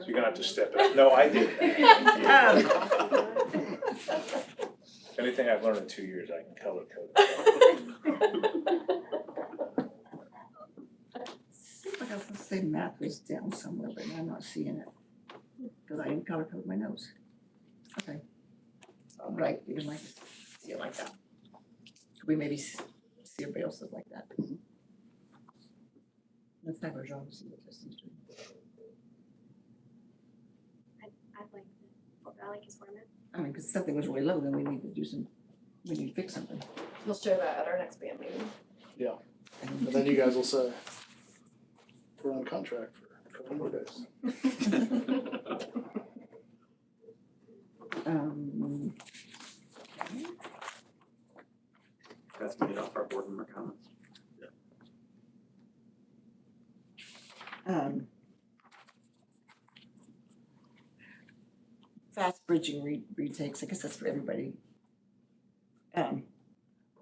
you're gonna have to step it up. No, I did that. Anything I've learned in 2 years, I can color code. Seems like I was gonna say math was down somewhere, but I'm not seeing it. Cause I didn't color code my nose. Okay. Right, it was nice to see it like that. Could we maybe see everybody else like that? Let's have our job to see what this is doing. I like his format. I mean, cause something was really low, then we need to do we need to fix something. We'll share that at our next band meeting. Yeah. And then you guys will say, we're on contract for a couple more days. That's gonna be off our board member comments. Fast bridging retakes, I guess that's for everybody.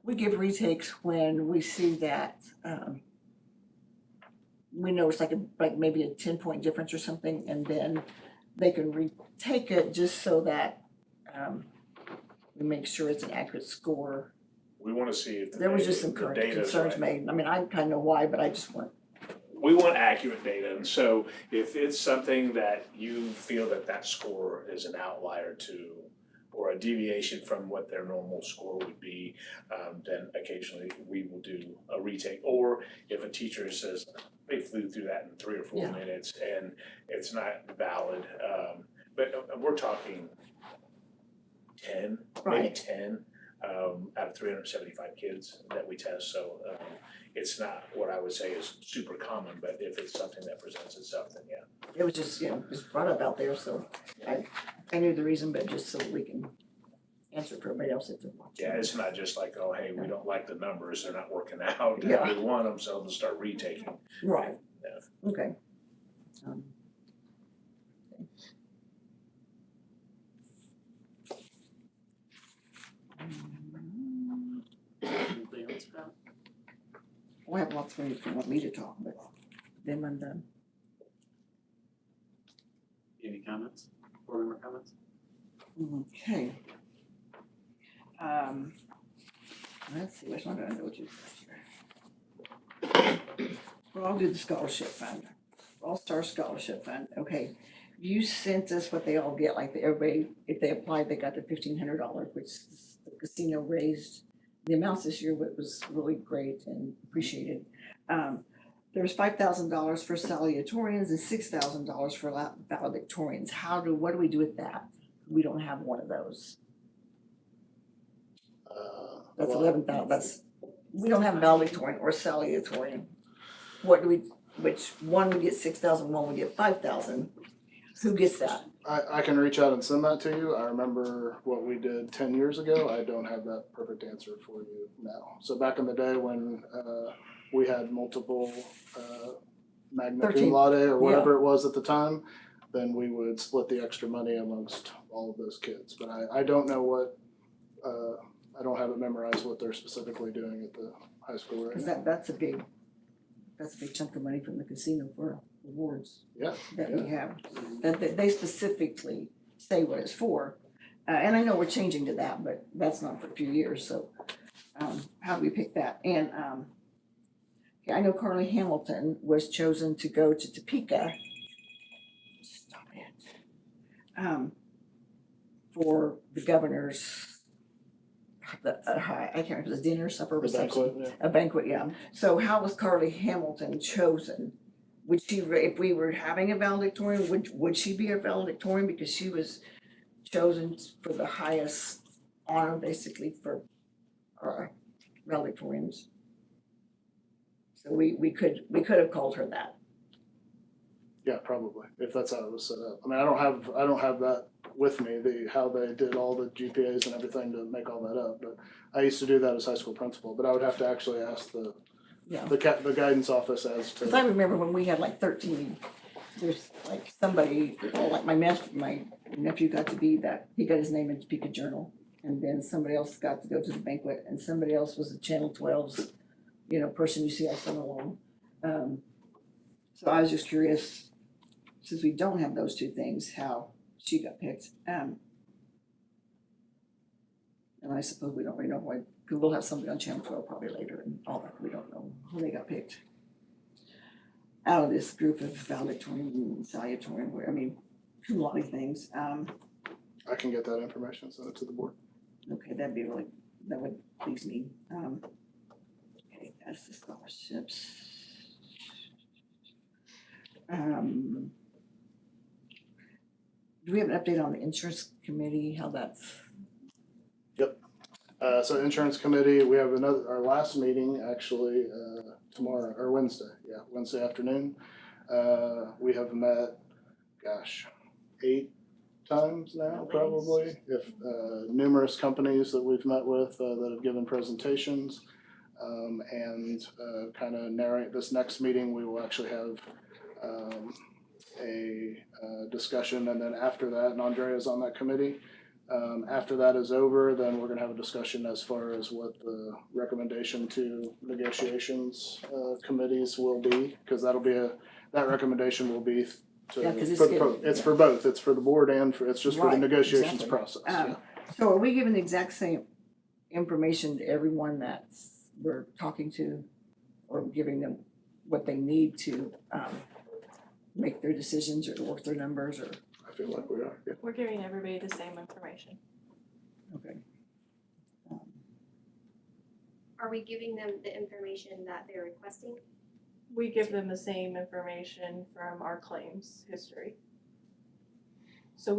We give retakes when we see that, we know it's like maybe a 10-point difference or something, and then they can retake it just so that, we make sure it's an accurate score. We wanna see if There was just some the data's concerns right. made, I mean, I kinda know why, but I just want. We want accurate data, and so if it's something that you feel that score is an outlier to, or a deviation from what their normal score would be, then occasionally we will do a retake. Or if a teacher says they flew through that in 3 or 4 minutes and it's not valid, but we're talking 10, maybe Right. 10 out of 375 kids that we test, so it's not what I would say is super common, but if it's something that presents itself, then yeah. It was just, just brought up out there, so I knew the reason, but just so we can answer for everybody else if they're watching. Yeah, it's not just like, oh, hey, we don't like the numbers, they're not working out, Yeah. we want them, so they'll start retaking. Right. Yeah. Okay. Anything else, Pat? I have lots of things if you want me to talk, but then I'm done. Any comments? Board member comments? Okay. Let's see, which one do I know to first here? Well, I'll do the scholarship fund, All-Star Scholarship Fund, okay. You sent us what they all get, like everybody, if they applied, they got the $1,500, which the casino raised. The amounts this year was really great and appreciated. There was $5,000 for salutatorians and $6,000 for valedictorians. What do we do with that? We don't have one of those. That's well, 11,000, we don't have valedictorian or salutatorian. Which one would get 6,000, one would get 5,000? Who gets that? I can reach out and send that to you. I remember what we did 10 years ago. I don't have that perfect answer for you now. So back in the day when we had multiple magna 13. cum laude or whatever it was at the time, then we would split the extra money amongst all of those kids. But I don't know what, I don't have it memorized what they're specifically doing at the high school right Cause now. that's a big chunk of money from the casino for awards that we have. That they specifically say what it's for. And I know we're changing to that, but that's not for a few years, so. how do we pick that? And, okay, I know Carly Hamilton was chosen to go to Topeka. Stop it. For the governor's, I can't remember, the dinner, supper, reception. A banquet, yeah. So how was Carly Hamilton chosen? Would she, if we were having a valedictorian, would she be a valedictorian because she was chosen for the highest honor, basically, for valedictorians? So we could have called her that. Yeah, probably, if that's how it was set up. I mean, I don't have that with me, how they did all the GPAs and everything to make all that up, but I used to do that as high school principal, but I would have to actually ask the guidance office as to. Because I remember when we had like 13, there's like somebody, like my nephew got to be that, he got his name in Topeka Journal, and then somebody else got to go to the banquet, and somebody else was the Channel 12's, person you see all summer long. So I was just curious, since we don't have those two things, how she got picked. And I suppose we don't really know why, because we'll have somebody on Channel 12 probably later and all that. We don't know how they got picked out of this group of valedictorian and salutatorian, a lot of things. I can get that information, send it to the board. Okay, that would please me. Okay, that's the scholarships. Do we have an update on the insurance committee, how that's? Yep. So insurance committee, we have our last meeting actually tomorrow, or Wednesday. Yeah, Wednesday afternoon. We have met, 8 times now, probably. If numerous companies that we've met with that have given presentations, and kind of narrate this next meeting, we will actually have a discussion, and then after that, and Andrea's on that committee. After that is over, then we're gonna have a discussion as far as what the recommendation to negotiations committees will be, because that recommendation will be to, Yeah, 'cause it's for both, it's for the board and it's just for the Right, negotiations exactly. process. Yeah. So are we giving the exact same information to everyone that we're talking to, or giving them what they need to make their decisions or work their numbers, or? I feel like we are, yeah. We're giving everybody the same information. Okay. Are we giving them the information that they're requesting? We give them the same information from our claims history. So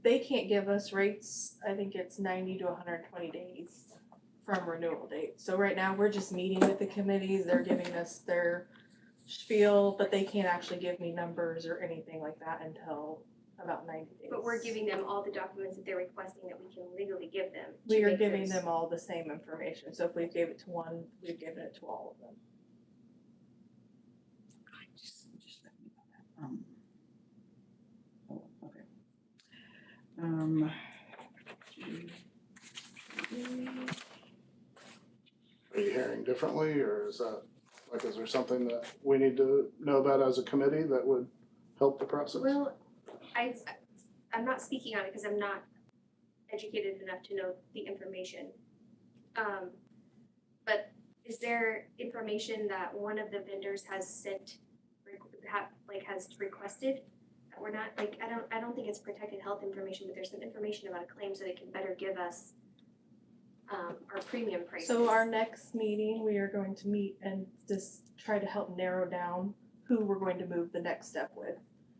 they can't give us rates, I think it's 90 to 120 days from renewal date. So right now, we're just meeting with the committees, they're giving us their spiel, but they can't actually give me numbers or anything like that until about 90 days. But we're giving them all the documents that they're requesting that we can legally give them. We are giving them all the same information, so if we gave it to one, we've given it to all of them. Just let me know that. Okay. Are you hearing differently, or is there something that we need to know about as a committee that would help the process? Well, I'm not speaking on it because I'm not educated enough to know the information. But is there information that one of the vendors has sent, has requested that we're not, I don't think it's protected health information, but there's some information about a claim so they can better give us our premium prices. So our next meeting, we are going to meet and just try to help narrow down who we're going to move the next step with.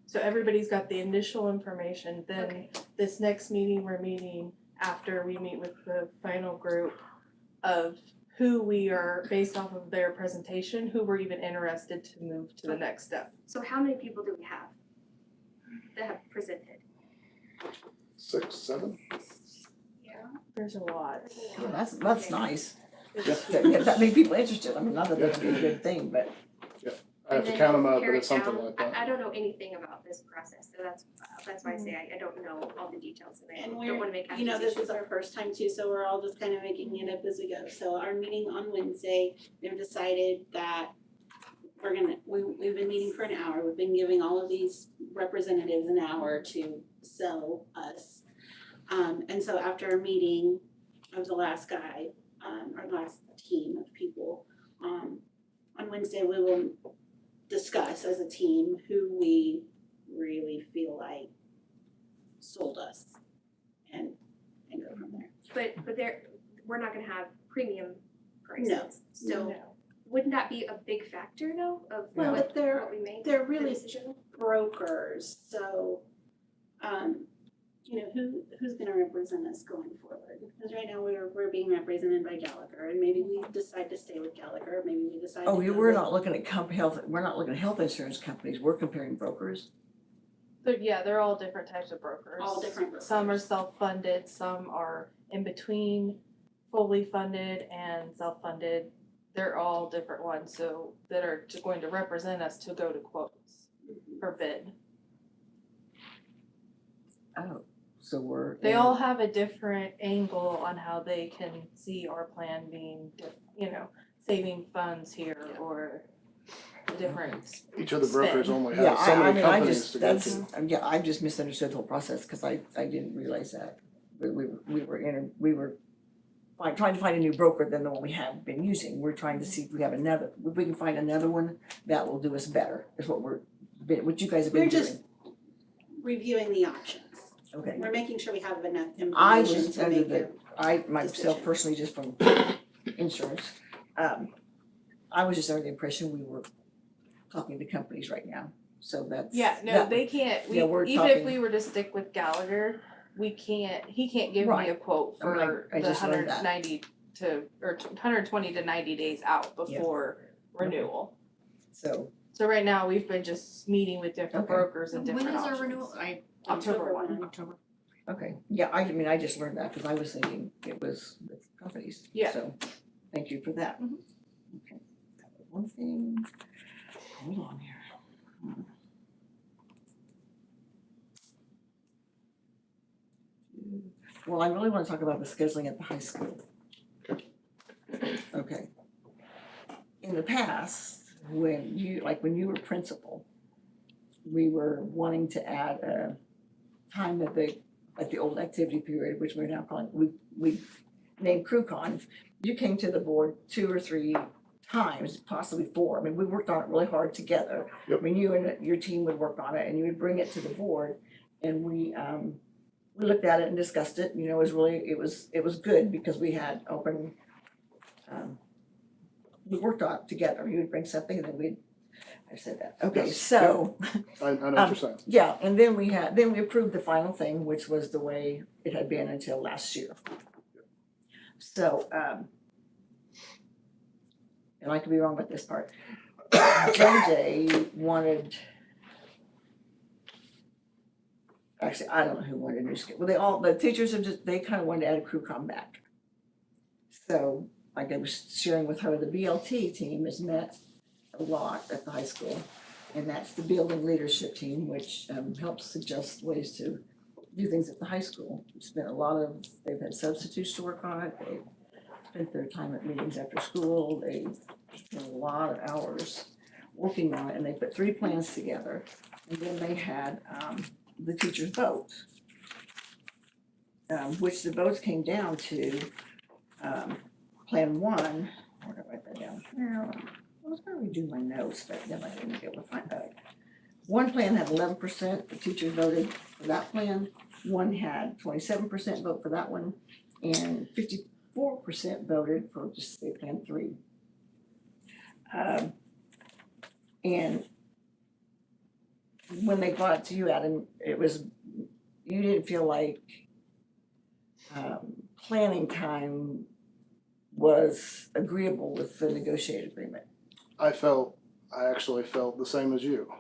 So everybody's got the initial information, then this next meeting, we're meeting after we meet with the final group of who we are, based off of their presentation, who we're even interested to move to the next step. So how many people do we have that have presented? 6, 7? Yeah. There's a lot. Yeah, that's nice. Yeah, that many people interested. Not that that'd be a good thing, but. I have to count them up, but it's something like that. I don't know anything about this process, so that's why I say I don't know all the details, and I don't wanna make accusations. This is our first time too, so we're all just kind of making it up as we go. So our meeting on Wednesday, they've decided that we've been meeting for an hour. We've been giving all of these representatives an hour to sell us. And so after our meeting of the last guy, our last team of people. On Wednesday, we will discuss as a team who we really feel like sold us and go from there. But we're not gonna have premium prices. No. So wouldn't that be a big factor though of Well, what but we make? they're the really decision? brokers, so, who's gonna represent us going forward? Because right now we're being represented by Gallagher, and maybe we decide to stay with Gallagher, maybe we decide to Oh, go we're with- not looking at we're not looking at health insurance companies, we're comparing brokers. They're all different types of brokers. All different brokers. Some are self-funded, some are in between fully funded and self-funded. They're all different ones, so that are just going to represent us to go to quotes for bid. Oh, so we're. They all have a different angle on how they can see our plan being, saving funds here or a different Each of the brokers spin. only Yeah, has so many I companies just, to go that's, to. yeah, I just misunderstood the whole process, cause I didn't realize that. We were trying to find a new broker than the one we have been using, we're trying to see if we have if we can find another one that will do us better, is what what you guys have been We're doing. just reviewing the options. Okay. We're making sure we have enough I information was to under make the, I myself decision. personally, just from insurance, I was just under the impression we were talking to companies right now, so that's. They can't, we're even if talking- we were to stick with Gallagher, he can't give me Right. a quote I mean, for I the just learned that. 120 to 90 days out before renewal. So. So right now, we've been just meeting with different Okay. brokers and When different is our options. renewal? October 1. October. Okay, yeah, I mean, I just learned that, cause I was thinking it was with companies, Yeah. so, thank you for that. Okay, that was one thing, hold on here. Well, I really wanna talk about the scheduling at the high school. Okay. In the past, when you were principal, we were wanting to add a time that like the old activity period, which we're now calling, we named CrewCon. You came to the board 2 or 3 times, possibly 4. I mean, we worked on it really hard together. Yep. I mean, you and your team would work on it and you would bring it to the board and we looked at it and discussed it, it was really, it was good because we had open, we worked on it together. You would bring something and then I said that. Okay, Yes, so. I know what you're saying. Yeah, and then we approved the final thing, which was the way it had been until last year. So, and I could be wrong about this part. JJ wanted, actually, I don't know who wanted a new schedule. Well, the teachers they kind of wanted to add a crew come back. So, like I was sharing with her, the BLT team has met a lot at the high school. And that's the building leadership team, which helps suggest ways to do things at the high school. They've had substitutes to work on it, they've spent their time at meetings after school, they spent a lot of hours working on it, and they put 3 plans together. And then they had the teachers vote, which the votes came down to Plan 1, where did I write that down? I was gonna redo my notes, but then I didn't be able to find that. One plan had 11%, the teachers voted for that plan. One had 27% vote for that one, and 54% voted for just say Plan 3. And when they brought it to you, Adam, you didn't feel like planning time was agreeable with the negotiated agreement. I actually felt the same as you.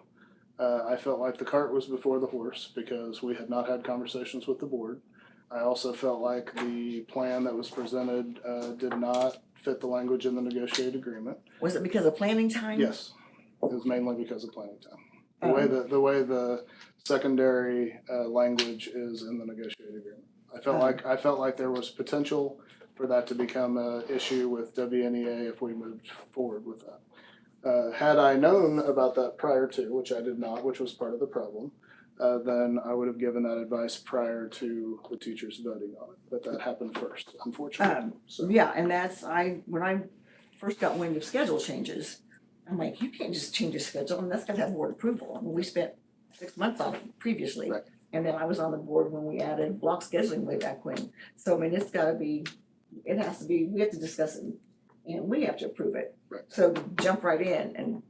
I felt like the cart was before the horse because we had not had conversations with the board. I also felt like the plan that was presented did not fit the language in the negotiated agreement. Was it because of planning time? Yes, it was mainly because of planning time. The way the secondary language is in the negotiated agreement. I felt like there was potential for that to become an issue with WNEA if we moved forward with that. Had I known about that prior to, which I did not, which was part of the problem, then I would have given that advice prior to the teachers voting on it. But that happened first, unfortunately. So Yeah, and when I first got wind of schedule changes, I'm like, you can't just change a schedule, and that's gotta have board approval. I mean, we spent 6 months on it previously. Right. And then I was on the board when we added block scheduling way back when. So I mean, it has to be, we have to discuss it and we have to approve it. Right. So jump right in and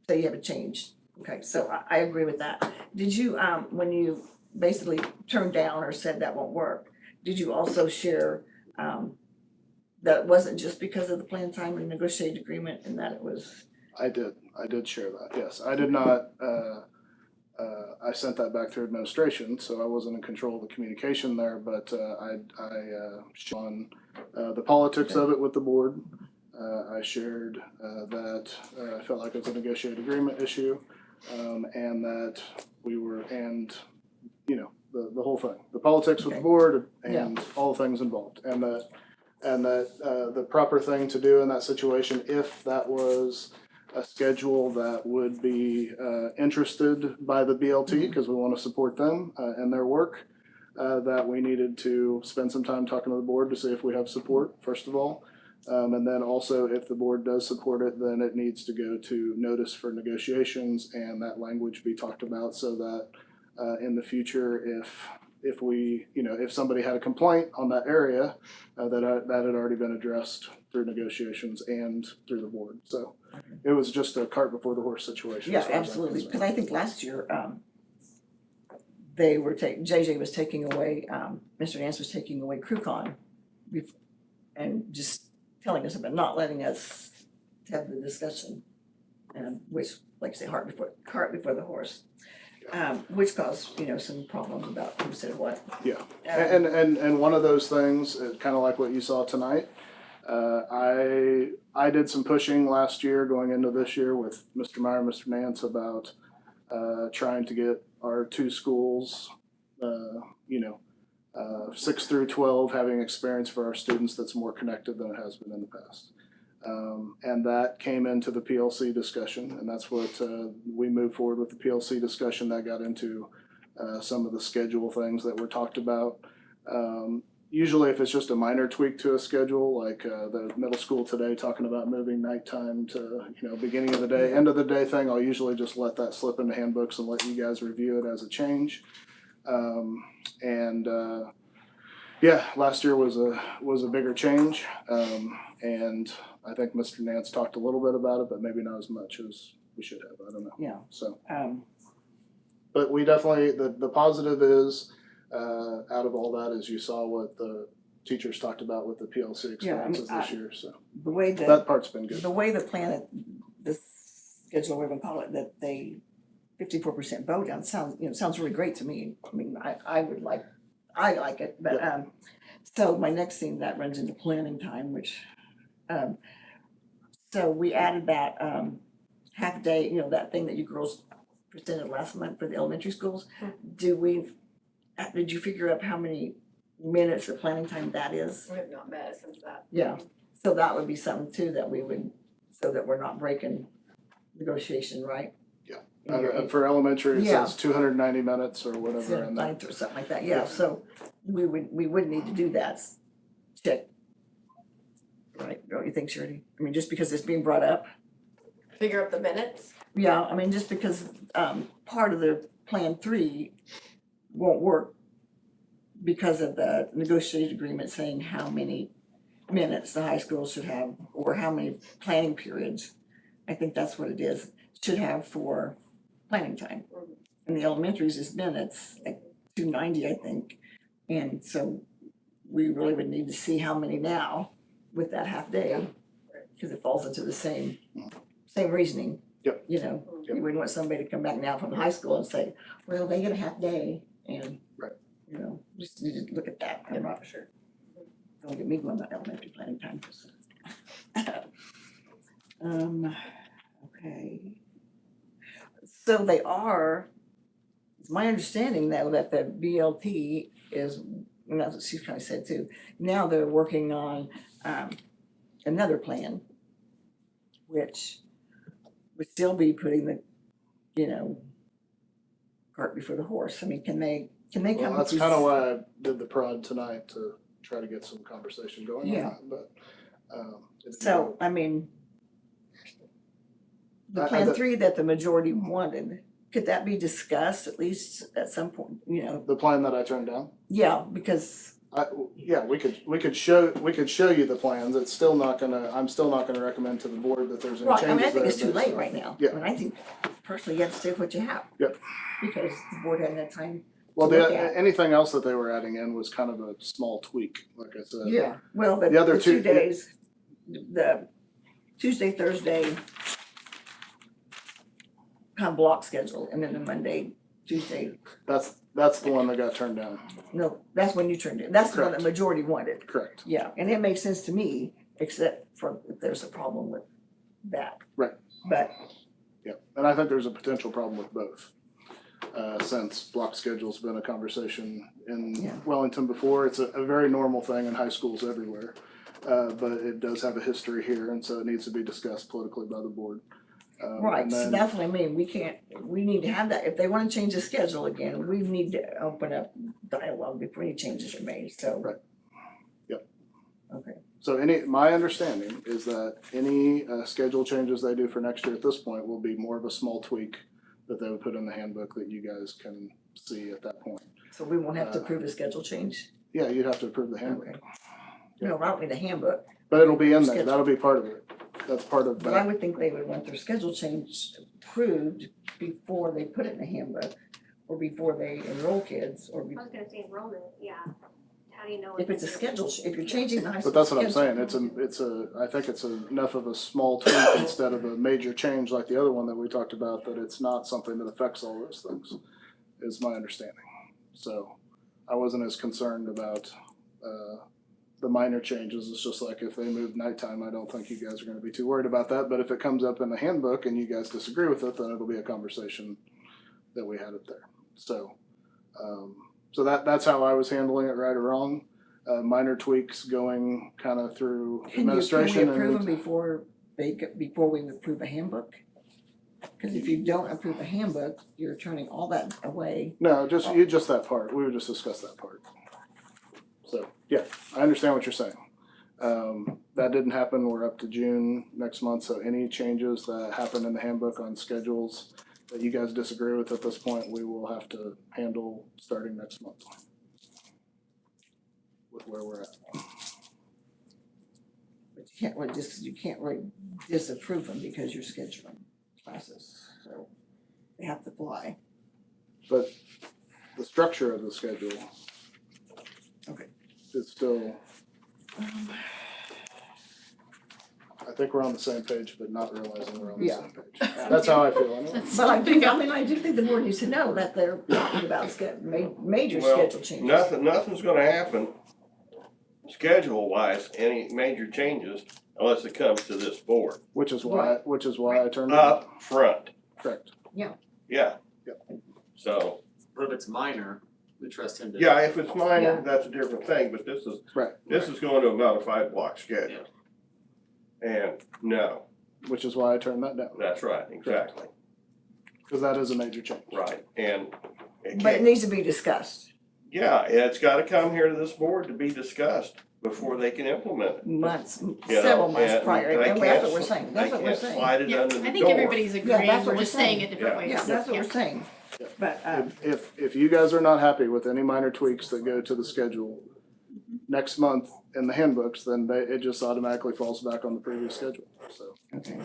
say you have a change. Okay, so I agree with that. Did you, when you basically turned down or said that won't work, did you also share, that it wasn't just because of the plan time and negotiated agreement and that it was? I did share that, yes. I did not, I sent that back to administration, so I wasn't in control of the communication there, but I on the politics of it with the board. I shared that I felt like it was a negotiated agreement issue, and that we were, and you know, the whole thing, the politics with the board and all the things involved, and that the proper thing to do in that situation, if that was a schedule that would be interested by the BLT, because we want to support them and their work, that we needed to spend some time talking to the board to see if we have support, first of all. And then also, if the board does support it, then it needs to go to notice for negotiations and that language be talked about so that in the future, if we, you know, if somebody had a complaint on that area, that had already been addressed through negotiations and through the board. So it was just a cart before the horse situation. Yeah, absolutely. Because I think last year, JJ was taking away, Mr. Nance was taking away CrewCon and just telling us about not letting us have the discussion, which, like I say, cart before the horse. Which caused, you know, some problems about who said what. Yeah, and one of those things, kind of like what you saw tonight, I did some pushing last year going into this year with Mr. Meyer and Mr. Nance about trying to get our two schools, 6 through 12, having experience for our students that's more connected than it has been in the past. And that came into the PLC discussion, and that's what we moved forward with the PLC discussion. That got into some of the schedule things that were talked about. Usually if it's just a minor tweak to a schedule, like the middle school today talking about moving nighttime to, beginning of the day, end of the day thing, I'll usually just let that slip into handbooks and let you guys review it as a change. Last year was a bigger change, and I think Mr. Nance talked a little bit about it, but maybe not as much as we should have. I don't know. Yeah. So, but we definitely, the positive is, out of all that, is you saw what the teachers talked about with the PLC experiences this year. So the way that part's been good. The way the plan, the schedule, we're gonna call it, that they 54% vote down sounds really great to me. I mean, I like it, but so my next thing that runs into planning time, which so we added that half day, that thing that you girls presented last month for the elementary schools. Did you figure out how many minutes of planning time that is? We have not met since that. Yeah, so that would be something too that we would, so that we're not breaking negotiation, right? Yeah. For elementary, it says 290 minutes or whatever. And that, or something like that, yeah, so we would need to do that, check. Right, don't you think, Shirley? I mean, just because it's being brought up? Figure up the minutes? Yeah, I mean, just because part of the Plan 3 won't work because of the negotiated agreement saying how many minutes the high school should have, or how many planning periods, I think that's what it is, should have for planning time. And the elementaries is minutes, like 290, I think. And so we really would need to see how many now with that half day, because it falls into the same reasoning. Yep. You wouldn't want somebody to come back now from high school and say, well, they get a half day, and just need to look at that. I'm not sure. Don't get me going about elementary planning time. Okay. So they are, it's my understanding though that the BLT is, and that's what she kind of said too, now they're working on another plan, which would still be putting the, cart before the horse. I mean, can they come? Well, that's kind of why I did the prod tonight, to try to get some conversation going on Yeah. that, but, So, I mean, the I- Plan 3 that the majority wanted, could that be discussed at least at some point, you know? the plan that I turned down. Yeah, because, Yeah, we could show you the plans. It's still not gonna, I'm still not gonna recommend to the board that there's any right, changes I mean, I think there, it's too but- late right now. Yeah. I mean, I think personally you have to stay with what you have. Yep. Because the board hadn't had time Well, to look at. anything else that they were adding in was kind of a small tweak, like I said. Yeah, well, but The other the 2 days, the Tuesday, Thursday kind of block schedule, and then the Monday, Tuesday, That's the one that got turned down. no, that's when you turned it, that's the one Correct. the majority wanted. Correct. Yeah, and it makes sense to me, except for if there's a problem with that. Right. But, Yeah, and I think there's a potential problem with both. Since block schedule's been a conversation in Yeah. Wellington before, it's a very normal thing in high schools everywhere. But it does have a history here, and so it needs to be discussed politically by the board. right, and so then- that's what I mean, we need to have that, if they wanna change the schedule again, we need to open up dialogue before any changes are made, so. Right. Yep. Okay. So my understanding is that any schedule changes they do for next year at this point will be more of a small tweak that they would put in the handbook that you guys can see at that point. So we won't have to approve a schedule change? Yeah, you'd have to approve the handbook. Okay. No, I don't need a handbook, But it'll be in there, Schedule. that'll be part of it. That's part of but I that. would think they would want their schedule change approved before they put it in the handbook, or before they enroll kids, or I was gonna say enrollment, yeah. How do you know? if it's a schedule, if you're changing the high school But that's what I'm schedule. saying, I think it's enough of a small tweak instead of a major change like the other one that we talked about, that it's not something that affects all those things, is my understanding. So I wasn't as concerned about, the minor changes. It's just like if they move nighttime, I don't think you guys are gonna be too worried about that, but if it comes up in the handbook and you guys disagree with it, then it'll be a conversation that we had it there. So, so that's how I was handling it, right or wrong. Minor tweaks going kind of through administration Can we approve and. them before we approve a handbook? Cause if you don't approve a handbook, you're turning all that away. No, just that part. We would just discuss that part. So, yeah, I understand what you're saying. That didn't happen. We're up to June next month, so any changes that happen in the handbook on schedules that you guys disagree with at this point, we will have to handle starting next month with where we're at. But you can't really disapprove them because you're scheduling classes, so they have to fly. But the structure of the schedule. Okay. Is still. I think we're on the same page, but not realizing we're on the Yeah. same page. That's how I feel anyway. But I do think the board needs to know that they're talking about major Well, schedule changes. nothing's gonna happen schedule-wise, any major changes, unless it comes to this board. Which is why I turned it Up front, Correct. yeah. Yep. So, But if it's minor, we trust him to. yeah, if it's minor, Yeah. that's a different thing, but this is Right. going to a modified block schedule. And no, Which is why I turned that down, that's right, exactly, because that is a major change. right, and it But it can't, needs to be discussed yeah, it's gotta come here to this board to be discussed before they can implement it. months, You several know, months and prior, they and that's what can't- we're saying, that's what we're They saying. can't slide it Yeah, under the door. I think everybody's agreeing, that's what we're we're just saying saying. it different Yeah. ways. Yeah, that's what we're saying, but, If you guys are not happy with any minor tweaks that go to the schedule next month in the handbooks, then it just automatically falls back on the previous schedule, so. okay.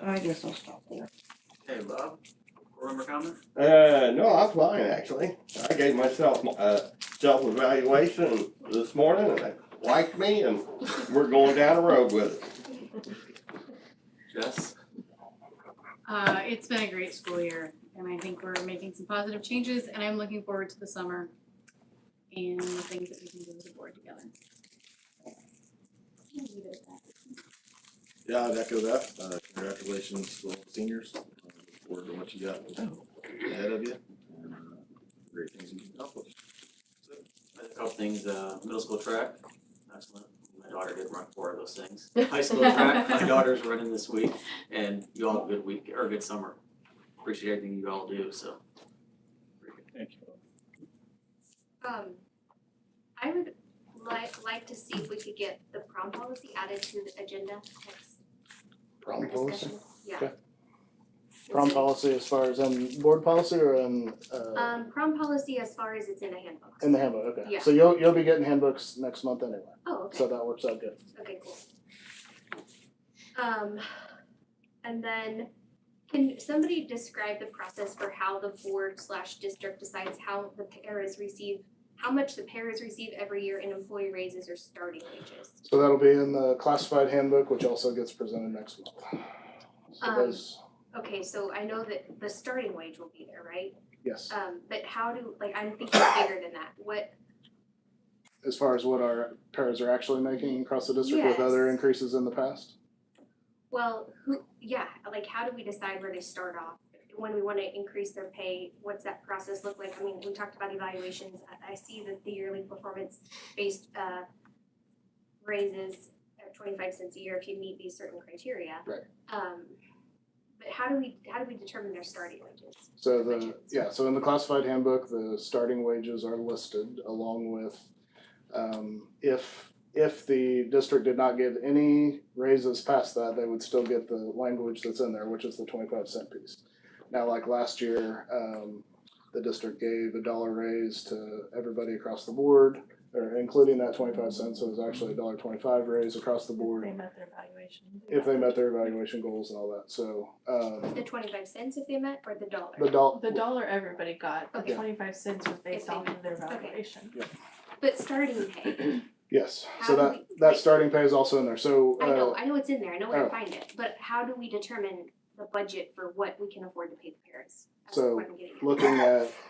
I guess I'll stop there. Okay, Bob, board member comment? No, I'm fine, actually. I gave myself, self-evaluation this morning, and they liked me, and we're going down the road with it. Jess? It's been a great school year, and I think we're making some positive changes, and I'm looking forward to the summer and the things that we can do with the board together. Leave it at that. Yeah, I'd echo that. Congratulations to all the seniors. Look forward to what you got ahead of you and great things you can accomplish. A couple things, middle school track, excellent. My daughter did run 4 of those things. High school track, my daughter's running this week, and you all have a good week, or a good summer. appreciate everything you all do, so. Thank you. I would like to see if we could get the prom policy added to the agenda next Prom for policy? discussion. Yeah. Okay. Prom policy as far as in board policy or in, Prom policy as far as it's in the handbook. in the handbook, okay. Yeah. So you'll be getting handbooks next month anyway, Oh, okay. so that works out good. Okay, cool. And then can somebody describe the process for how the board/district decides how much the paras receive every year in employee raises or starting wages? So that'll be in the classified handbook, which also gets presented next month. So those, Okay, so I know that the starting wage will be there, right? yes, But how do, like, I'm thinking bigger than that. What, as far as what our paras are actually making across the district with other Yes. increases in the past. well, like, how do we decide where they start off? When we wanna increase their pay, what's that process look like? I mean, we talked about evaluations. I see that the yearly performance-based, raises are 25 cents a year if you meet these certain criteria. Right. But how do we determine their starting wages? So so in the classified handbook, the starting wages are listed along with, if the district did not give any raises past that, they would still get the language that's in there, which is the 25-cent piece. Now, like last year, the district gave $1 raise to everybody across the board, or including that 25 cents, so it was actually $1.25 raise across the board. They met their evaluation. If they met their evaluation goals and all that, so, The 25 cents if they met, or the dollar? The dollar everybody got, the Okay. 25 cents was based off of their evaluation. But starting pay, yes, How so do that, we- that like- starting pay is also in there, so, I know it's in there, I know where oh. to find it, but how do we determine the budget for what we can afford to pay the parents? That's So, what I'm getting at.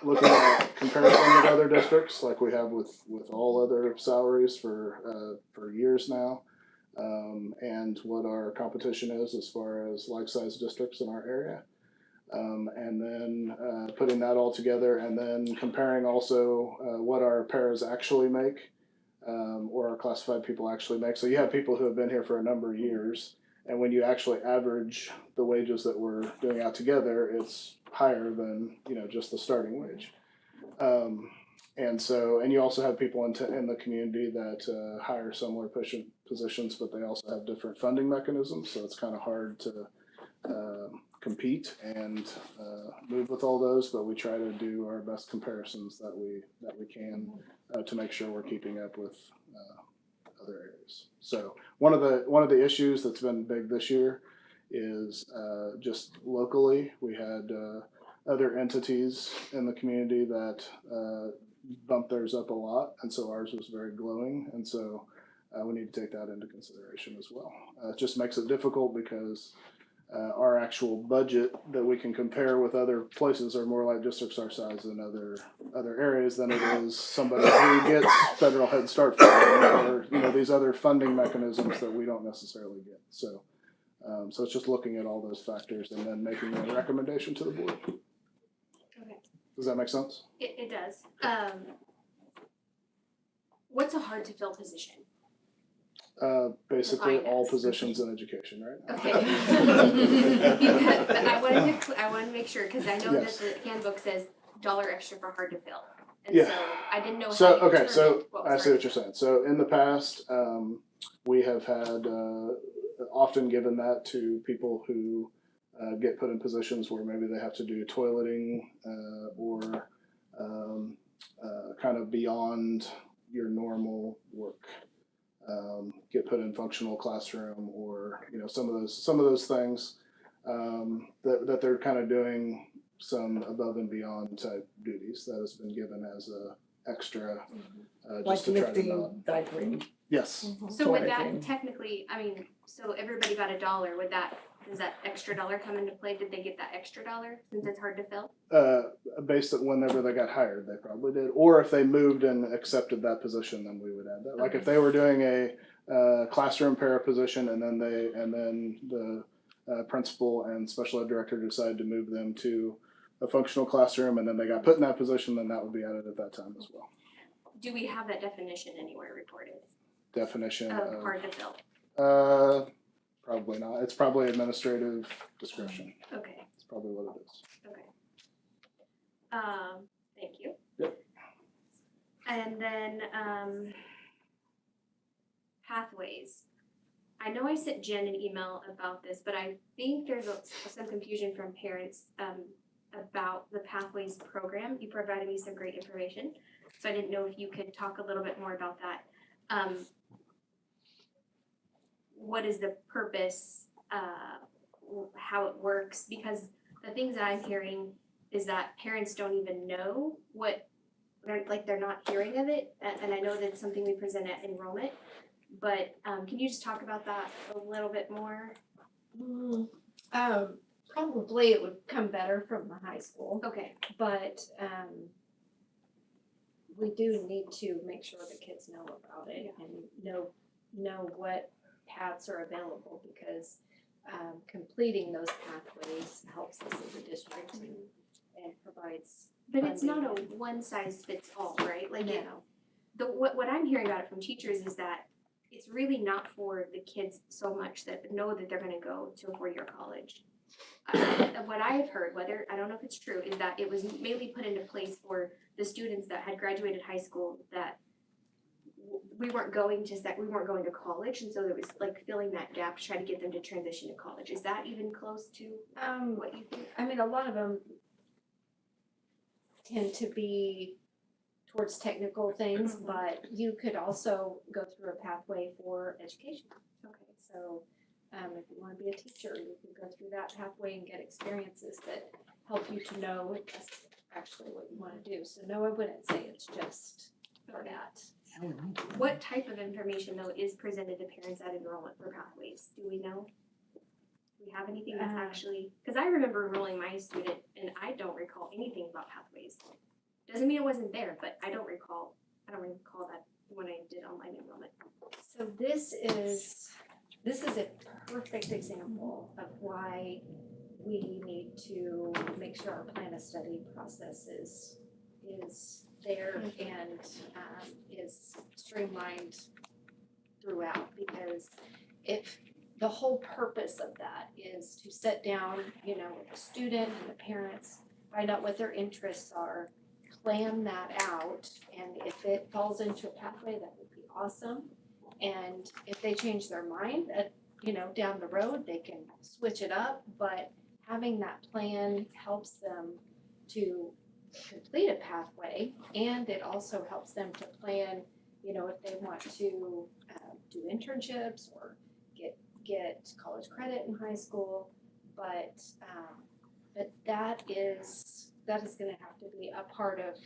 looking at comparison with other districts, like we have with all other salaries for years now, and what our competition is as far as like-sized districts in our area. And then putting that all together and then comparing also what our paras actually make, or our classified people actually make. So you have people who have been here for a number of years, and when you actually average the wages that we're doing out together, it's higher than, just the starting wage. And you also have people in the community that hire similar positions, but they also have different funding mechanisms, so it's kind of hard to compete and move with all those, but we try to do our best comparisons that we can to make sure we're keeping up with other areas. So one of the issues that's been big this year is just locally we had other entities in the community that bumped theirs up a lot, and so ours was very glowing, and so we need to take that into consideration as well. It just makes it difficult because our actual budget that we can compare with other places are more like districts our size in other areas than it is somebody who gets federal Head Start funding or these other funding mechanisms that we don't necessarily get. So it's just looking at all those factors and then making a recommendation to the board. Okay. Does that make sense? It does. What's a hard to fill position? Basically Define all this. positions in education, right? Okay. But I wanted to make sure, cause I know that Yes. the handbook says $1 extra for hard to fill. And Yeah. so I didn't know how So, you okay, determined so what I was see hard what to you're saying. So in the past, we have had often given that to people who get put in positions where maybe they have to do toileting or kind of beyond your normal work. Get put in functional classroom or some of those things that they're kind of doing some above and beyond type duties that has been given as a extra Like just to try to lifting, not. diapering. Yes. So would that Toileting. technically, so everybody got $1, does that extra $1 come into play? Did they get that extra $1 since it's hard to fill? Based on whenever they got hired, they probably did. Or if they moved and accepted that position, then we would add that. Like if they were doing a classroom para position and then the principal and special ed director decided to move them to a functional classroom and then they got put in that position, then that would be added at that time as well. Do we have that definition anywhere recorded Definition of of hard to fill? probably not. It's probably administrative discretion. Okay. It's probably what it is. Thank you. Yep. And then, pathways. I know I sent Jen an email about this, but I think there's some confusion from parents, about the Pathways program. You provided me some great information, so I didn't know if you could talk a little bit more about that. What is the purpose, how it works? Because the things that I'm hearing is that parents don't even know what, they're not hearing of it, and I know that's something we present at enrollment, but can you just talk about that a little bit more? Probably it would come better from the high school, Okay. but we do need to make sure the kids know about it and know what paths are available, because completing those pathways helps us as a district and provides. But it's not a funding. one size fits all, right? Like No. what I'm hearing about it from teachers is that it's really not for the kids so much that know that they're gonna go to a 4-year college. What I've heard, whether, I don't know if it's true, is that it was mainly put into place for the students that had graduated high school that we weren't going to college, and so it was like filling that gap to try to get them to transition to college. Is that even close to what you think? I mean, a lot of them tend to be towards technical things, but you could also go through a pathway for education. Okay, so if you want to be a teacher, you can go through that pathway and get experiences that help you to know if that's actually what you want to do. So no, I wouldn't say it's just for that. What type of information though is presented to parents at enrollment for pathways? Do we know? Do we have anything that's actually, because I remember enrolling my student and I don't recall anything about pathways. Doesn't mean it wasn't there, but I don't recall that when I did online enrollment. So this is a perfect example of why we need to make sure our plan of study process is there and is streamlined throughout, because if the whole purpose of that is to sit down, with the student and the parents, find out what their interests are, plan that out, and if it falls into a pathway, that would be awesome. And if they change their mind down the road, they can switch it up, but having that plan helps them to complete a pathway, and it also helps them to plan, if they want to do internships or get college credit in high school, but that is gonna have to be a part of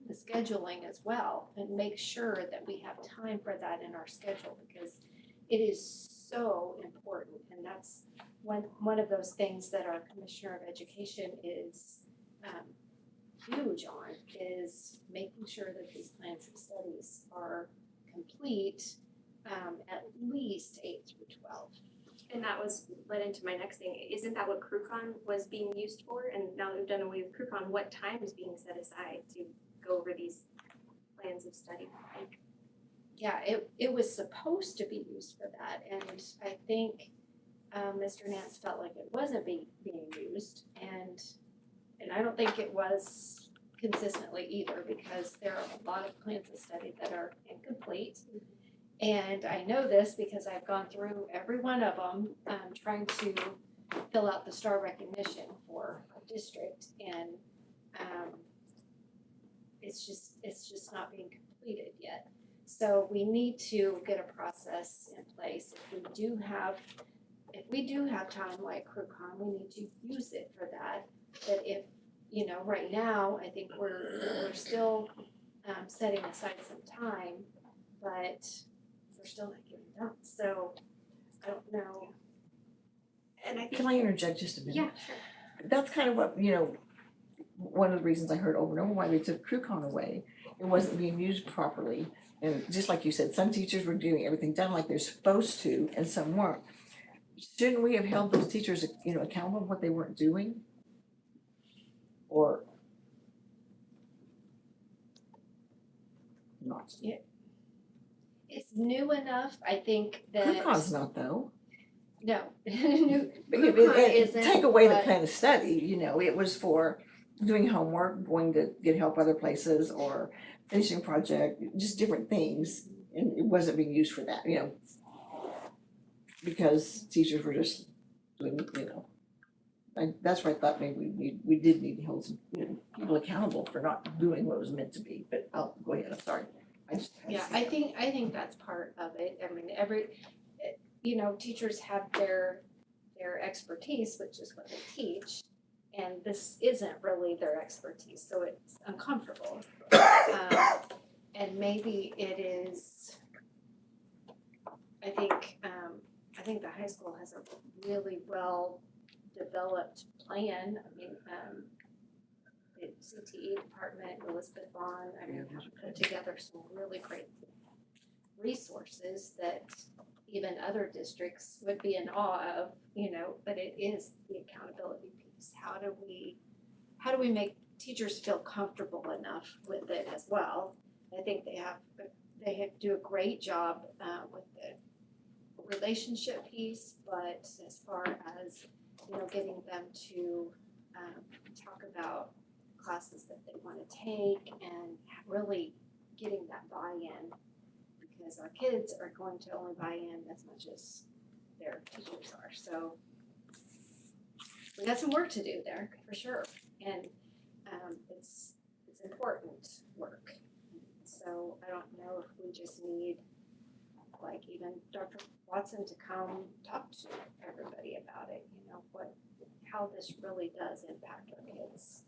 the scheduling as well, and make sure that we have time for that in our schedule, because it is so important, and that's one of those things that our Commissioner of Education is huge on, is making sure that these plans of studies are complete, at least 8 through 12. And that was led into my next thing. Isn't that what CrewCon was being used for? And now that we've done away with CrewCon, what time is being set aside to go over these plans of study? Yeah, it was supposed to be used for that, and I think Mr. Nance felt like it wasn't being used, and I don't think it was consistently either, because there are a lot of plans of study that are incomplete. And I know this because I've gone through every one of them, trying to fill out the star recognition for our district, and it's just not being completed yet. So we need to get a process in place. If we do have time like CrewCon, we need to use it for that. But if, right now, I think we're still setting aside some time, but we're still not getting done. So I don't know. And I think, Can I interject just a minute? yeah, sure. That's kind of what, one of the reasons I heard over and over why they took CrewCon away. It wasn't being used properly. And just like you said, some teachers were doing everything done like they're supposed to, and some weren't. Shouldn't we have held those teachers, accountable for what they weren't doing? Or not? Yeah. It's new enough, I think, that. CrewCon's not though. No. CrewCon It isn't, take away the but- plan of study, it was for doing homework, going to get help other places, or finishing a project, just different things. And it wasn't being used for that, because teachers were just doing, and that's why I thought maybe we did need to hold some, people accountable for not doing what was meant to be, but I'll go ahead, I'm sorry. I just had to Yeah, say I that. think that's part of it. I mean, teachers have their expertise, which is what they teach, and this isn't really their expertise, so it's uncomfortable. And maybe it is. I think the high school has a really well developed plan. I mean, the CTE department, Elizabeth Vaughn, have put together some really great resources that even other districts would be in awe of, but it is the accountability piece. How do we make teachers feel comfortable enough with it as well? I think they do a great job with the relationship piece, but as far as getting them to talk about classes that they want to take and really getting that buy-in, because our kids are going to only buy in as much as their teachers are. So we got some work to do there for sure, and it's important work. So I don't know if we just need like even Dr. Watson to come talk to everybody about it, how this really does impact our kids.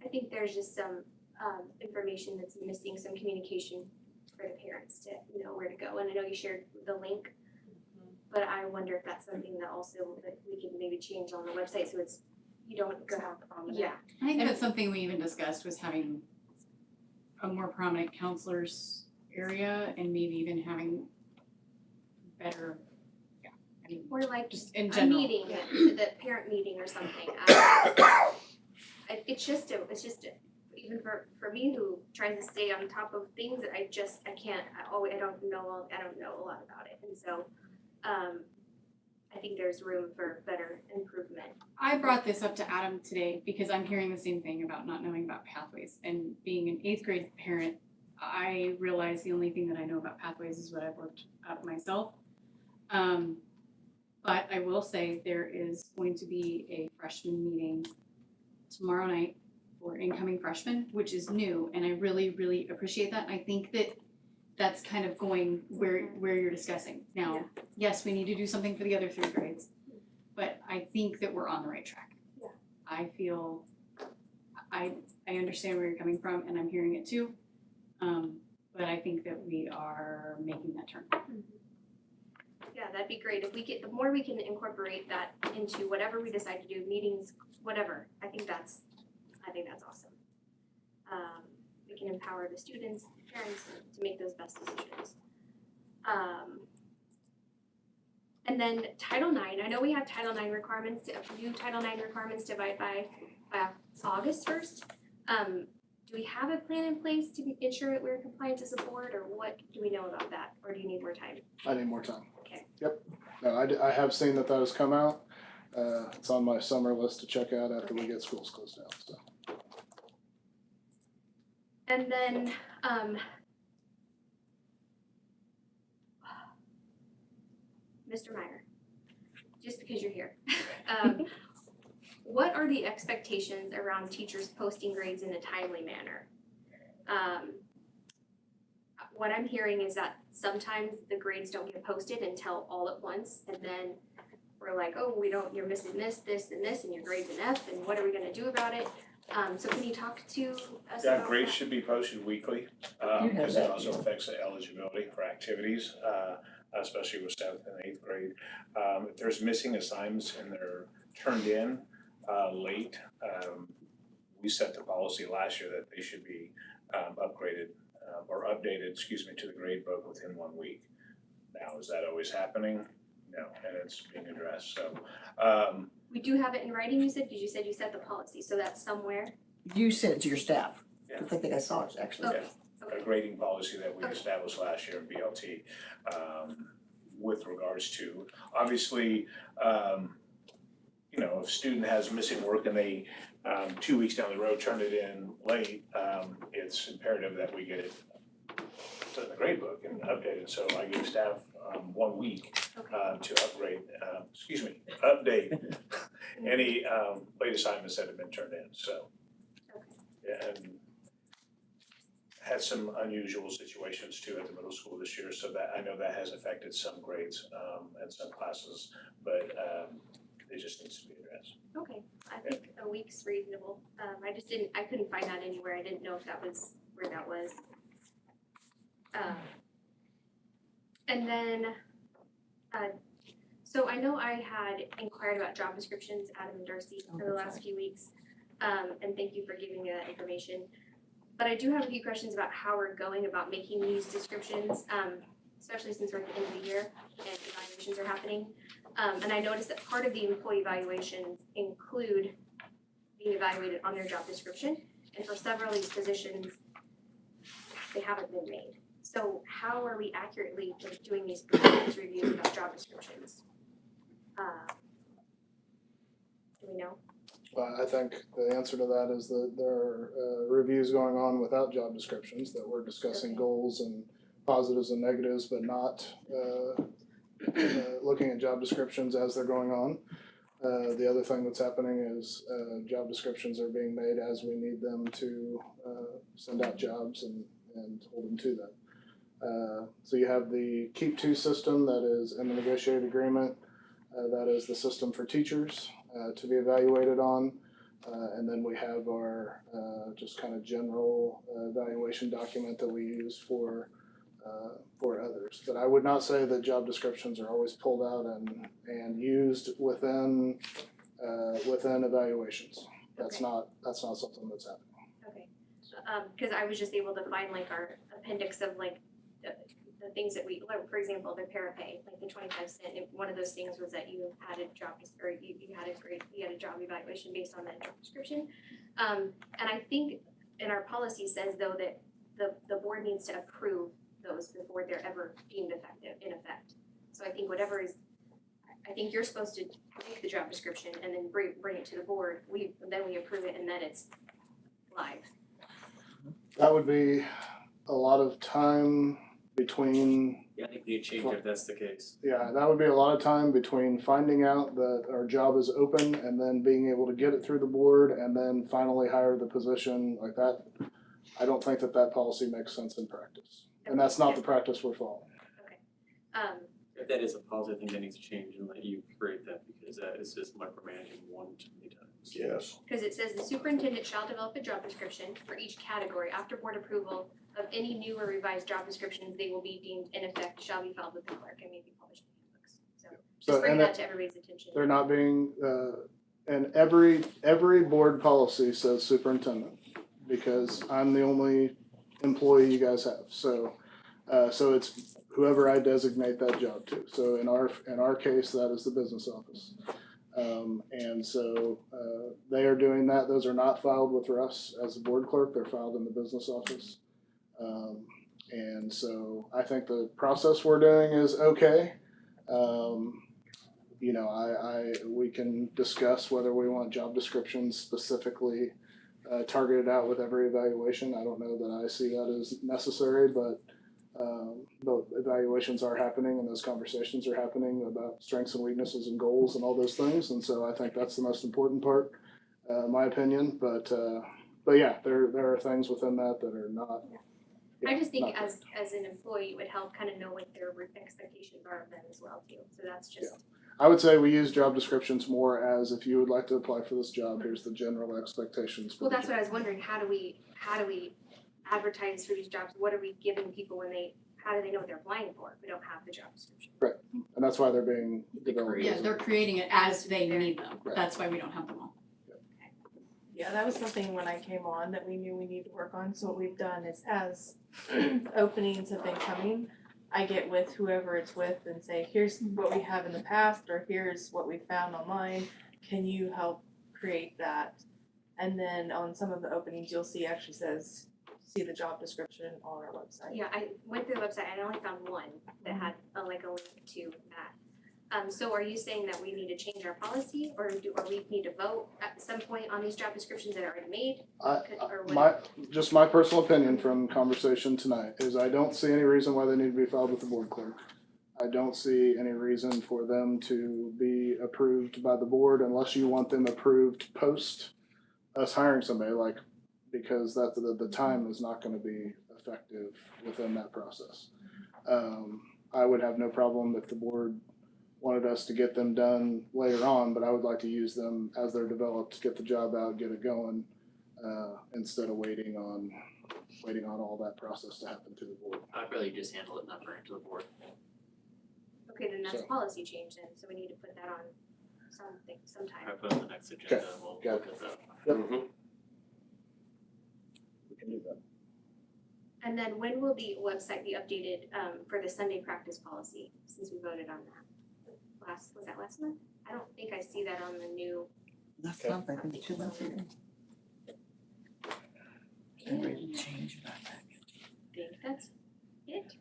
I think there's just some information that's missing, some communication for the parents to know where to go. And I know you shared the link, but I wonder if that's something that also that we can maybe change on the website so it's you don't go prominent. Yeah, I think that's something we even discussed was having a more prominent counselors area and maybe even having better, or like just in a general. meeting, the parent meeting or something. It's just even for me who tries to stay on top of things, I don't know a lot about it, and so I think there's room for better improvement. I brought this up to Adam today because I'm hearing the same thing about not knowing about pathways, and being an 8th grade parent, I realize the only thing that I know about pathways is what I've worked up myself. But I will say there is going to be a freshman meeting tomorrow night for incoming freshmen, which is new, and I really, really appreciate that. I think that that's kind of going where you're discussing. Now, yes, we need to do something for the other 3 grades, but I think that we're on the right track. Yeah. I feel, I understand where you're coming from, and I'm hearing it too. But I think that we are making that turn. Yeah, that'd be great. If the more we can incorporate that into whatever we decide to do, meetings, whatever, I think that's awesome. We can empower the students, parents to make those best decisions. And then Title IX, I know we have Title IX requirements, new Title IX requirements to abide by August 1st. Do we have a plan in place to ensure that we're in compliance as a board, or what do we know about that, or do you need more time? I need more time. Okay. Yep. No, I have seen that has come out. It's on my summer list to check out after we get schools closed down, so. And then, Mr. Meyer, just because you're here, what are the expectations around teachers posting grades in a timely manner? What I'm hearing is that sometimes the grades don't get posted until all at once, and then we're like, oh, you're missing this, this, and this, and your grade's an F, and what are we gonna do about it? So can you talk to us Yeah, about grades that? should be posted weekly, You have because that, it also yeah. affects the eligibility for activities, especially with 7th and 8th grade. If there's missing assignments and they're turned in late, we set the policy last year that they should be upgraded or updated, to the grade book within 1 week. Now, is that always happening? No, and it's being addressed, so. We do have it in writing, you said, because you said you set the policy, so that's somewhere. You sent it to your staff, Yeah. because I think I saw it actually. Okay. A grading policy that we Okay. established last year in BLT, with regards to, obviously, you know, if a student has missing work and they, 2 weeks down the road turn it in late, it's imperative that we get it to the grade book and updated. So I give staff 1 week to update any late assignments that have been turned in, so. Yeah, and had some unusual situations too at the middle school this year, so that I know that has affected some grades and some classes, but it just needs to be addressed. Okay, I think a week's reasonable. I couldn't find that anywhere. I didn't know if that was where that was. And then, so I know I had inquired about job descriptions, Adam and Darcy, for the last few weeks. And thank you for giving me that information. But I do have a few questions about how we're going about making these descriptions, especially since we're at the end of the year and evaluations are happening. And I noticed that part of the employee evaluations include being evaluated on their job description. And for several of these positions, they haven't been made. So how are we accurately doing these performance reviews about job descriptions? Do we know? I think the answer to that is that there are reviews going on without job descriptions, that we're discussing goals and positives and negatives, but not looking at job descriptions as they're going on. The other thing that's happening is job descriptions are being made as we need them to send out jobs and hold them to that. So you have the Keep To system that is in the negotiated agreement. That is the system for teachers to be evaluated on. And then we have our just kind of general evaluation document that we use for others. But I would not say that job descriptions are always pulled out and used within evaluations. That's not something that's happening. Okay, because I was just able to find like our appendix of like the things that we, like, for example, the parapay, like the 25 cent. One of those things was that you had a job or you had a job evaluation based on that job description. And I think in our policy says though that the board needs to approve those before they're ever deemed in effect. So I think I think you're supposed to make the job description and then bring it to the board. Then we approve it and then it's live. That would be a lot of time between. Yeah, I think we need to change it if that's the case. Yeah, that would be a lot of time between finding out that our job is open and then being able to get it through the board and then finally hire the position like that. I don't think that policy makes sense in practice. And that's not the practice we're following. If that is a policy, I think that needs to change and let you create that because that is just micromanaging one too many times. Yes. Because it says the superintendent shall develop a job description for each category. After board approval of any new or revised job descriptions, they will be deemed in effect, shall be filed with the clerk and may be published in handbooks. So just bring that to everybody's attention. They're not being, and every board policy says superintendent because I'm the only employee you guys have. So it's whoever I designate that job to. So in our case, that is the business office. And so they are doing that. Those are not filed with Russ as a board clerk. They're filed in the business office. And so I think the process we're doing is okay. You know, we can discuss whether we want job descriptions specifically targeted out with every evaluation. I don't know that I see that as necessary, but evaluations are happening and those conversations are happening about strengths and weaknesses and goals and all those things. And so I think that's the most important part, my opinion. But yeah, there are things within that are not. Yeah, I just think as an employee, it would help kind of know what their expectations are of them as well too. So that's just. Yeah. I would say we use job descriptions more as if you would like to apply for this job, here's the general expectations. Well, that's what I was wondering. How do we advertise for these jobs? What are we giving people how do they know what they're applying for if we don't have the job description? Right, and that's why they're being developed. Yeah, they're creating it as they need them. Right. That's why we don't have them all. Yeah, that was something when I came on that we knew we needed to work on. So what we've done is as openings have been coming, I get with whoever it's with and say, here's what we have in the past, or here's what we found online. Can you help create that? And then on some of the openings, you'll see actually says, see the job description on our website. Yeah, I went through the website and I only found one that had a link to So are you saying that we need to change our policy, or we need to vote at some point on these job descriptions that are already made? Or what? My personal opinion from conversation tonight is I don't see any reason why they need to be filed with the board clerk. I don't see any reason for them to be approved by the board unless you want them approved post us hiring somebody, like, because the time is not gonna be effective within that process. I would have no problem if the board wanted us to get them done later on, but I would like to use them as they're developed, get the job out, get it going, instead of waiting on all that process to happen to the board. I'd rather you just handle it and not bring it to the board. Okay, then that's So- policy change then, so we need to put that on sometime. I put it on the next agenda, Okay. and we'll Got look at that. Yep. We can do that. And then when will the website be updated, for the Sunday practice policy, since we voted on that? Was that last month? I don't think I see that on the new. Last month, I think 2 months ago. I'm ready to change about that. I think that's it.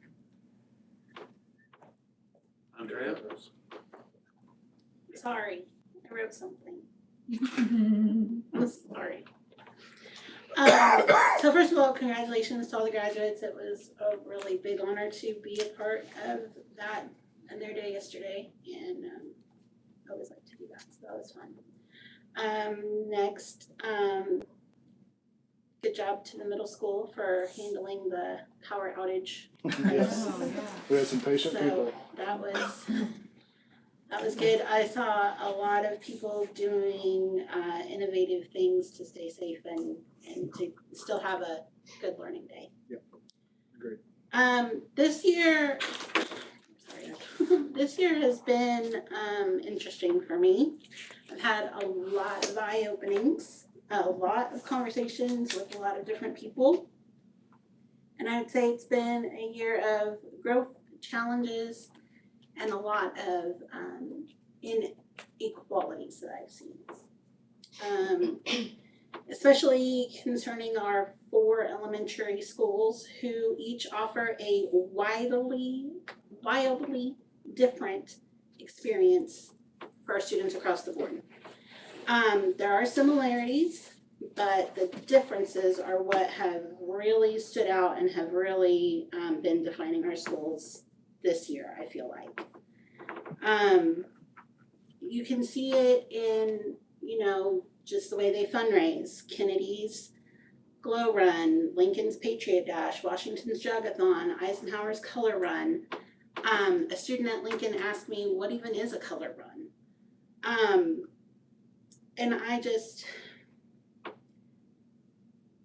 Andrea? Sorry, I wrote something. I'm sorry. So first of all, congratulations to all the graduates. It was a really big honor to be a part of that and their day yesterday, and I always like to do that, so that was fun. Next, good job to the middle school for handling the power outage. Yes. We had some patient people. So that was good. I saw a lot of people doing innovative things to stay safe and to still have a good learning day. Yep. Agreed. This year has been interesting for me. I've had a lot of eye openings, a lot of conversations with a lot of different people. And I would say it's been a year of growth, challenges, and a lot of inequalities that I've seen. Especially concerning our 4 elementary schools who each offer a wildly different experience for our students across the board. There are similarities, but the differences are what have really stood out and have really been defining our schools this year, I feel like. You can see it in, just the way they fundraise. Kennedy's Glow Run, Lincoln's Patriot Dash, Washington's Jogathon, Eisenhower's Color Run. A student at Lincoln asked me, what even is a color run? And I just,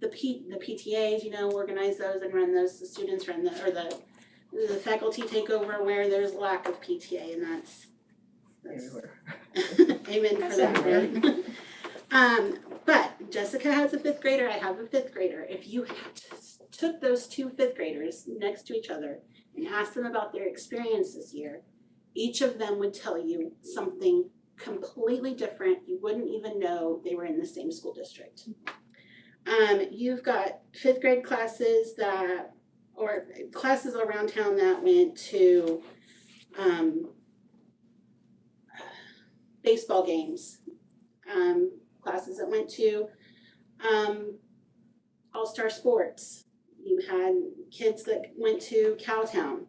the PTAs, organize those and run those. The students run the faculty take over where there's lack of PTA, and that's Everywhere. Amen for that, right? But Jessica has a 5th grader, I have a 5th grader. If you took those 2 5th graders next to each other and asked them about their experience this year, each of them would tell you something completely different. You wouldn't even know they were in the same school district. You've got 5th grade classes or classes around town that went to baseball games, classes that went to all-star sports. You had kids that went to Cowtown,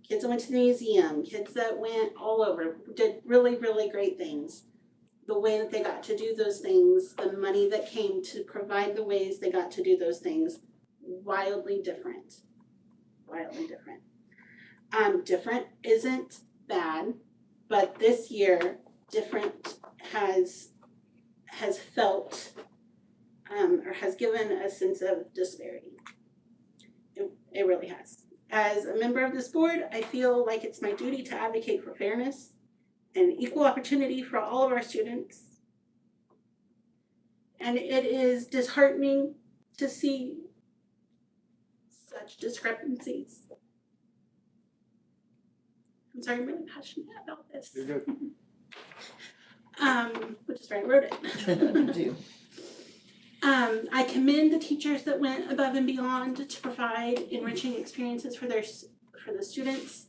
kids that went to the museum, kids that went all over, did really, really great things. The way that they got to do those things, the money that came to provide the ways they got to do those things, wildly different. Wildly different. Different isn't bad, but this year, different has felt or has given a sense of disparity. It really has. As a member of this board, I feel like it's my duty to advocate for fairness and equal opportunity for all of our students. And it is disheartening to see such discrepancies. I'm sorry, I'm really passionate about this. You're good. Which is why I wrote it. You do. I commend the teachers that went above and beyond to provide enriching experiences for the students.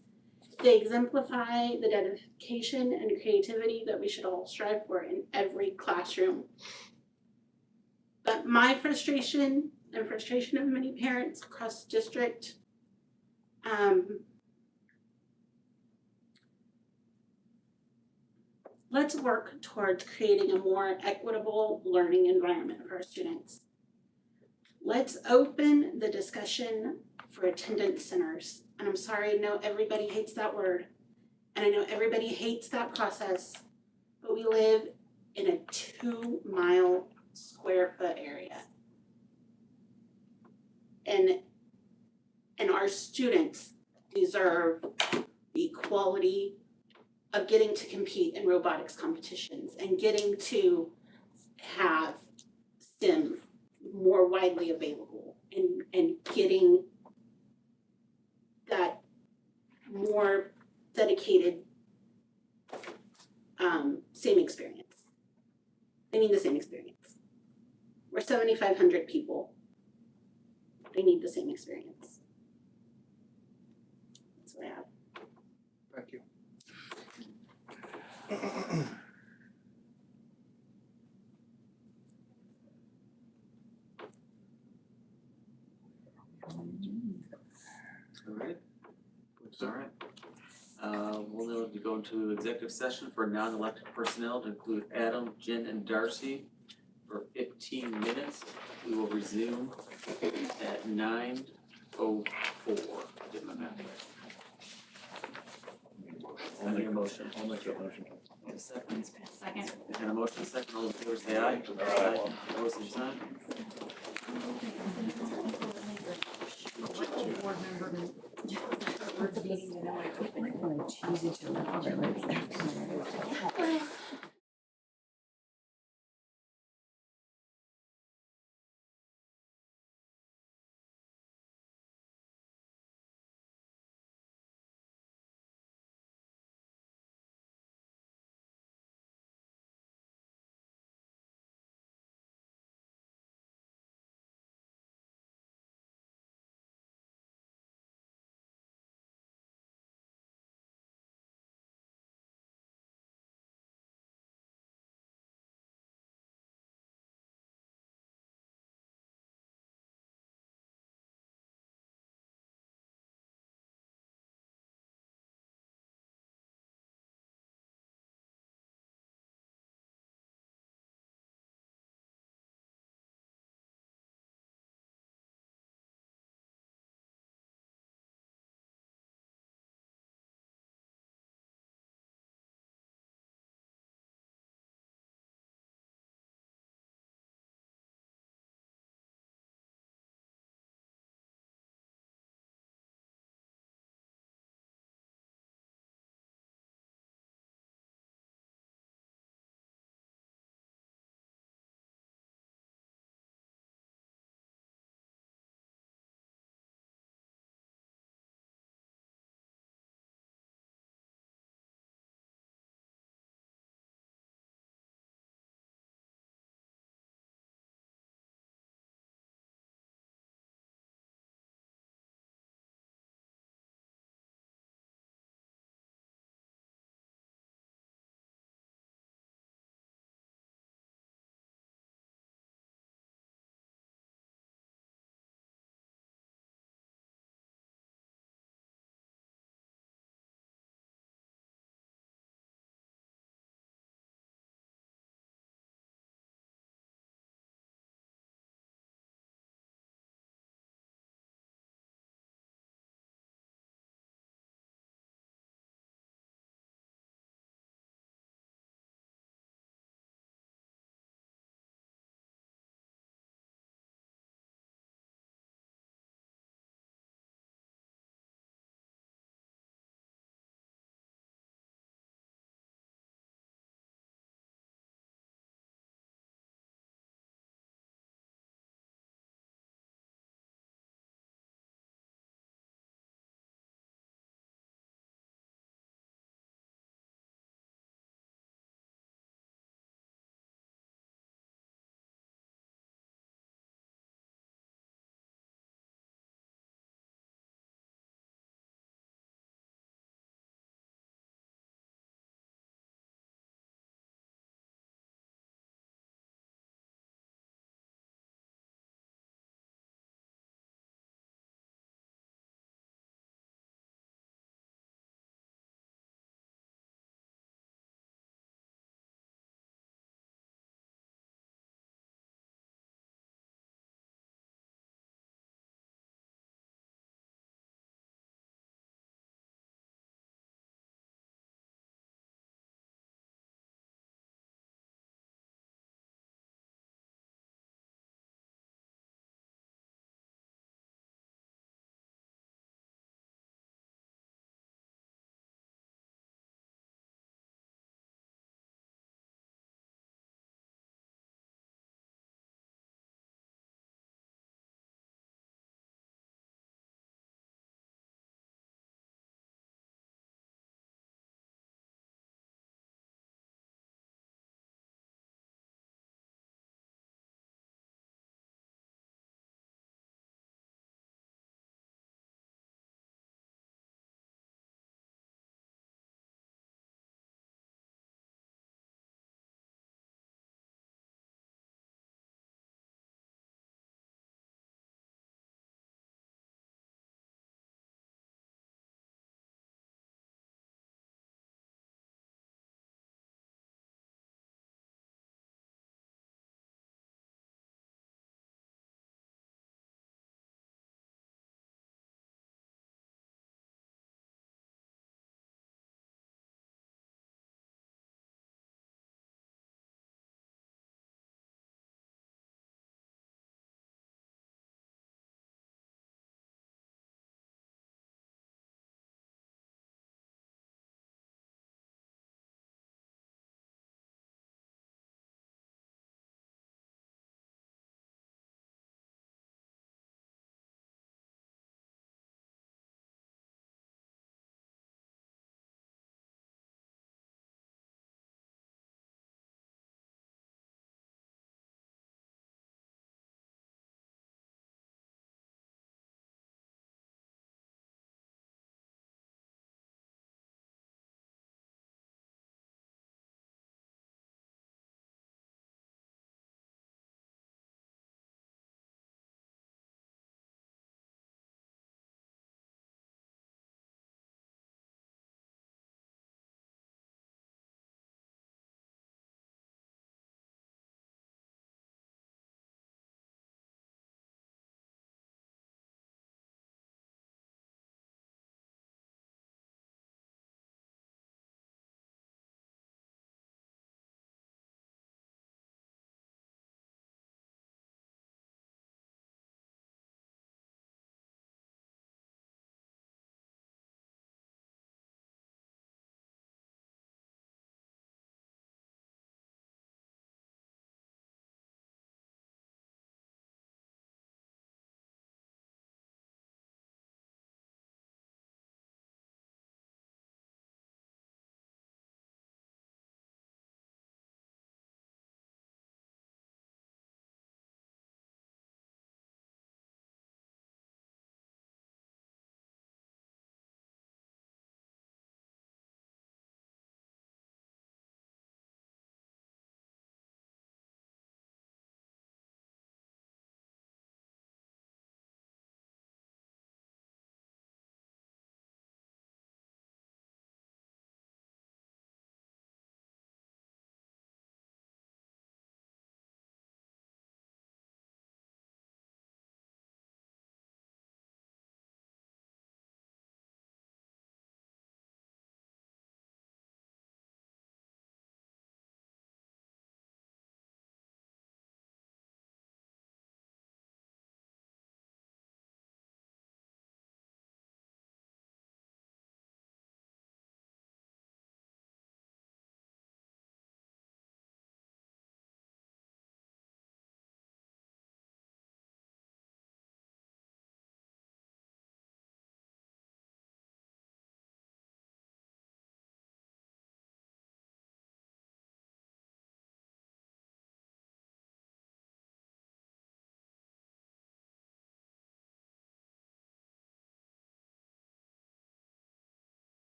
They exemplify the dedication and creativity that we should all strive for in every classroom. But my frustration and frustration of many parents across the district, let's work towards creating a more equitable learning environment for our students. Let's open the discussion for attendance centers. And I'm sorry, I know everybody hates that word. And I know everybody hates that process, but we live in a 2-mile square foot area. And our students deserve the equality of getting to compete in robotics competitions and getting to have STEM more widely available and getting that more dedicated same experience. They need the same experience. We're 7,500 people. They need the same experience. That's what I have. Thank you. Alright. Alright. We'll now go into executive session for non-elected personnel to include Adam, Jen, and Darcy for 15 minutes. We will resume at 9:04. Get my math right. I'll make a motion. I'll make that motion. And a second. Second. And a motion second. All in favor say aye. Aye. Opposed, same sign. Board member. Meeting to know I open it when I choose it to.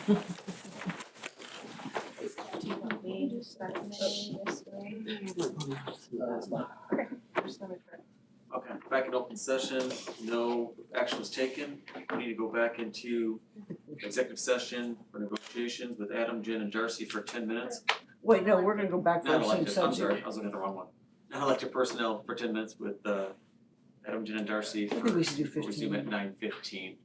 Okay, back in open session, no action was taken. We need to go back into executive session for negotiations with Adam, Jen, and Darcy for 10 minutes. Wait, no, we're gonna go back for Not the same elected, I'm subject. sorry, I was looking at the wrong one. Not elected personnel for 10 minutes with Adam, Jen, and Darcy I for, think we should do resume 15. at 9:15.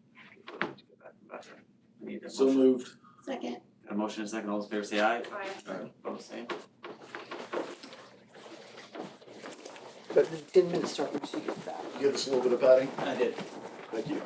We need that So motion. moved. Second. Got a motion and a second, all those in favor say aye. Aye. Opposed, same. But the 10 minutes start when she gets back. Give us a little bit of padding. I did. Thank you.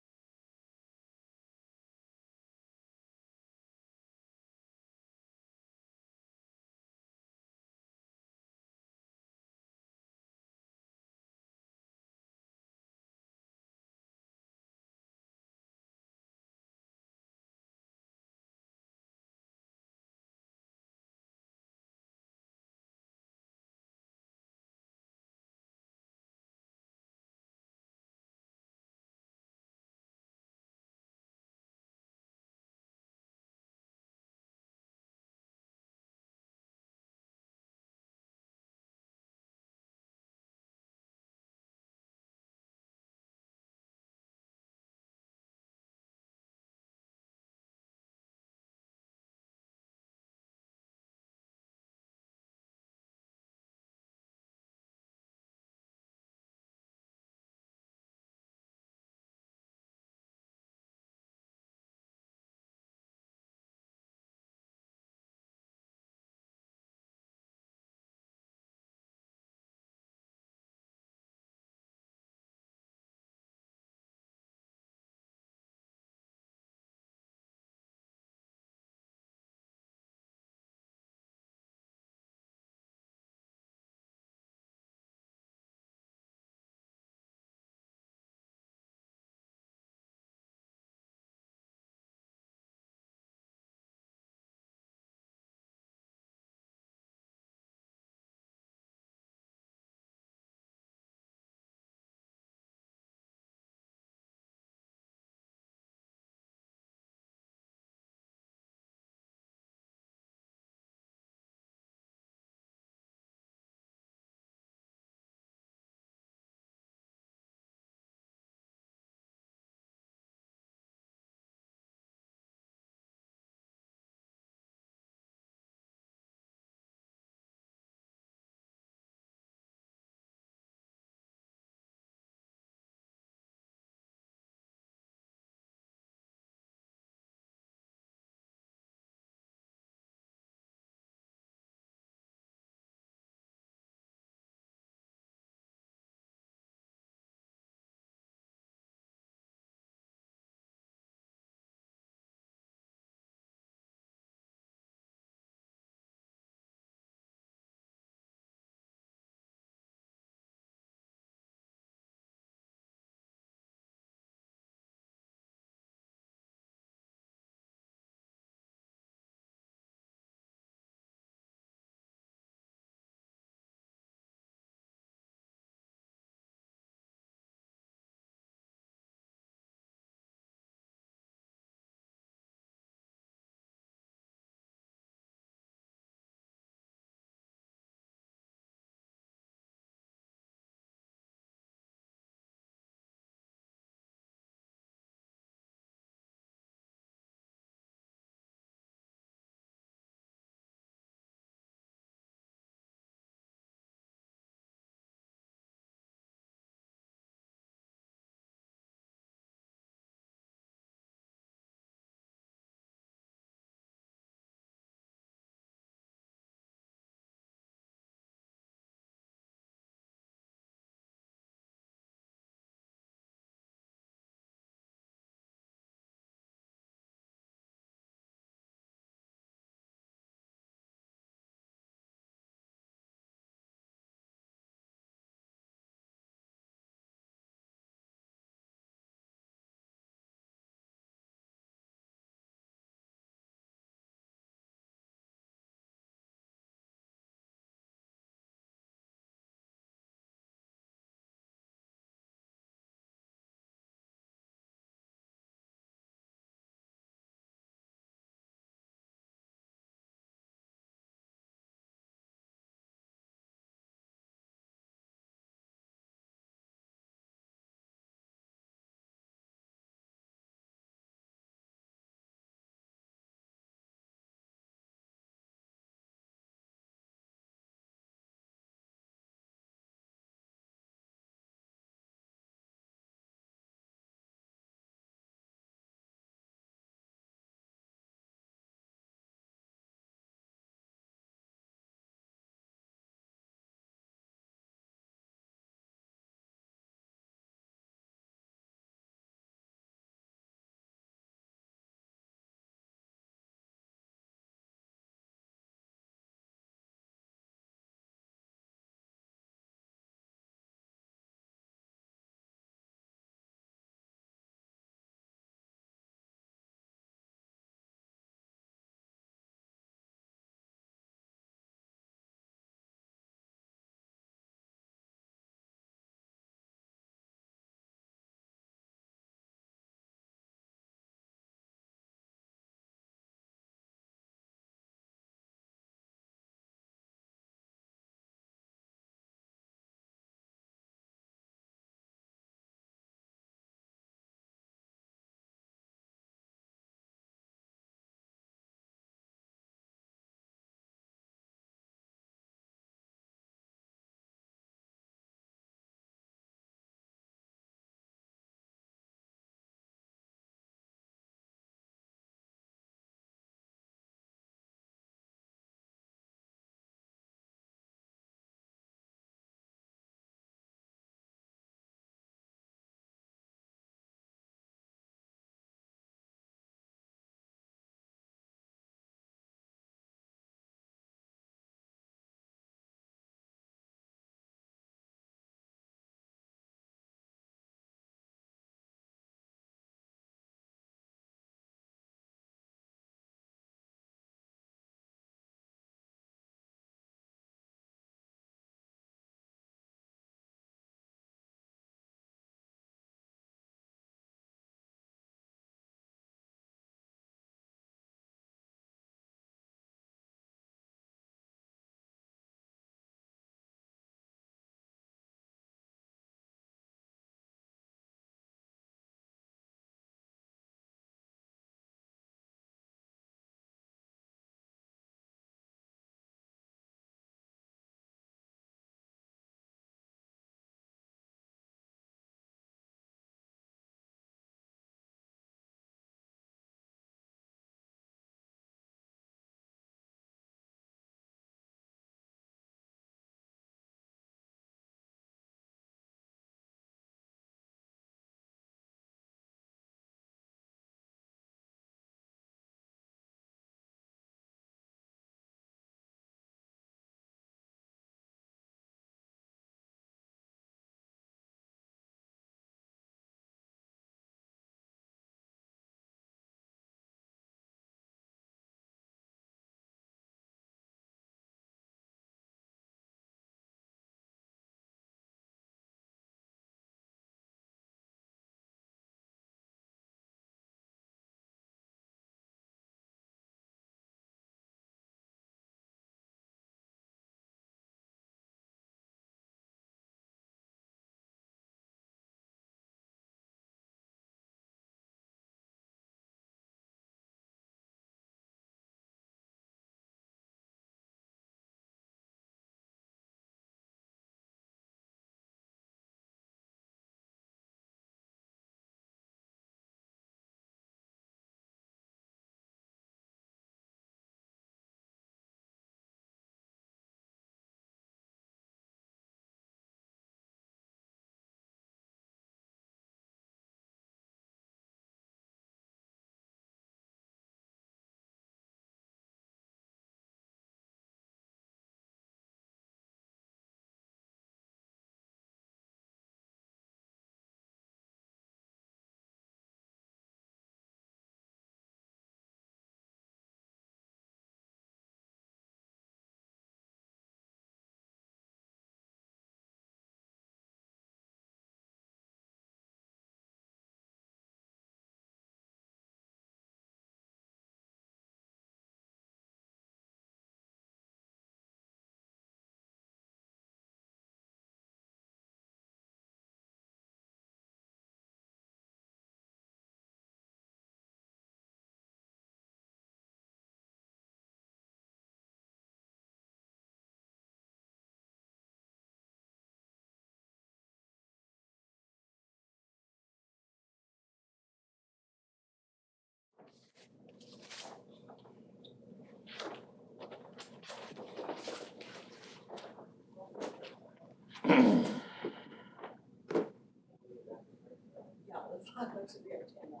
hot dogs would be entertaining.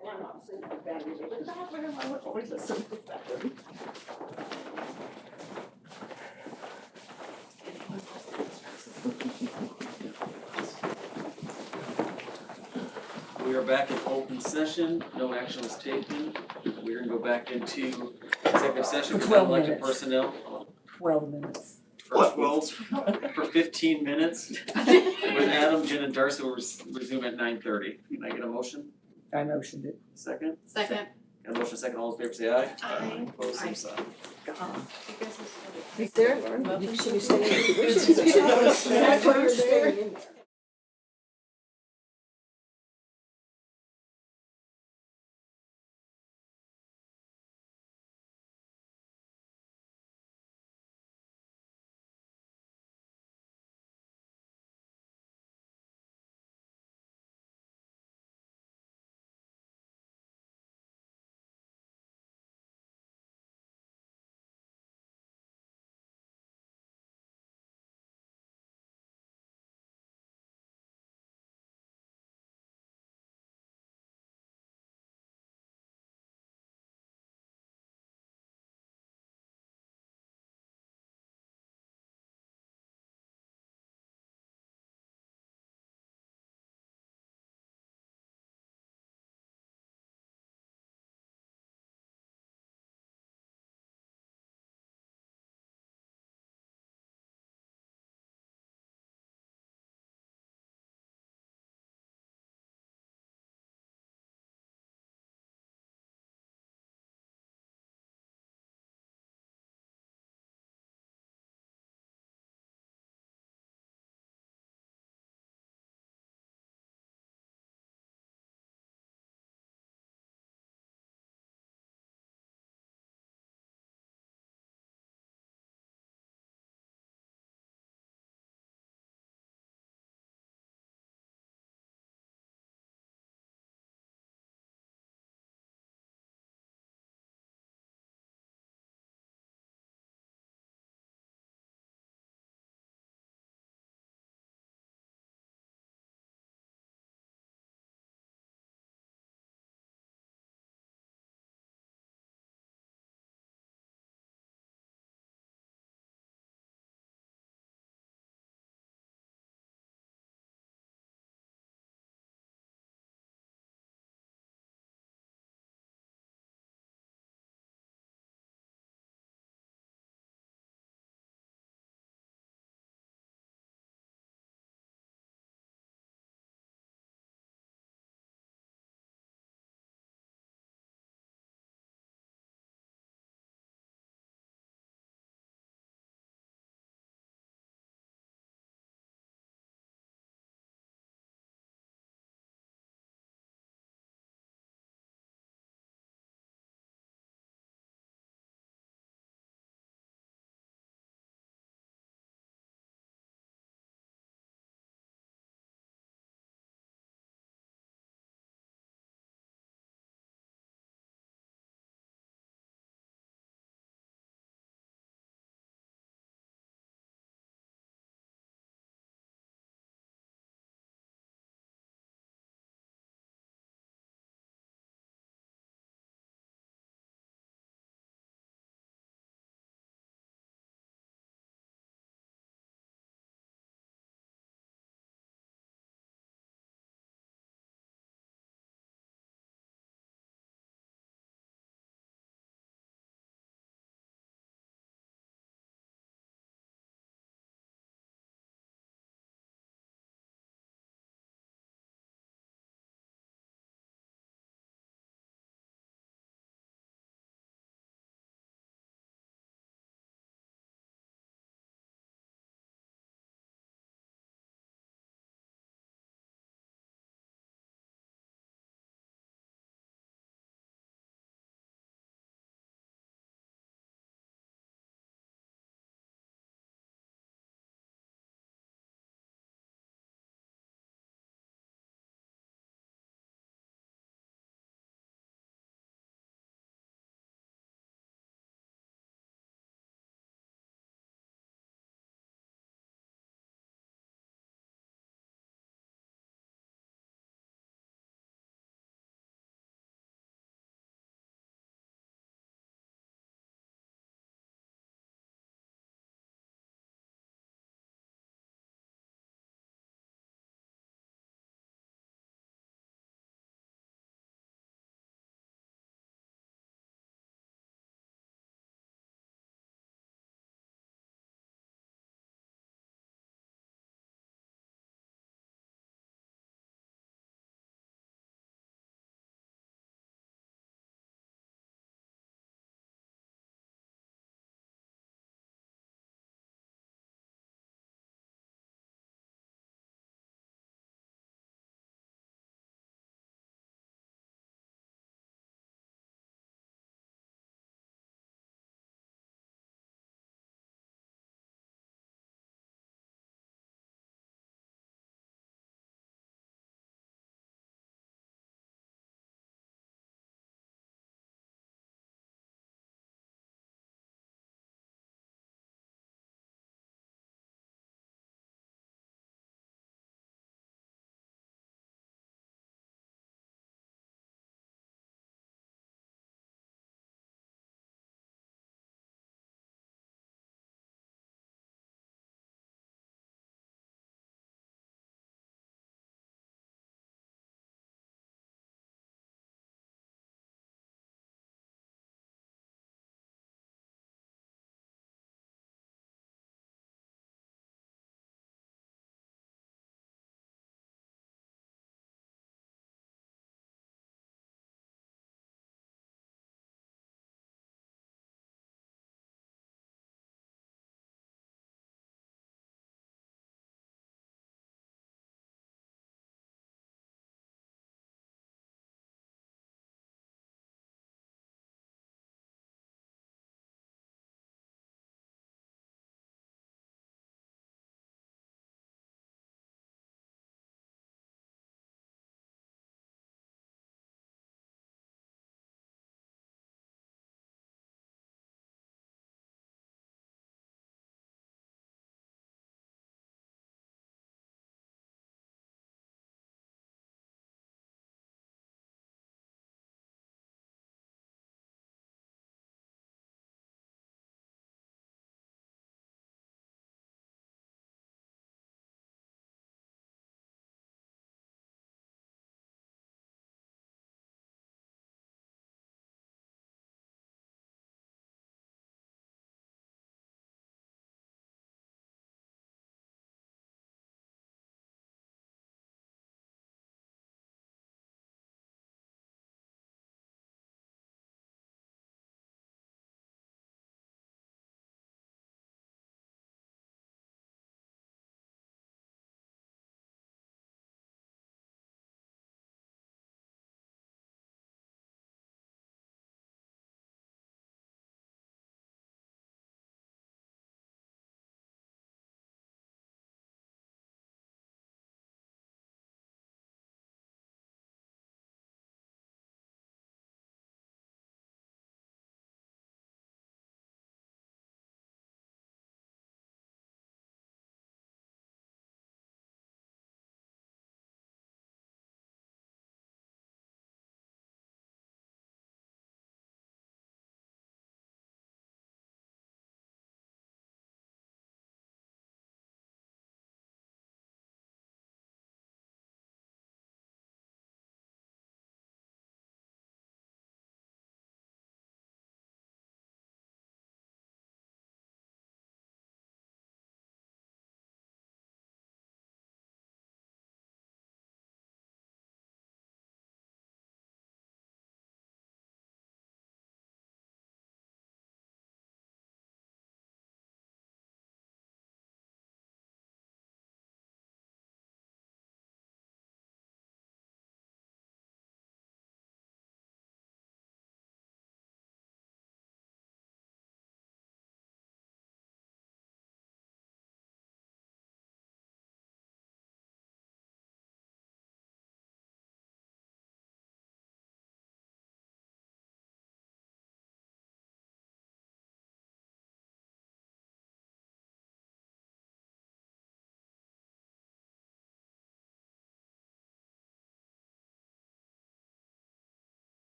And I'm not saying it's bad, but the bathroom, I would always listen to the bathroom. We are back in open session, no action was taken. We're gonna go back into executive session for 12 elected minutes. personnel 12 minutes. for 12, for 15 minutes. With Adam, Jen, and Darcy, we'll resume at 9:30. Can I get a motion? I motioned it. Second? Second. Got a motion second, all in favor say aye. Aye. Opposed, same sign. Is there? Should we stay?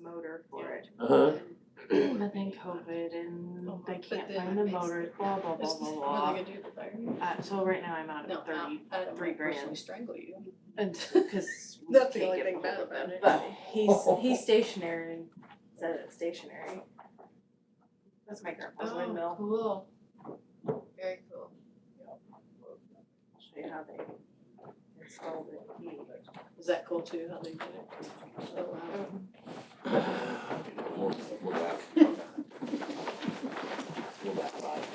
motor for it. Uh-huh. But then COVID and they can't find the motors, blah, blah, blah, blah, blah. What are they gonna do with that? So right now I'm out No, of 33 grand. strangle you. And, cause we That's the can't only get thing hold bad of about him. it. But he's stationary and said it's stationary. That's my grandpa's windmill. Cool. Very cool. I'll show you how they installed it. Is that cool too, how they did it? Oh, wow. We're back. We're back live.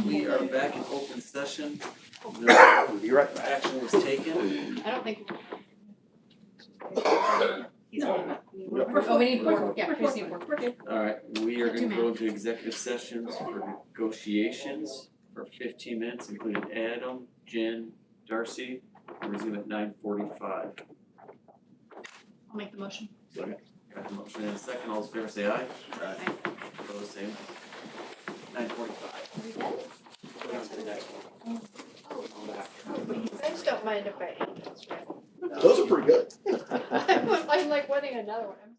We are back in open session. No Be right back. action was taken. I don't think. He's on. Oh, we need four, yeah, we just need four. We're good. Alright, we are Not too gonna go into executive sessions for negotiations for 15 minutes, including Adam, Jen, Darcy. Resume at 9:45. I'll make the motion. Got a motion and a second, all those in favor say aye. Aye. Opposed, same. 9:45. You guys don't mind if I end this, right? Those are pretty good. I'm like wanting another one.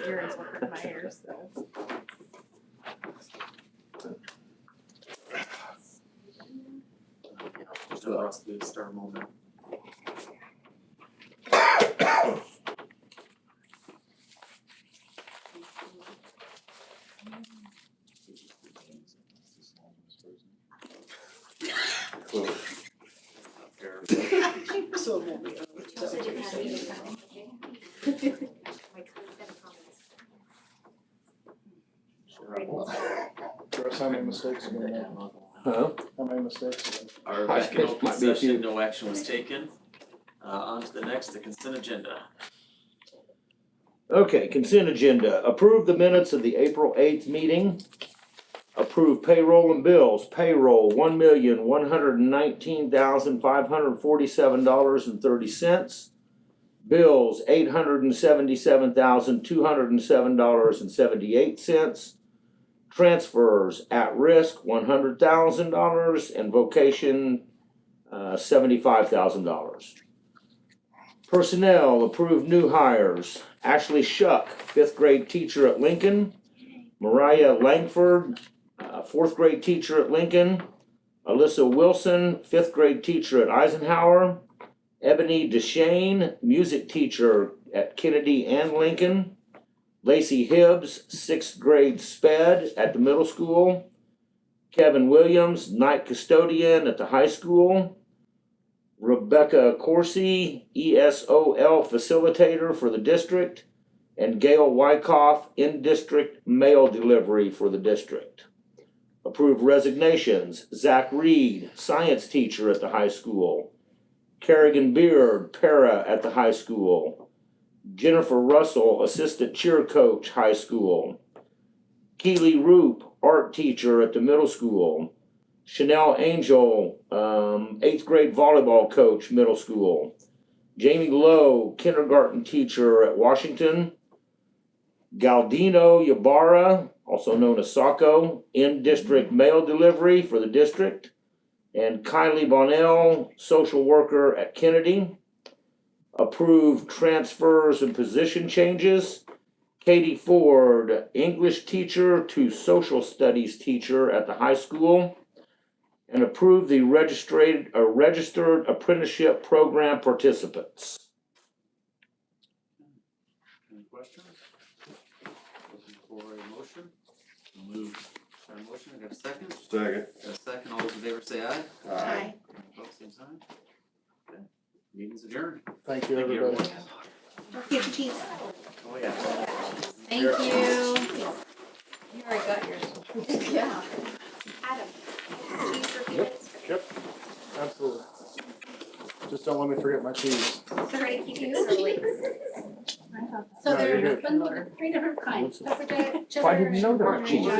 ears will hurt my ears, so. Just a rusty star moment. So it won't be. Chris, how many mistakes have been made? Huh? How many mistakes have been? Alright, back in open session, no action was taken. On to the next, the consent agenda. Okay, consent agenda. Approve the minutes of the April 8th meeting. Approve payroll and bills. Payroll, $1,119,547.30. Bills, $877,207.78. Transfers, at risk, $100,000, and vocation, $75,000. Personnel, approved new hires. Ashley Shuck, 5th grade teacher at Lincoln. Mariah Langford, 4th grade teacher at Lincoln. Alyssa Wilson, 5th grade teacher at Eisenhower. Ebony DeShane, music teacher at Kennedy and Lincoln. Lacey Hibbs, 6th grade sped at the middle school. Kevin Williams, night custodian at the high school. Rebecca Corsi, ESOL facilitator for the district. And Gail Wyckoff, in-district mail delivery for the district. Approved resignations. Zach Reed, science teacher at the high school. Kerrigan Beard, para at the high school. Jennifer Russell, assistant cheer coach, high school. Keely Roop, art teacher at the middle school. Chanel Angel, 8th grade volleyball coach, middle school. Jamie Lowe, kindergarten teacher at Washington. Galdino Ybarra, also known as Sacco, in-district mail delivery for the district. And Kylie Bonnell, social worker at Kennedy. Approved transfers and position changes. Katie Ford, English teacher to social studies teacher at the high school. And approved the registered apprenticeship program participants. Any questions? Looking for a motion? Move. Our motion, I got a second? Second. Got a second, all those in favor say aye. Aye. Opposed, same sign. Okay, meeting's adjourned. Thank you, everybody. Don't forget the cheese. Oh, yeah. Thank you. You already got yours. Yeah. Adam, cheese for kids. Yep, absolutely. Just don't let me forget my cheese. Sorry, you can so late. So No, there you're are good. 3 different kinds, pepper jack, cheddar. Why didn't you know there was and cheese in